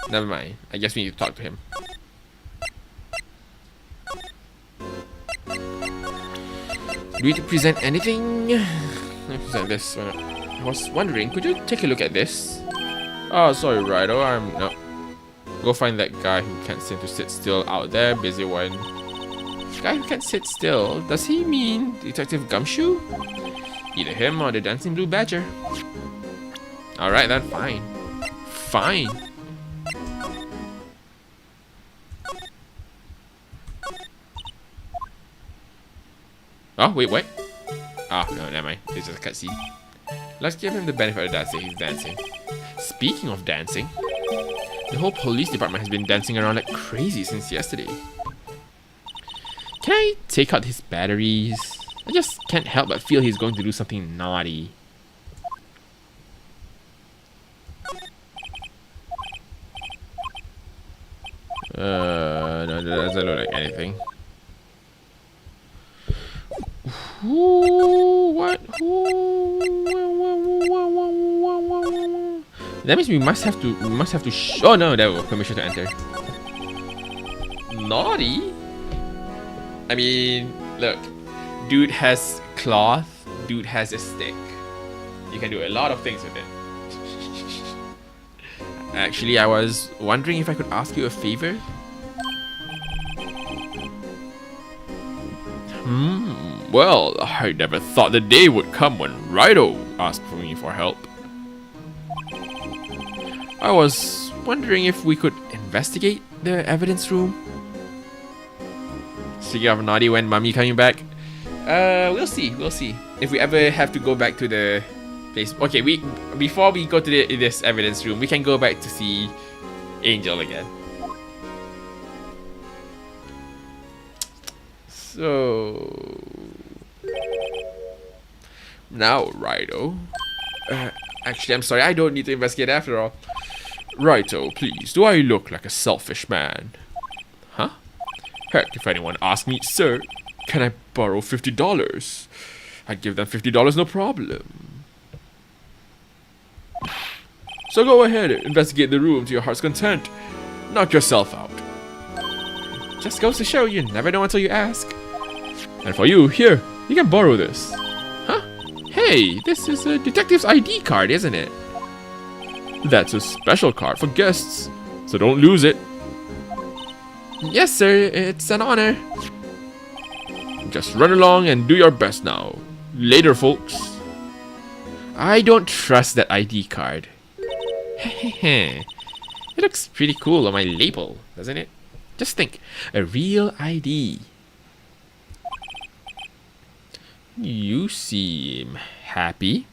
[SPEAKER 1] Never mind. I guess we need to talk to him. Do we present anything? Let's present this. I was wondering, could you take a look at this? Oh, sorry, Wright. No. Go find that guy who can't seem to sit still out there. Busy one. Guy who can't sit still. Does he mean Detective Gumshoe? Either him or the Dancing Blue Badger. Alright then, fine. Fine. Oh, wait, what? Ah, no, never mind. It's just a cutscene. Let's give him the benefit of the doubt that he's dancing. Speaking of dancing, the whole police department has been dancing around like crazy since yesterday. Can I take out his batteries? I just can't help but feel he's going to do something naughty. No, that doesn't look like anything. What? That means we must have to. Oh no, there we go. Permission to enter. Naughty? I mean, look. Dude has cloth. Dude has a stick. You can do a lot of things with it. Actually, I was wondering if I could ask you a favor. Well, I never thought the day would come when Wright asked for me for help. I was wondering if we could investigate the evidence room. Speaking of naughty, when Mummy coming back? We'll see. If we ever have to go back to the place. Okay, before we go to this evidence room, we can go back to see Angel again. So now, Righto. Actually, I'm sorry, I don't need to investigate after all. Righto, please, do I look like a selfish man? Huh? Heck, if anyone asked me, sir, can I borrow $50? I'd give them $50, no problem. So go ahead, investigate the room to your heart's content. Knock yourself out. Just goes to show you never know until you ask. And for you, here, you can borrow this. Huh? Hey, this is a detective's ID card, isn't it? That's a special card for guests, so don't lose it. Yes, sir, it's an honor. Just run along and do your best now. Later, folks. I don't trust that ID card. It looks pretty cool on my label, doesn't it? Just think, a real ID. You seem happy.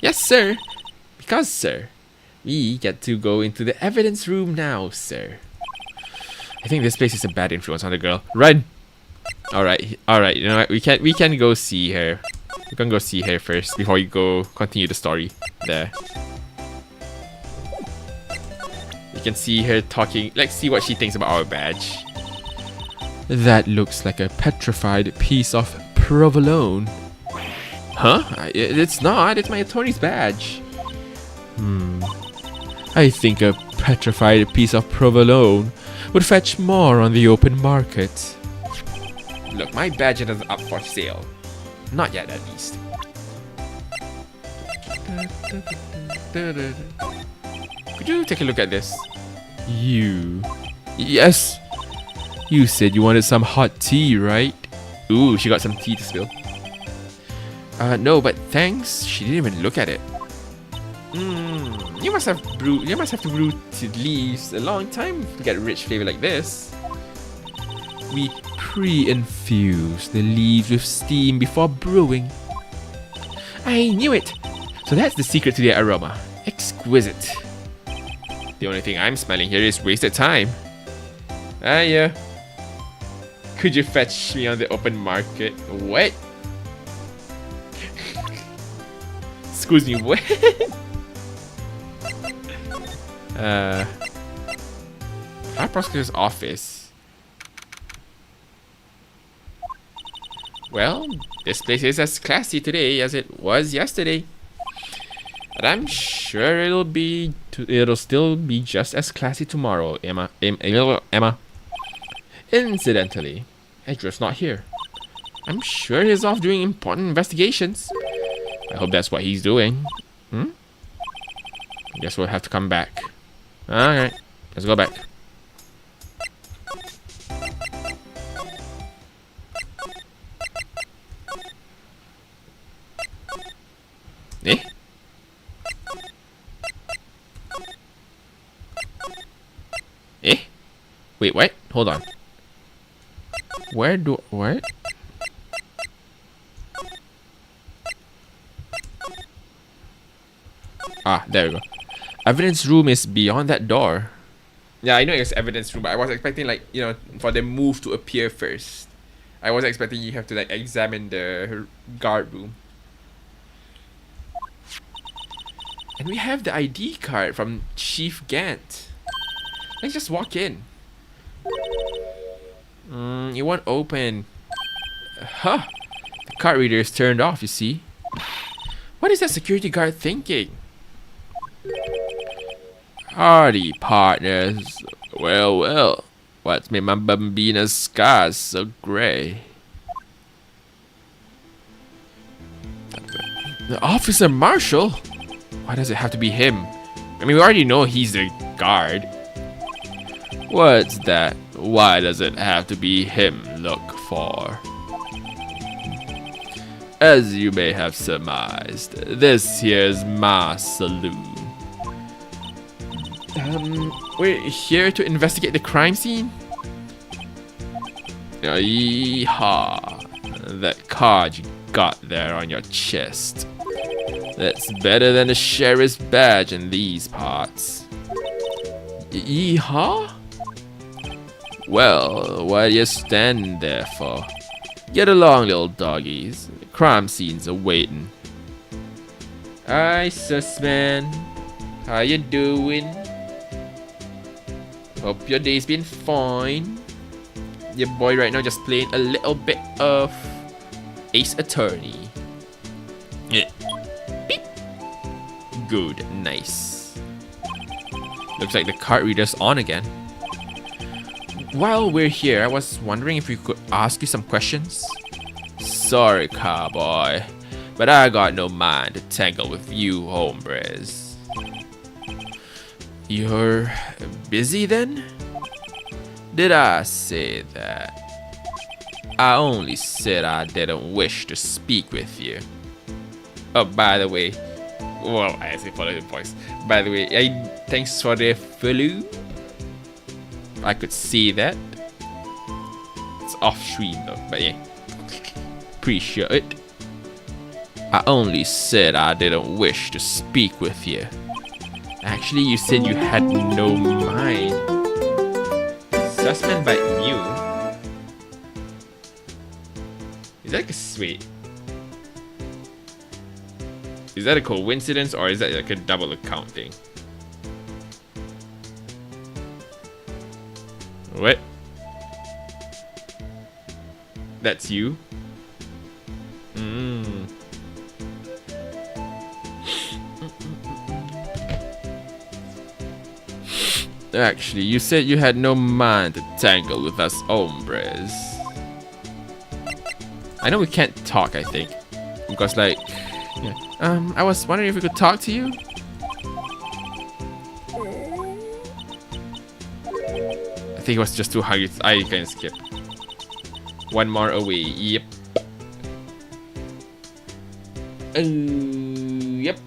[SPEAKER 1] Yes, sir. Because, sir, we get to go into the evidence room now, sir. I think this place is a bad influence on the girl. Run! Alright, alright, you know what? We can go see her. We can go see her first before we go continue the story. There. You can see her talking. Let's see what she thinks about our badge. That looks like a petrified piece of provolone. Huh? It's not. It's my attorney's badge. I think a petrified piece of provolone would fetch more on the open market. Look, my badge isn't up for sale. Not yet, at least. Could you take a look at this? You. Yes. You said you wanted some hot tea, right? Ooh, she got some tea to spill. No, but thanks. She didn't even look at it. You must have to brew tea leaves a long time to get a rich flavor like this. We pre-infuse the leaves with steam before brewing. I knew it. So that's the secret to the aroma. Exquisite. The only thing I'm smelling here is wasted time. Yeah. Could you fetch me on the open market? What? Excuse me, what? Our prosecutor's office. Well, this place is as classy today as it was yesterday. And I'm sure it'll still be just as classy tomorrow, Emma. Emma. Incidentally, Edgar's not here. I'm sure he's off doing important investigations. I hope that's what he's doing. Guess we'll have to come back. Alright, let's go back. Eh? Eh? Wait, what? Hold on. What? Ah, there we go. Evidence room is beyond that door. Yeah, I know it's evidence room, but I was expecting, like, you know, for the move to appear first. I was expecting you have to, like, examine the guard room. And we have the ID card from Chief Gant. Let's just walk in. It won't open. Huh. The card reader is turned off, you see. What is that security guard thinking? Hardy, partners. Well. What's made my bambina's scars so grey? The Officer Marshal? Why does it have to be him? I mean, we already know he's the guard. What's that? Why does it have to be him look for? As you may have surmised, this here's my saloon. We're here to investigate the crime scene? Yeehaw. That card you got there on your chest. That's better than the sheriff's badge in these parts. Yeehaw? Well, what do you stand there for? Get along, little doggies. The crime scene's awaiting. Hi, Sussman. How you doing? Hope your day's been fine. Your boy right now just playing a little bit of Ace Attorney. Yeah. Beep. Good, nice. Looks like the card reader's on again. While we're here, I was wondering if we could ask you some questions. Sorry, cowboy, but I got no mind to tangle with you hombres. You're busy then? Did I say that? I only said I didn't wish to speak with you. Oh, by the way, well, I say follow the voice. By the way, thanks for the follow. I could see that. It's off stream though, but yeah.
[SPEAKER 3] appreciate it. I only said I didn't wish to speak with you. Actually, you said you had no mind. Suspend by Mew. Is that like a sweet? Is that a coincidence or is that like a double account thing? What? That's you? Actually, you said you had no mind to tangle with us hombres. I know we can't talk, I think. Because like... Yeah. I was wondering if we could talk to you? I think it was just too hungry. I can skip. One more away. Yep. Yep.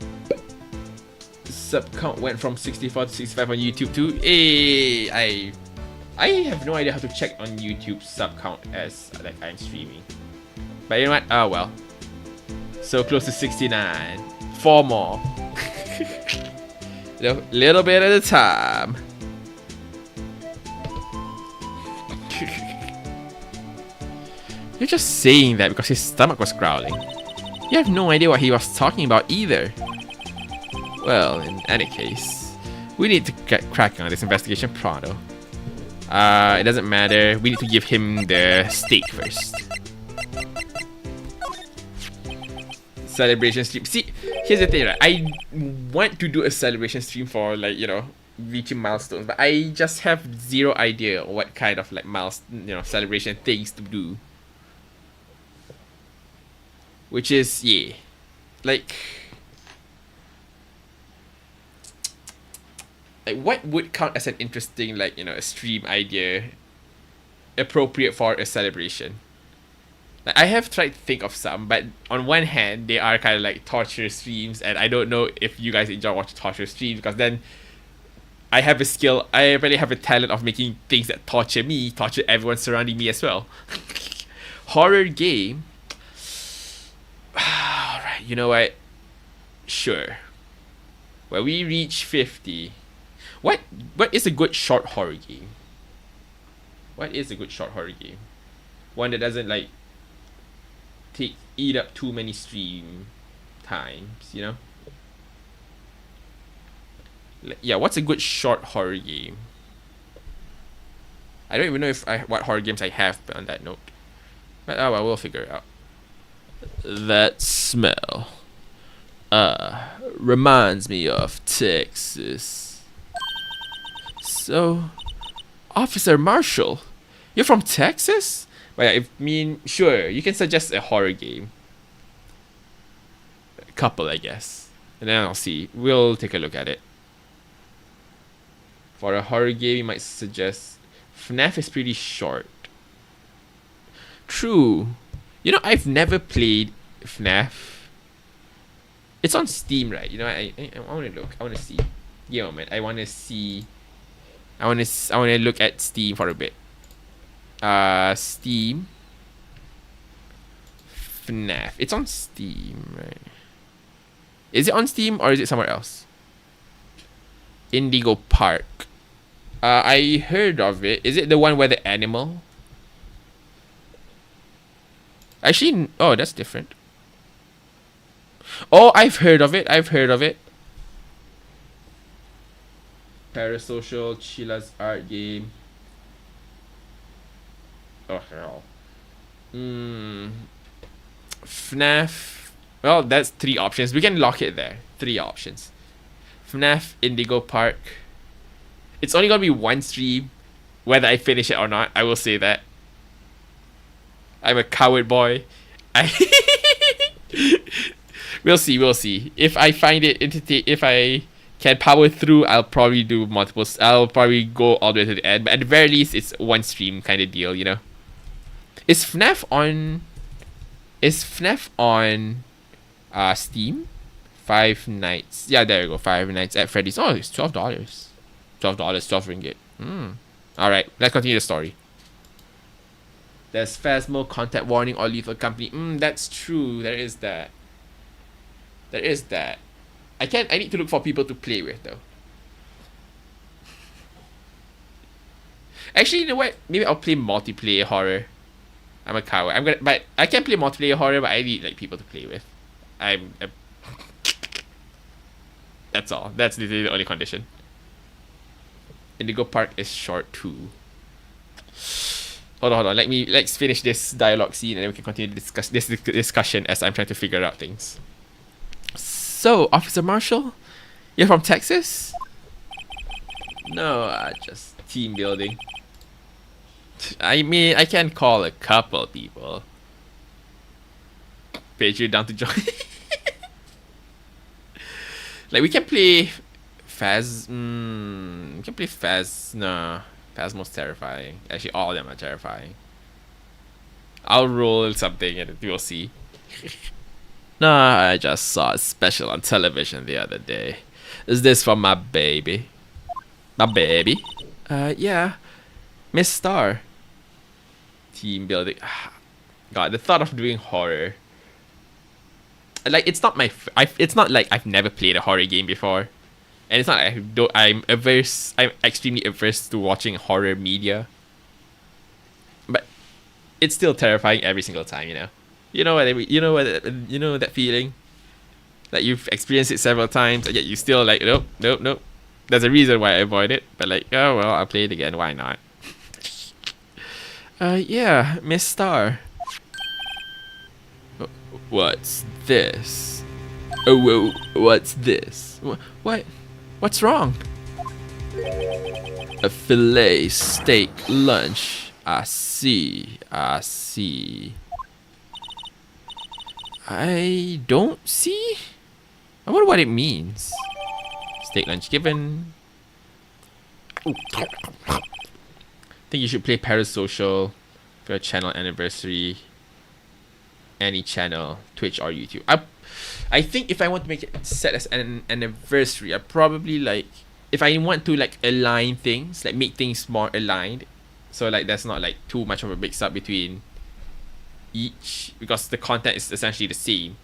[SPEAKER 3] Sub count went from 64 to 65 on YouTube too. Hey, I have no idea how to check on YouTube sub count as like I'm streaming. But you know what? Oh well. So close to 69. 4 more. Little bit at a time. You're just saying that because his stomach was growling. You have no idea what he was talking about either. Well, in any case, we need to get cracking on this investigation pronto. It doesn't matter. We need to give him the steak first. Celebration stream. See, here's the thing, right? I want to do a celebration stream for, like, you know, reaching milestones, but I just have zero idea what kind of like celebration things to do. Which is, yeah, like what would count as an interesting, like, a stream idea appropriate for a celebration? Like, I have tried to think of some, but on one hand, they are kind of like torture streams, and I don't know if you guys enjoy watching torture streams, because then I have a skill, I really have a talent of making things that torture me, torture everyone surrounding me as well. Horror game. Alright, you know what? Sure. When we reach 50, what is a good short horror game? What is a good short horror game? One that doesn't like eat up too many stream times, you know? Yeah, what's a good short horror game? I don't even know what horror games I have on that note. But oh well, we'll figure it out. That smell reminds me of Texas. So, Officer Marshall, you're from Texas? Well, yeah, sure, you can suggest a horror game. A couple, I guess. And then I'll see. We'll take a look at it. For a horror game, you might suggest... FNAF is pretty short. True. You know, I've never played FNAF. It's on Steam, right? You know, I want to look. I want to see. Give me a moment. I want to see. I want to look at Steam for a bit. Steam. FNAF. It's on Steam, right? Is it on Steam or is it somewhere else? Indigo Park. I heard of it. Is it the one where the animal? Actually, oh, that's different. Oh, I've heard of it. Parasocial, Chilla's art game. Oh, hell. FNAF. Well, that's 3 options. We can lock it there. 3 options. FNAF, Indigo Park. It's only gonna be 1 stream, whether I finish it or not. I will say that. I'm a coward boy. We'll see. If I find it if I can power through, I'll probably do multiples. I'll probably go all the way to the end. But at the very least, it's 1 stream kind of deal, you know. Is FNAF on Steam? 5 Nights. Yeah, there you go. 5 Nights at Freddy's. Oh, it's $12. $12, 12 ringgit. Alright, let's continue the story.
[SPEAKER 1] There's Phasmo, contact warning, or lethal company. That's true. There is that. There is that. I need to look for people to play with though. Actually, you know what? Maybe I'll play multiplayer horror. I'm a coward. but I can play multiplayer horror, but I need like people to play with. That's all. That's literally the only condition. Indigo Park is short too. Hold on. Let's finish this dialogue scene and then we can continue to discuss this discussion as I'm trying to figure out things. So, Officer Marshall, you're from Texas? No, just team building. I mean, I can call a couple people. Page you down to join. Like we can play Phas. We can play Phas. No, Phasmo's terrifying. Actually, all of them are terrifying. I'll roll something and we'll see. Nah, I just saw a special on television the other day. Is this for my baby? My baby? Yeah. Miss Star. Team building. God, the thought of doing horror. Like, it's not it's not like I've never played a horror game before. And it's not like I'm extremely averse to watching horror media. But it's still terrifying every single time, you know. You know that feeling? That you've experienced it several times and yet you still like, nope. There's a reason why I avoid it, but like, oh well, I'll play it again, why not? Yeah, Miss Star. What's this? Oh, whoa, what's this? What? What's wrong? A filet steak lunch. I see. I don't see? I wonder what it means. Steak lunch given. I think you should play Parasocial for your channel anniversary. Any channel, Twitch or YouTube. I think if I want to make it set as an anniversary, I probably like, if I want to like align things, like make things more aligned, so like there's not like too much of a mix up between each, because the content is essentially the same.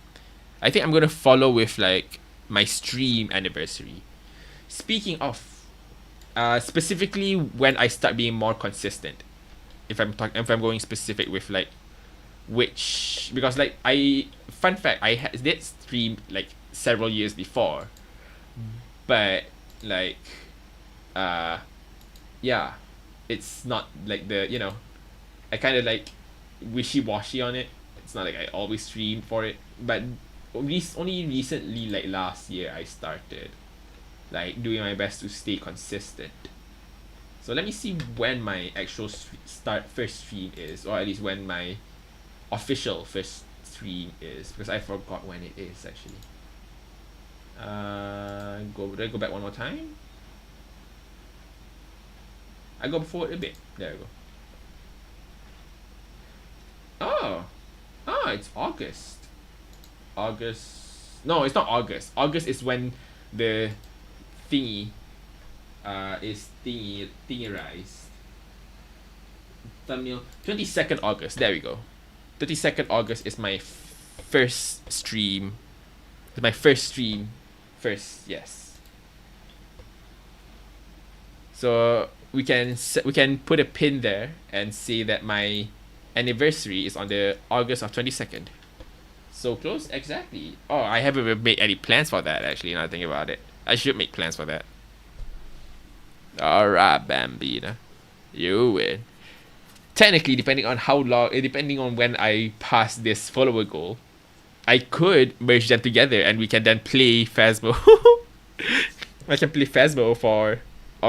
[SPEAKER 1] I think I'm gonna follow with like my stream anniversary. Speaking of, specifically when I start being more consistent, if I'm going specific with like which, because like fun fact, I did stream like several years before, but like yeah, it's not like the, you know, I kind of like wishy-washy on it. It's not like I always stream for it, but only recently, like last year, I started like doing my best to stay consistent. So let me see when my actual first stream is, or at least when my official first stream is, because I forgot when it is actually. Did I go back one more time? I go forward a bit. There we go. Oh, it's August. No, it's not August. August is when the thingy is thingerized. Thumbnail. 22nd August. There we go. 22nd August is my first stream. It's my first stream. Yes. So we can put a pin there and say that my anniversary is on the August of 22nd. So close, exactly. Oh, I haven't made any plans for that actually. Now I think about it, I should make plans for that. Alright, Bambina, you win. Technically, depending on when I pass this follower goal, I could merge them together and we can then play Phasmo. I can play Phasmo or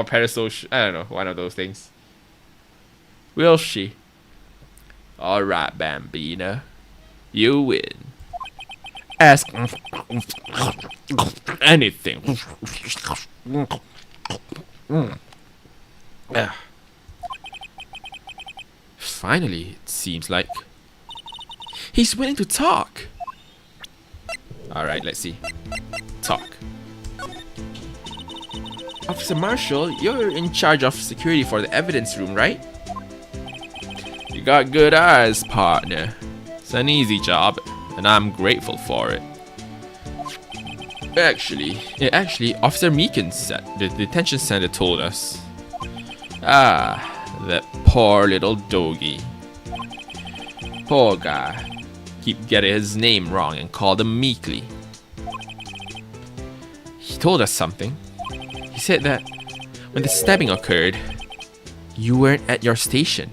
[SPEAKER 1] Parasocial. I don't know, one of those things. Will she? Alright, Bambina, you win. Ask anything. Finally, it seems like he's willing to talk. Alright, let's see. Talk. Officer Marshall, you're in charge of security for the evidence room, right?
[SPEAKER 3] You got good eyes, partner. It's an easy job, and I'm grateful for it. Actually, Officer Meekins said, the detention center told us. Ah, that poor little doggy. Poor guy. Keep getting his name wrong and called him Meekly. He told us something. He said that when the stabbing occurred, you weren't at your station.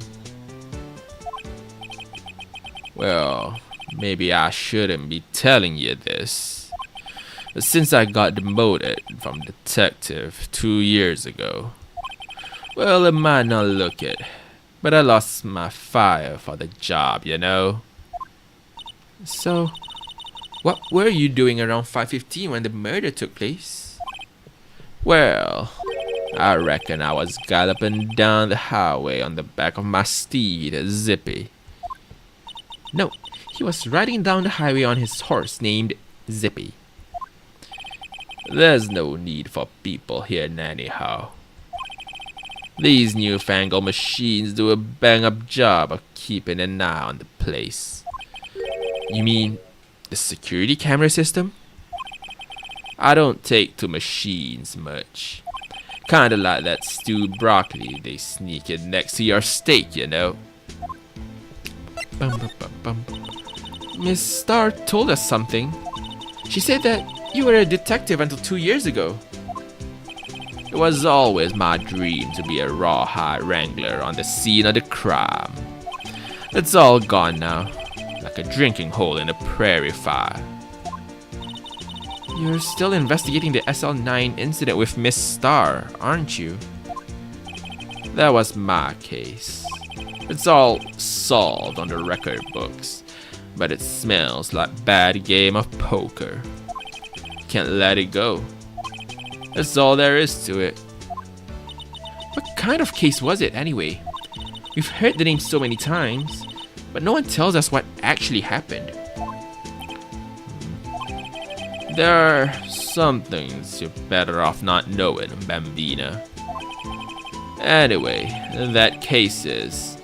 [SPEAKER 3] Well, maybe I shouldn't be telling you this. But since I got demoted from detective 2 years ago, well, it might not look it, but I lost my fire for the job, you know? So, what were you doing around 5:15 when the murder took place? Well, I reckon I was galloping down the highway on the back of my steed, Zippy. No, he was riding down the highway on his horse named Zippy. There's no need for people here anyhow. These newfangled machines do a bang-up job of keeping an eye on the place. You mean the security camera system? I don't take to machines much. Kinda like that stewed broccoli they sneak in next to your steak, you know. Miss Starr told us something. She said that you were a detective until 2 years ago. It was always my dream to be a rawhide wrangler on the scene of the crime. It's all gone now, like a drinking hole in a prairie fire. You're still investigating the SL9 incident with Miss Starr, aren't you? That was my case. It's all solved on the record books, but it smells like a bad game of poker. Can't let it go. That's all there is to it. What kind of case was it anyway? We've heard the name so many times, but no one tells us what actually happened. There are some things you're better off not knowing, Bambina. Anyway, that case is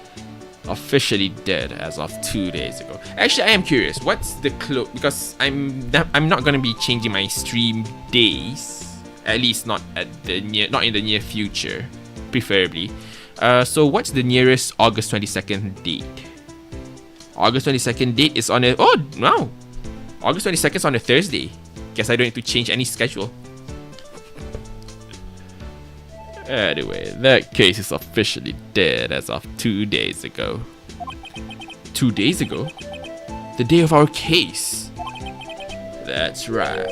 [SPEAKER 3] officially dead as of 2 days ago. Actually, I am curious. What's the clue? Because I'm not gonna be changing my stream days. At least not in the near future, preferably. So what's the nearest August 22nd date? August 22nd date is on a August 22nd is on a Thursday. Guess I don't need to change any schedule. Anyway, that case is officially dead as of 2 days ago. 2 days ago? The day of our case. That's right.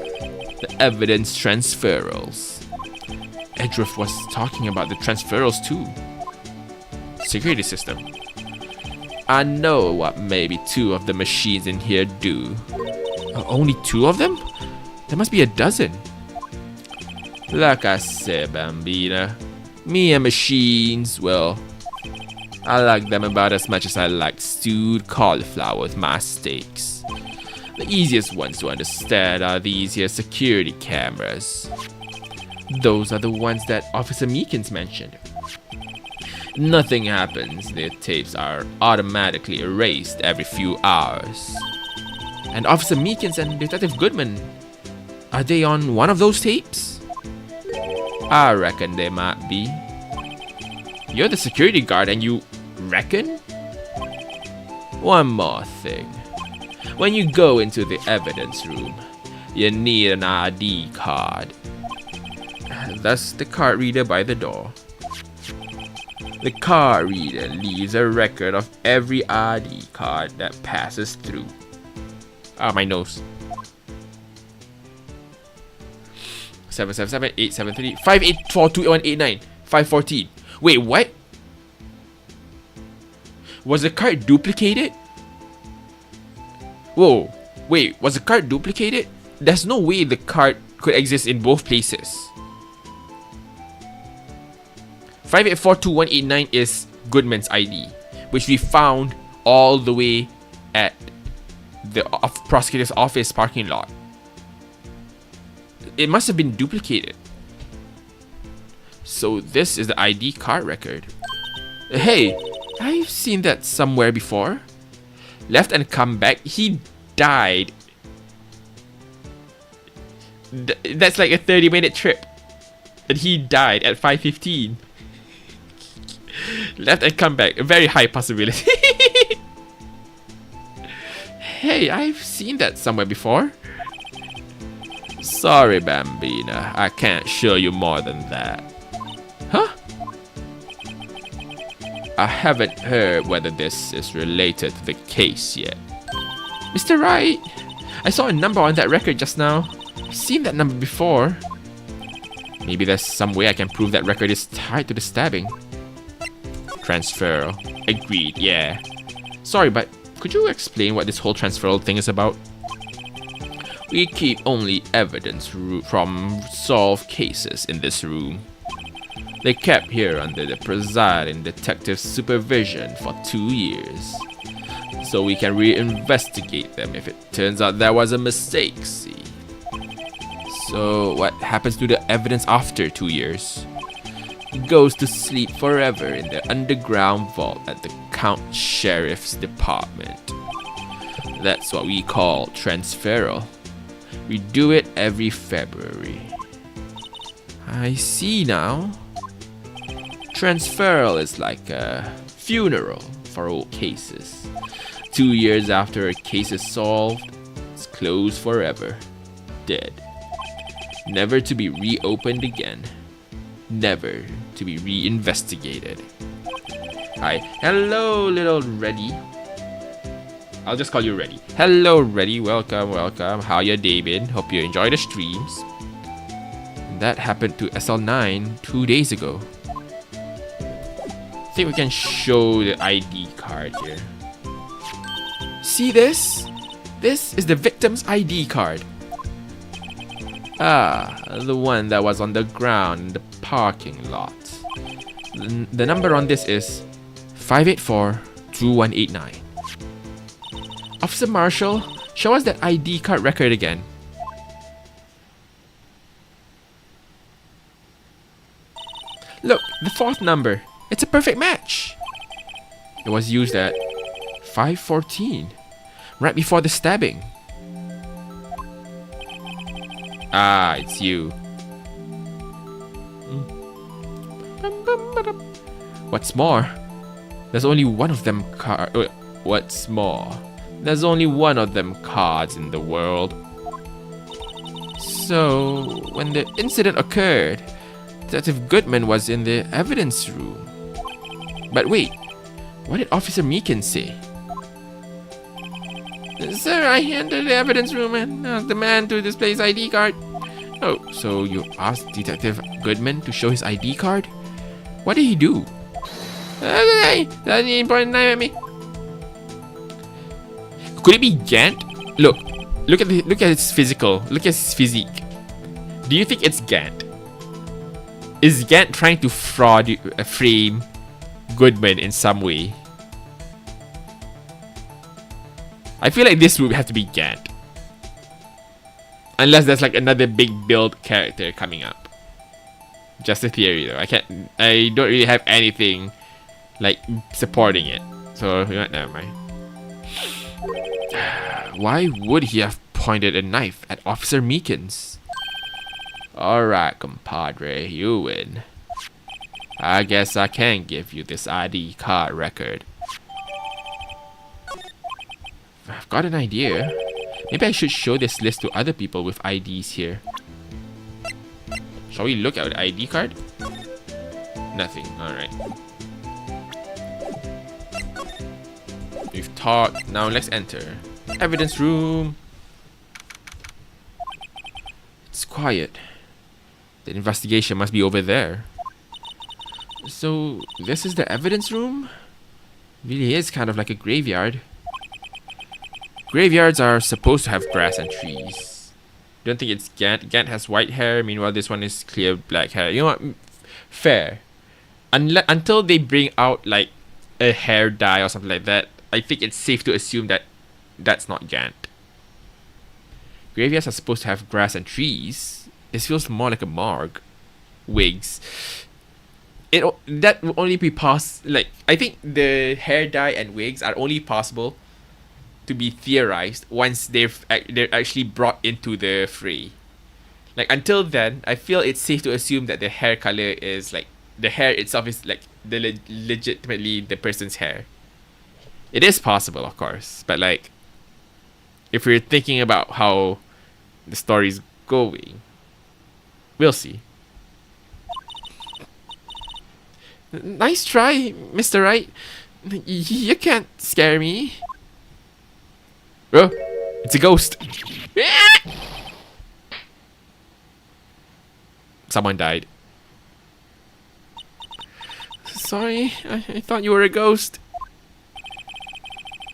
[SPEAKER 3] The evidence transferals. Edruff was talking about the transferals too. Security system. I know what maybe 2 of the machines in here do. Only 2 of them? There must be a dozen. Like I said, Bambina, me and machines, well, I like them about as much as I like stewed cauliflower with my steaks. The easiest ones to understand are these here security cameras. Those are the ones that Officer Meekins mentioned. Nothing happens, their tapes are automatically erased every few hours. And Officer Meekins and Detective Goodman, are they on one of those tapes? I reckon they might be. You're the security guard and you reckon? One more thing. When you go into the evidence room, you need an ID card. That's the card reader by the door. The card reader leaves a record of every ID card that passes through. My nose. 777-873 5842-189 514. Wait, what? Was the card duplicated? Whoa, wait, was the card duplicated? There's no way the card could exist in both places. 5842-189 is Goodman's ID, which we found all the way at the prosecutor's office parking lot. It must have been duplicated. So this is the ID card record. Hey, I've seen that somewhere before. Left and come back. He died. That's like a 30-minute trip. And he died at 5:15. Left and come back. A very high possibility. Hey, I've seen that somewhere before. Sorry, Bambina. I can't show you more than that. Huh? I haven't heard whether this is related to the case yet. Mr. Wright, I saw a number on that record just now. I've seen that number before. Maybe there's some way I can prove that record is tied to the stabbing. Transfer. Agreed, yeah. Sorry, but could you explain what this whole transferal thing is about? We keep only evidence from solved cases in this room. They kept here under the presiding detective's supervision for 2 years. So we can reinvestigate them if it turns out there was a mistake, see? So what happens to the evidence after 2 years? It goes to sleep forever in the underground vault at the County Sheriff's Department. That's what we call transferal. We do it every February. I see now. Transferal is like a funeral for old cases. 2 years after a case is solved, it's closed forever. Dead. Never to be reopened again. Never to be reinvestigated. Hi. Hello, little Reddy. I'll just call you Reddy. Hello, Reddy. Welcome, welcome. How your day been? Hope you enjoy the streams. And that happened to SL9 2 days ago. I think we can show the ID card here. See this? This is the victim's ID card. Ah, the one that was on the ground in the parking lot. The number on this is 584-2189. Officer Marshall, show us that ID card record again. Look, the fourth number. It's a perfect match. It was used at 5:14, right before the stabbing. Ah, it's you. What's more, there's only one of them What's more, there's only one of them cards in the world. So, when the incident occurred, Detective Goodman was in the evidence room. But wait, what did Officer Meekin say? Sir, I entered the evidence room and asked the man to display his ID card. Oh, so you asked Detective Goodman to show his ID card? What did he do? That's important at me. Could it be Gant? Look at his physical. Look at his physique. Do you think it's Gant? Is Gant trying to frame Goodman in some way? I feel like this would have to be Gant. Unless there's like another big build character coming up. Just a theory though. I don't really have anything like supporting it. So never mind. Why would he have pointed a knife at Officer Meekins? Alright, compadre, you win. I guess I can give you this ID card record. I've got an idea. Maybe I should show this list to other people with IDs here. Shall we look at the ID card? Nothing, alright. We've talked, now let's enter. Evidence room. It's quiet. The investigation must be over there. So, this is the evidence room? Really is kind of like a graveyard. Graveyards are supposed to have grass and trees. Don't think it's Gant. Gant has white hair, meanwhile this one is clear black hair. You know what? Fair. Until they bring out like a hair dye or something like that, I think it's safe to assume that that's not Gant. Graveyards are supposed to have grass and trees. This feels more like a morgue. Wigs.
[SPEAKER 1] that will only be like I think the hair dye and wigs are only possible to be theorized once they're actually brought into the fray. Like until then, I feel it's safe to assume that the hair color is like the hair itself is like legitimately the person's hair. It is possible, of course, but like if we're thinking about how the story's going, we'll see. Nice try, Mr. Wright. You can't scare me. Oh, it's a ghost. Someone died. Sorry, I thought you were a ghost.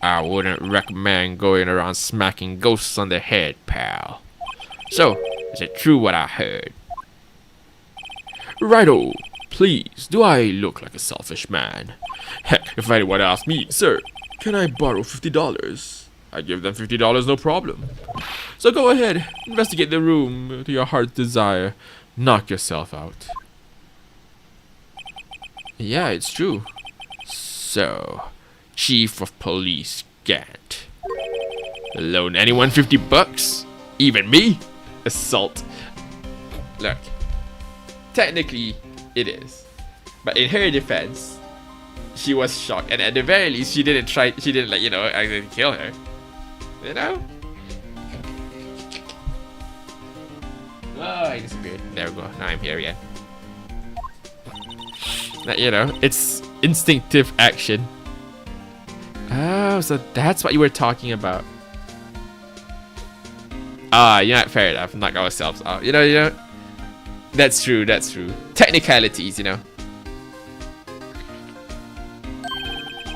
[SPEAKER 1] I wouldn't recommend going around smacking ghosts on the head, pal. So, is it true what I heard?
[SPEAKER 3] Righto. Please, do I look like a selfish man? Heck, if anyone asks me, sir, can I borrow $50? I give them $50, no problem. So go ahead, investigate the room to your heart's desire. Knock yourself out.
[SPEAKER 1] Yeah, it's true.
[SPEAKER 3] So, Chief of Police Gant. Loan anyone $50? Even me?
[SPEAKER 1] Assault. Look, technically, it is. But in her defense, she was shocked. And at the very least, she didn't like, you know, actually kill her. You know? Oh, I disappeared. There we go. Now I'm here again. You know, it's instinctive action. Oh, so that's what you were talking about. Ah, you know, fair enough. Knock ourselves out. You know. That's true. Technicalities, you know.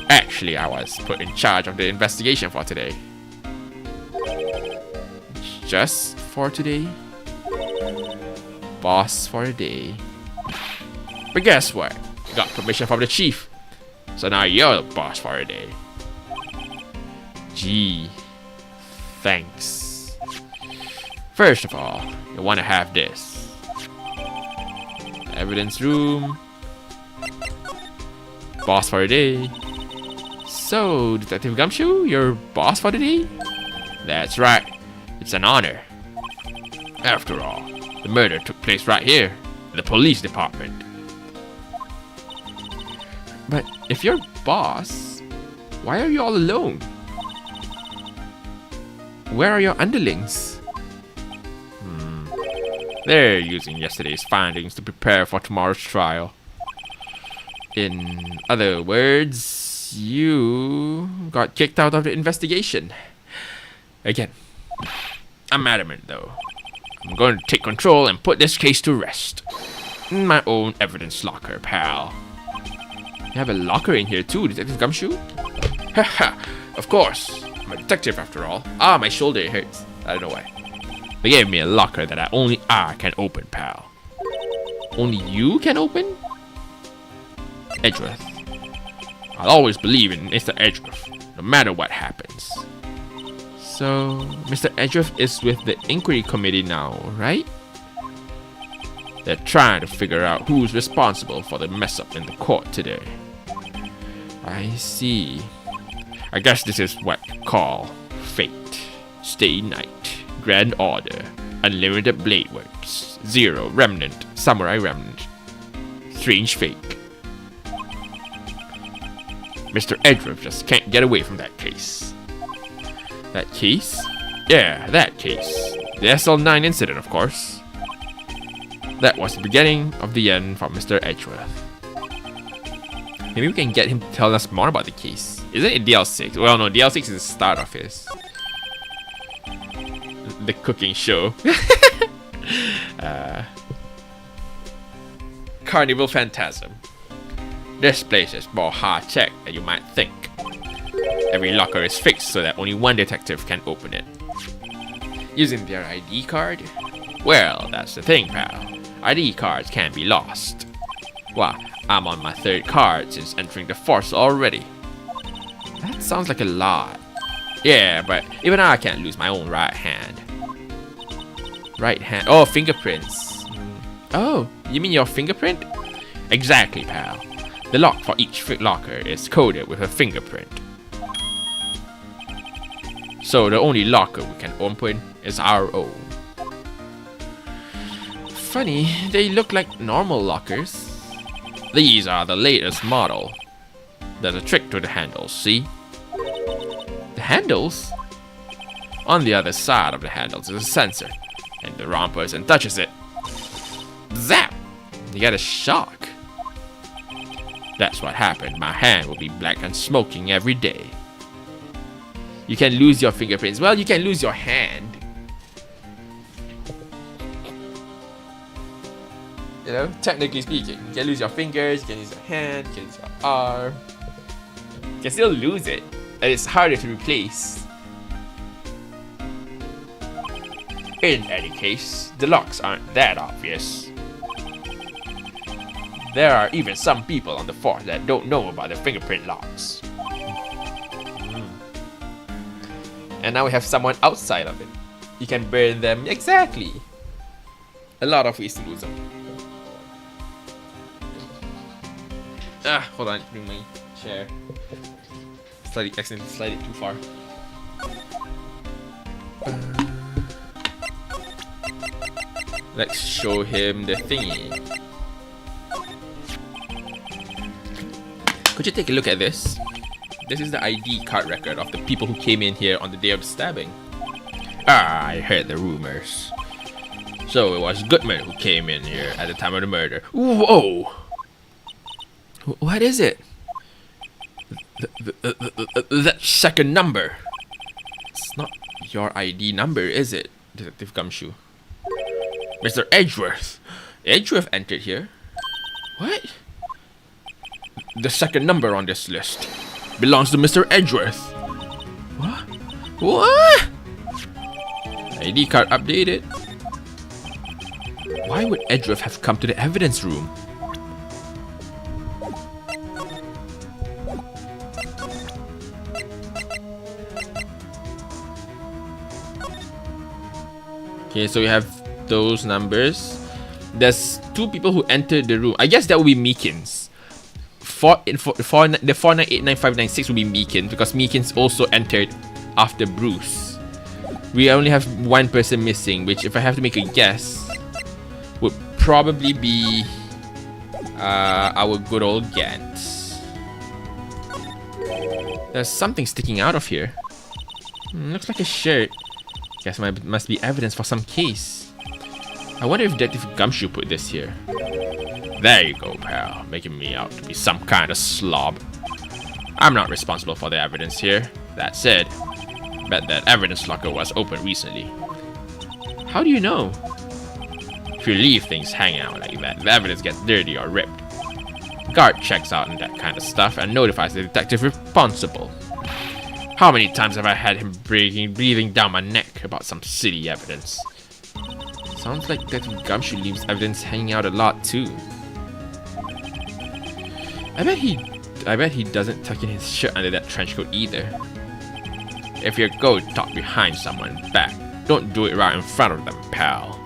[SPEAKER 3] Actually, I was put in charge of the investigation for today.
[SPEAKER 1] Just for today? Boss for a day.
[SPEAKER 3] But guess what? Got permission from the chief. So now you're the boss for a day.
[SPEAKER 1] Gee. Thanks.
[SPEAKER 3] First of all, you want to have this.
[SPEAKER 1] Evidence room. Boss for a day. So, Detective Gumshoe, you're boss for the day?
[SPEAKER 3] That's right. It's an honor. After all, the murder took place right here, in the police department.
[SPEAKER 1] But if you're boss, why are you all alone? Where are your underlings?
[SPEAKER 3] They're using yesterday's findings to prepare for tomorrow's trial.
[SPEAKER 1] In other words, you got kicked out of the investigation.
[SPEAKER 3] Again. I'm adamant though. I'm going to take control and put this case to rest. In my own evidence locker, pal.
[SPEAKER 1] You have a locker in here too, Detective Gumshoe?
[SPEAKER 3] Haha, of course. I'm a detective after all.
[SPEAKER 1] Ah, my shoulder, it hurts. I don't know why.
[SPEAKER 3] They gave me a locker that only I can open, pal.
[SPEAKER 1] Only you can open?
[SPEAKER 3] Edgeworth. I'll always believe in Mr. Edgeworth, no matter what happens.
[SPEAKER 1] So, Mr. Edgeworth is with the inquiry committee now, right?
[SPEAKER 3] They're trying to figure out who's responsible for the mess up in the court today.
[SPEAKER 1] I see.
[SPEAKER 3] I guess this is what you call fate. Stay night. Grand Order, Unlimited Blade Works, Zero, Remnant, Samurai Remnant, Strange Fake. Mr. Edgeworth just can't get away from that case.
[SPEAKER 1] That case?
[SPEAKER 3] Yeah, that case. The SL9 incident, of course. That was the beginning of the end for Mr. Edgeworth.
[SPEAKER 1] Maybe we can get him to tell us more about the case. Isn't it DL6? Well, no, DL6 is the start of his... the cooking show.
[SPEAKER 3] Carnival Phantasm. This place is more high-tech than you might think. Every locker is fixed so that only one detective can open it.
[SPEAKER 1] Using their ID card?
[SPEAKER 3] Well, that's the thing, pal. ID cards can't be lost. Why, I'm on my third card since entering the force already.
[SPEAKER 1] That sounds like a lot.
[SPEAKER 3] Yeah, but even I can't lose my own right hand.
[SPEAKER 1] Right hand? Oh, fingerprints. Oh, you mean your fingerprint?
[SPEAKER 3] Exactly, pal. The lock for each locker is coded with a fingerprint. So the only locker we can open is our own. Funny, they look like normal lockers. These are the latest model. There's a trick to the handles, see? The handles? On the other side of the handles is a sensor, and the wrong person touches it. Zap! You get a shock. That's what happened. My hand will be black and smoking every day. You can lose your fingerprints. Well, you can lose your hand. You know, technically speaking, you can lose your fingers, you can lose your hand, you can lose your arm. You can still lose it, and it's harder to replace. In any case, the locks aren't that obvious. There are even some people on the force that don't know about the fingerprint locks. And now we have someone outside of it. You can burn them. Exactly. A lot of ways to lose them. Hold on. Bring my chair. Accidentally slide it too far. Let's show him the thingy. Could you take a look at this? This is the ID card record of the people who came in here on the day of the stabbing. I heard the rumors. So it was Goodman who came in here at the time of the murder. Whoa! What is it? That second number. It's not your ID number, is it, Detective Gumshoe? Mr. Edgeworth. Edgeworth entered here. What? The second number on this list belongs to Mr. Edgeworth. What? What? ID card updated. Why would Edgeworth have come to the evidence room? Okay, so we have those numbers. There's two people who entered the room. I guess that would be Meekins. The 498956 will be Meekins because Meekins also entered after Bruce. We only have one person missing, which, if I have to make a guess, would probably be our good old Gantz. There's something sticking out of here. Looks like a shirt. Guess must be evidence for some case. I wonder if Detective Gumshoe put this here. There you go, pal. Making me out to be some kind of slob. I'm not responsible for the evidence here. That said, bet that evidence locker was opened recently. How do you know? If you leave things hanging out like that, the evidence gets dirty or ripped. Guard checks out on that kind of stuff and notifies the detective responsible. How many times have I had him breathing down my neck about some silly evidence? Sounds like Detective Gumshoe leaves evidence hanging out a lot too. I bet he doesn't tuck in his shirt under that trench coat either. If you're going to talk behind someone's back, don't do it right in front of them, pal.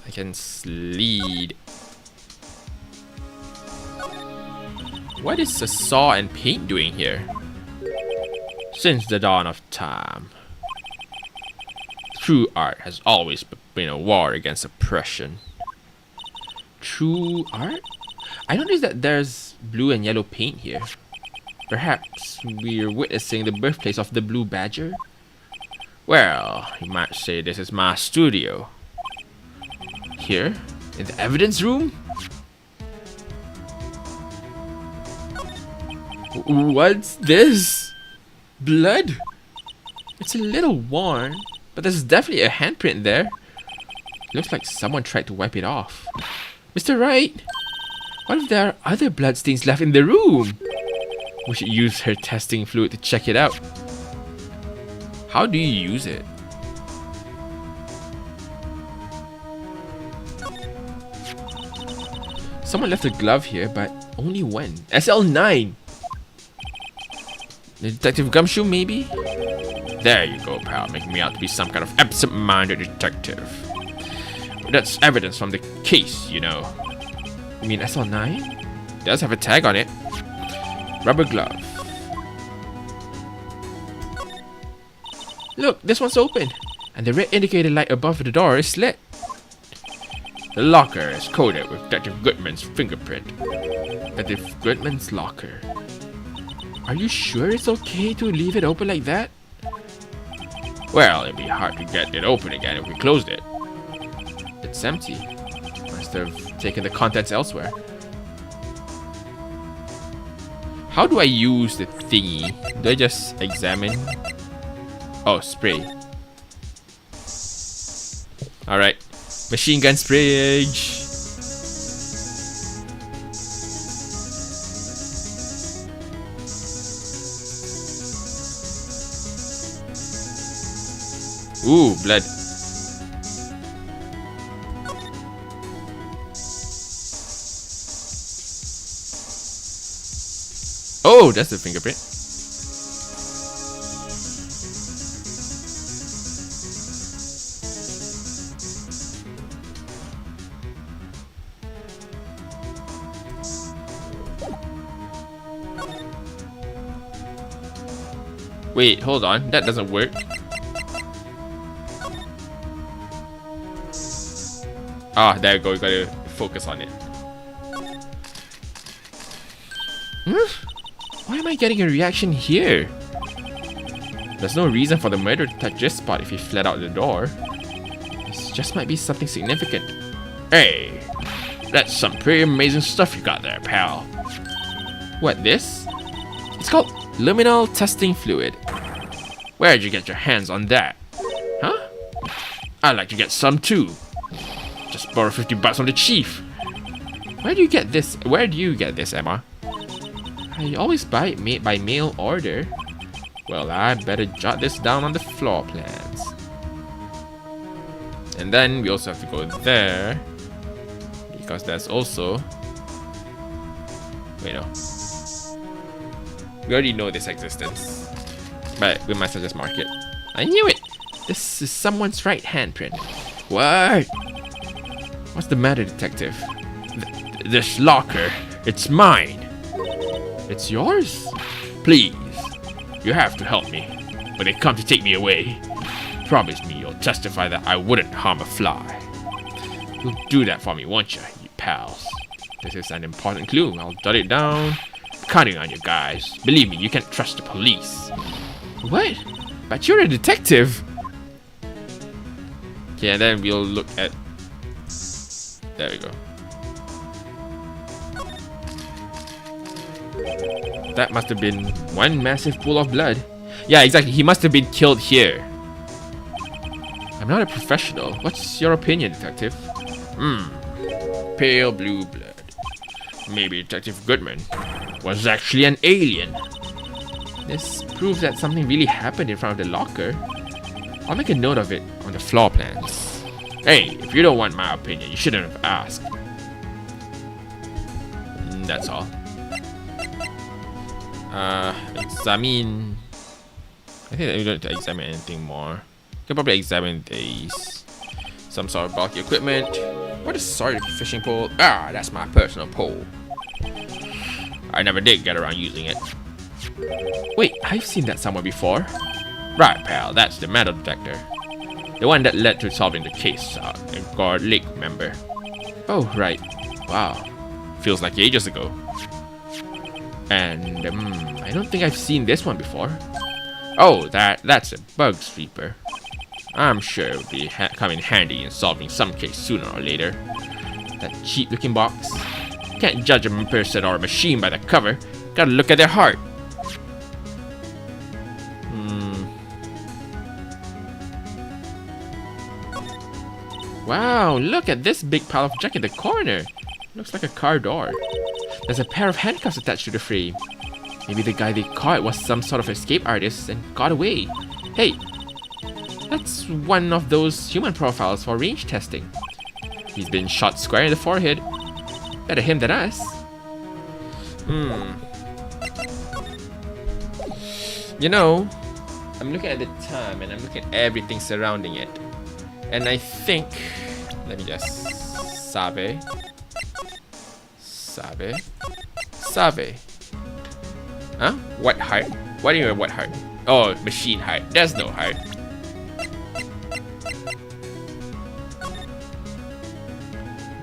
[SPEAKER 3] I can sleed. What is a saw and paint doing here? Since the dawn of time, true art has always been a war against oppression. True art? I noticed that there's blue and yellow paint here. Perhaps we're witnessing the birthplace of the Blue Badger? Well, you might say this is my studio. Here? In the evidence room? What's this? Blood? It's a little worn, but there's definitely a handprint there. Looks like someone tried to wipe it off. Mr. Wright, what if there are other bloodstains left in the room? We should use her testing fluid to check it out. How do you use it? Someone left a glove here, but only when? SL9! Detective Gumshoe, maybe? There you go, pal, making me out to be some kind of absent-minded detective. That's evidence from the case, you know. You mean SL9? Does have a tag on it. Rubber glove. Look, this one's open. And the red indicator light above the door is lit. The locker is coated with Detective Goodman's fingerprint. Detective Goodman's locker. Are you sure it's okay to leave it open like that? Well, it'd be hard to get it open again if we closed it. It's empty. Must have taken the contents elsewhere. How do I use the thingy? Do I just examine? Oh, spray. Alright. Machine gun sprayage. Ooh, blood. Oh, that's the fingerprint. Wait, hold on. That doesn't work. Ah, there we go. We gotta focus on it. Why am I getting a reaction here? There's no reason for the murderer to touch this spot if he fled out the door. This just might be something significant. Hey, that's some pretty amazing stuff you got there, pal. What, this? It's called luminal testing fluid. Where'd you get your hands on that? Huh? I'd like to get some too. Just borrow 50 bucks from the chief. Where do you get this? Where do you get this, Emma? I always buy it by mail order. Well, I better jot this down on the floor plans. And then we also have to go there, because that's also... Wait, no. We already know this existence, but we must just mark it. I knew it! This is someone's right handprint. What? What's the matter, detective? This locker, it's mine. It's yours? Please, you have to help me when they come to take me away. Promise me you'll testify that I wouldn't harm a fly. You'll do that for me, won't you pals? This is an important clue. I'll jot it down. Counting on you guys. Believe me, you can't trust the police. What? But you're a detective. Okay, and then we'll look at... There we go. That must have been one massive pool of blood. Yeah, exactly. He must have been killed here. I'm not a professional. What's your opinion, detective? Pale blue blood. Maybe Detective Goodman was actually an alien. This proves that something really happened in front of the locker. I'll make a note of it on the floor plans. Hey, if you don't want my opinion, you shouldn't have asked. That's all. Examine. I think that we don't have to examine anything more. We can probably examine these. Some sort of bulky equipment. What a sorry fishing pole. Ah, that's my personal pole. I never did get around using it. Wait, I've seen that somewhere before. Right, pal, that's the metal detector. The one that led to solving the case, a Guard Lake member. Oh, right. Wow. Feels like ages ago. And, I don't think I've seen this one before. Oh, that's a bug sweeper. I'm sure it would be come in handy in solving some case sooner or later. That cheap looking box. Can't judge a person or a machine by the cover. Gotta look at their heart. Wow, look at this big pile of junk in the corner. Looks like a car door. There's a pair of handcuffs attached to the frame. Maybe the guy they caught was some sort of escape artist and got away. Hey, that's one of those human profiles for range testing. He's been shot square in the forehead. Better him than us. You know, I'm looking at the time and I'm looking at everything surrounding it. And I think
[SPEAKER 1] Let me just Save. Save. Save. Huh? What heart? What do you mean what heart? Oh, machine heart. There's no heart.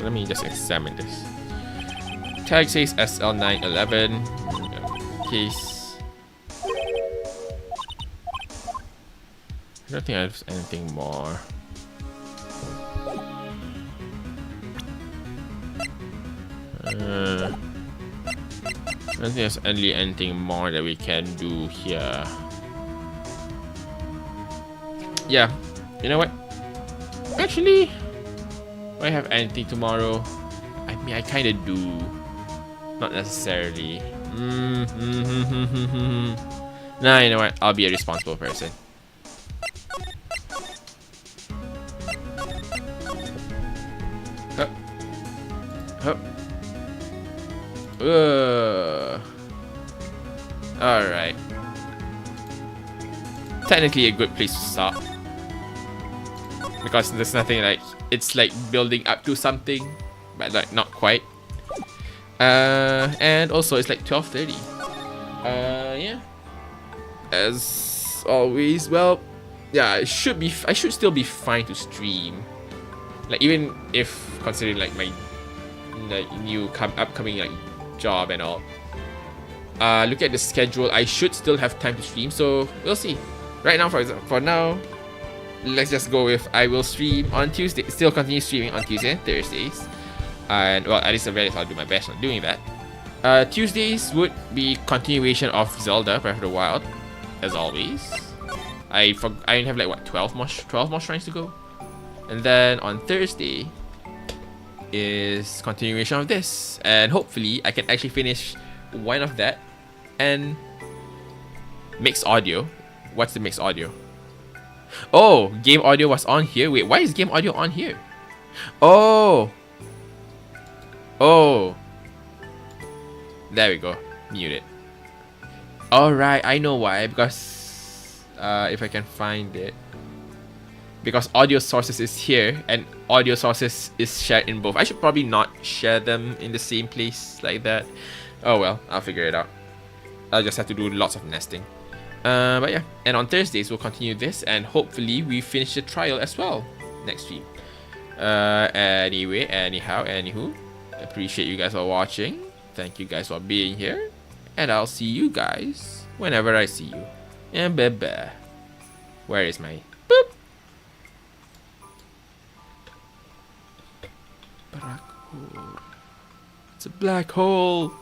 [SPEAKER 1] Let me just examine this. Tag says SL911. Case. I don't think I have anything more. I don't think there's only anything more that we can do here. Yeah, you know what? Actually, do I have anything tomorrow? I mean, I kind of do. Not necessarily. Nah, you know what? I'll be a responsible person. Hup. Hup. Alright. Technically a good place to stop. Because there's nothing like... It's like building up to something. But like not quite. And also it's like 12:30. Yeah. As always, well... Yeah, I should still be fine to stream. Like even if considering like my new upcoming like job and all. Look at the schedule. I should still have time to stream, so we'll see. Right now, for now, let's just go with I will stream on Tuesday. Still continue streaming on Tuesday and Thursdays, and well, at least I'll do my best on doing that. Tuesdays would be continuation of Zelda Breath of the Wild, as always. I have like what 12 more shrines to go, and then on Thursday is continuation of this, and hopefully I can actually finish one of that and mix audio. What's the mix audio? Oh, game audio was on here. Wait, why is game audio on here? Oh, there we go. Mute it. All right, I know why. Because if I can find it. Because audio sources is here and audio sources is shared in both. I should probably not share them in the same place like that. Oh well, I'll figure it out. I'll just have to do lots of nesting. But yeah, and on Thursdays we'll continue this and hopefully we finish the trial as well next week. Anyway, anywho, appreciate you guys for watching. Thank you guys for being here. And I'll see you guys whenever I see you. And bye-bye. Where is my... Boop! Black hole. It's a black hole.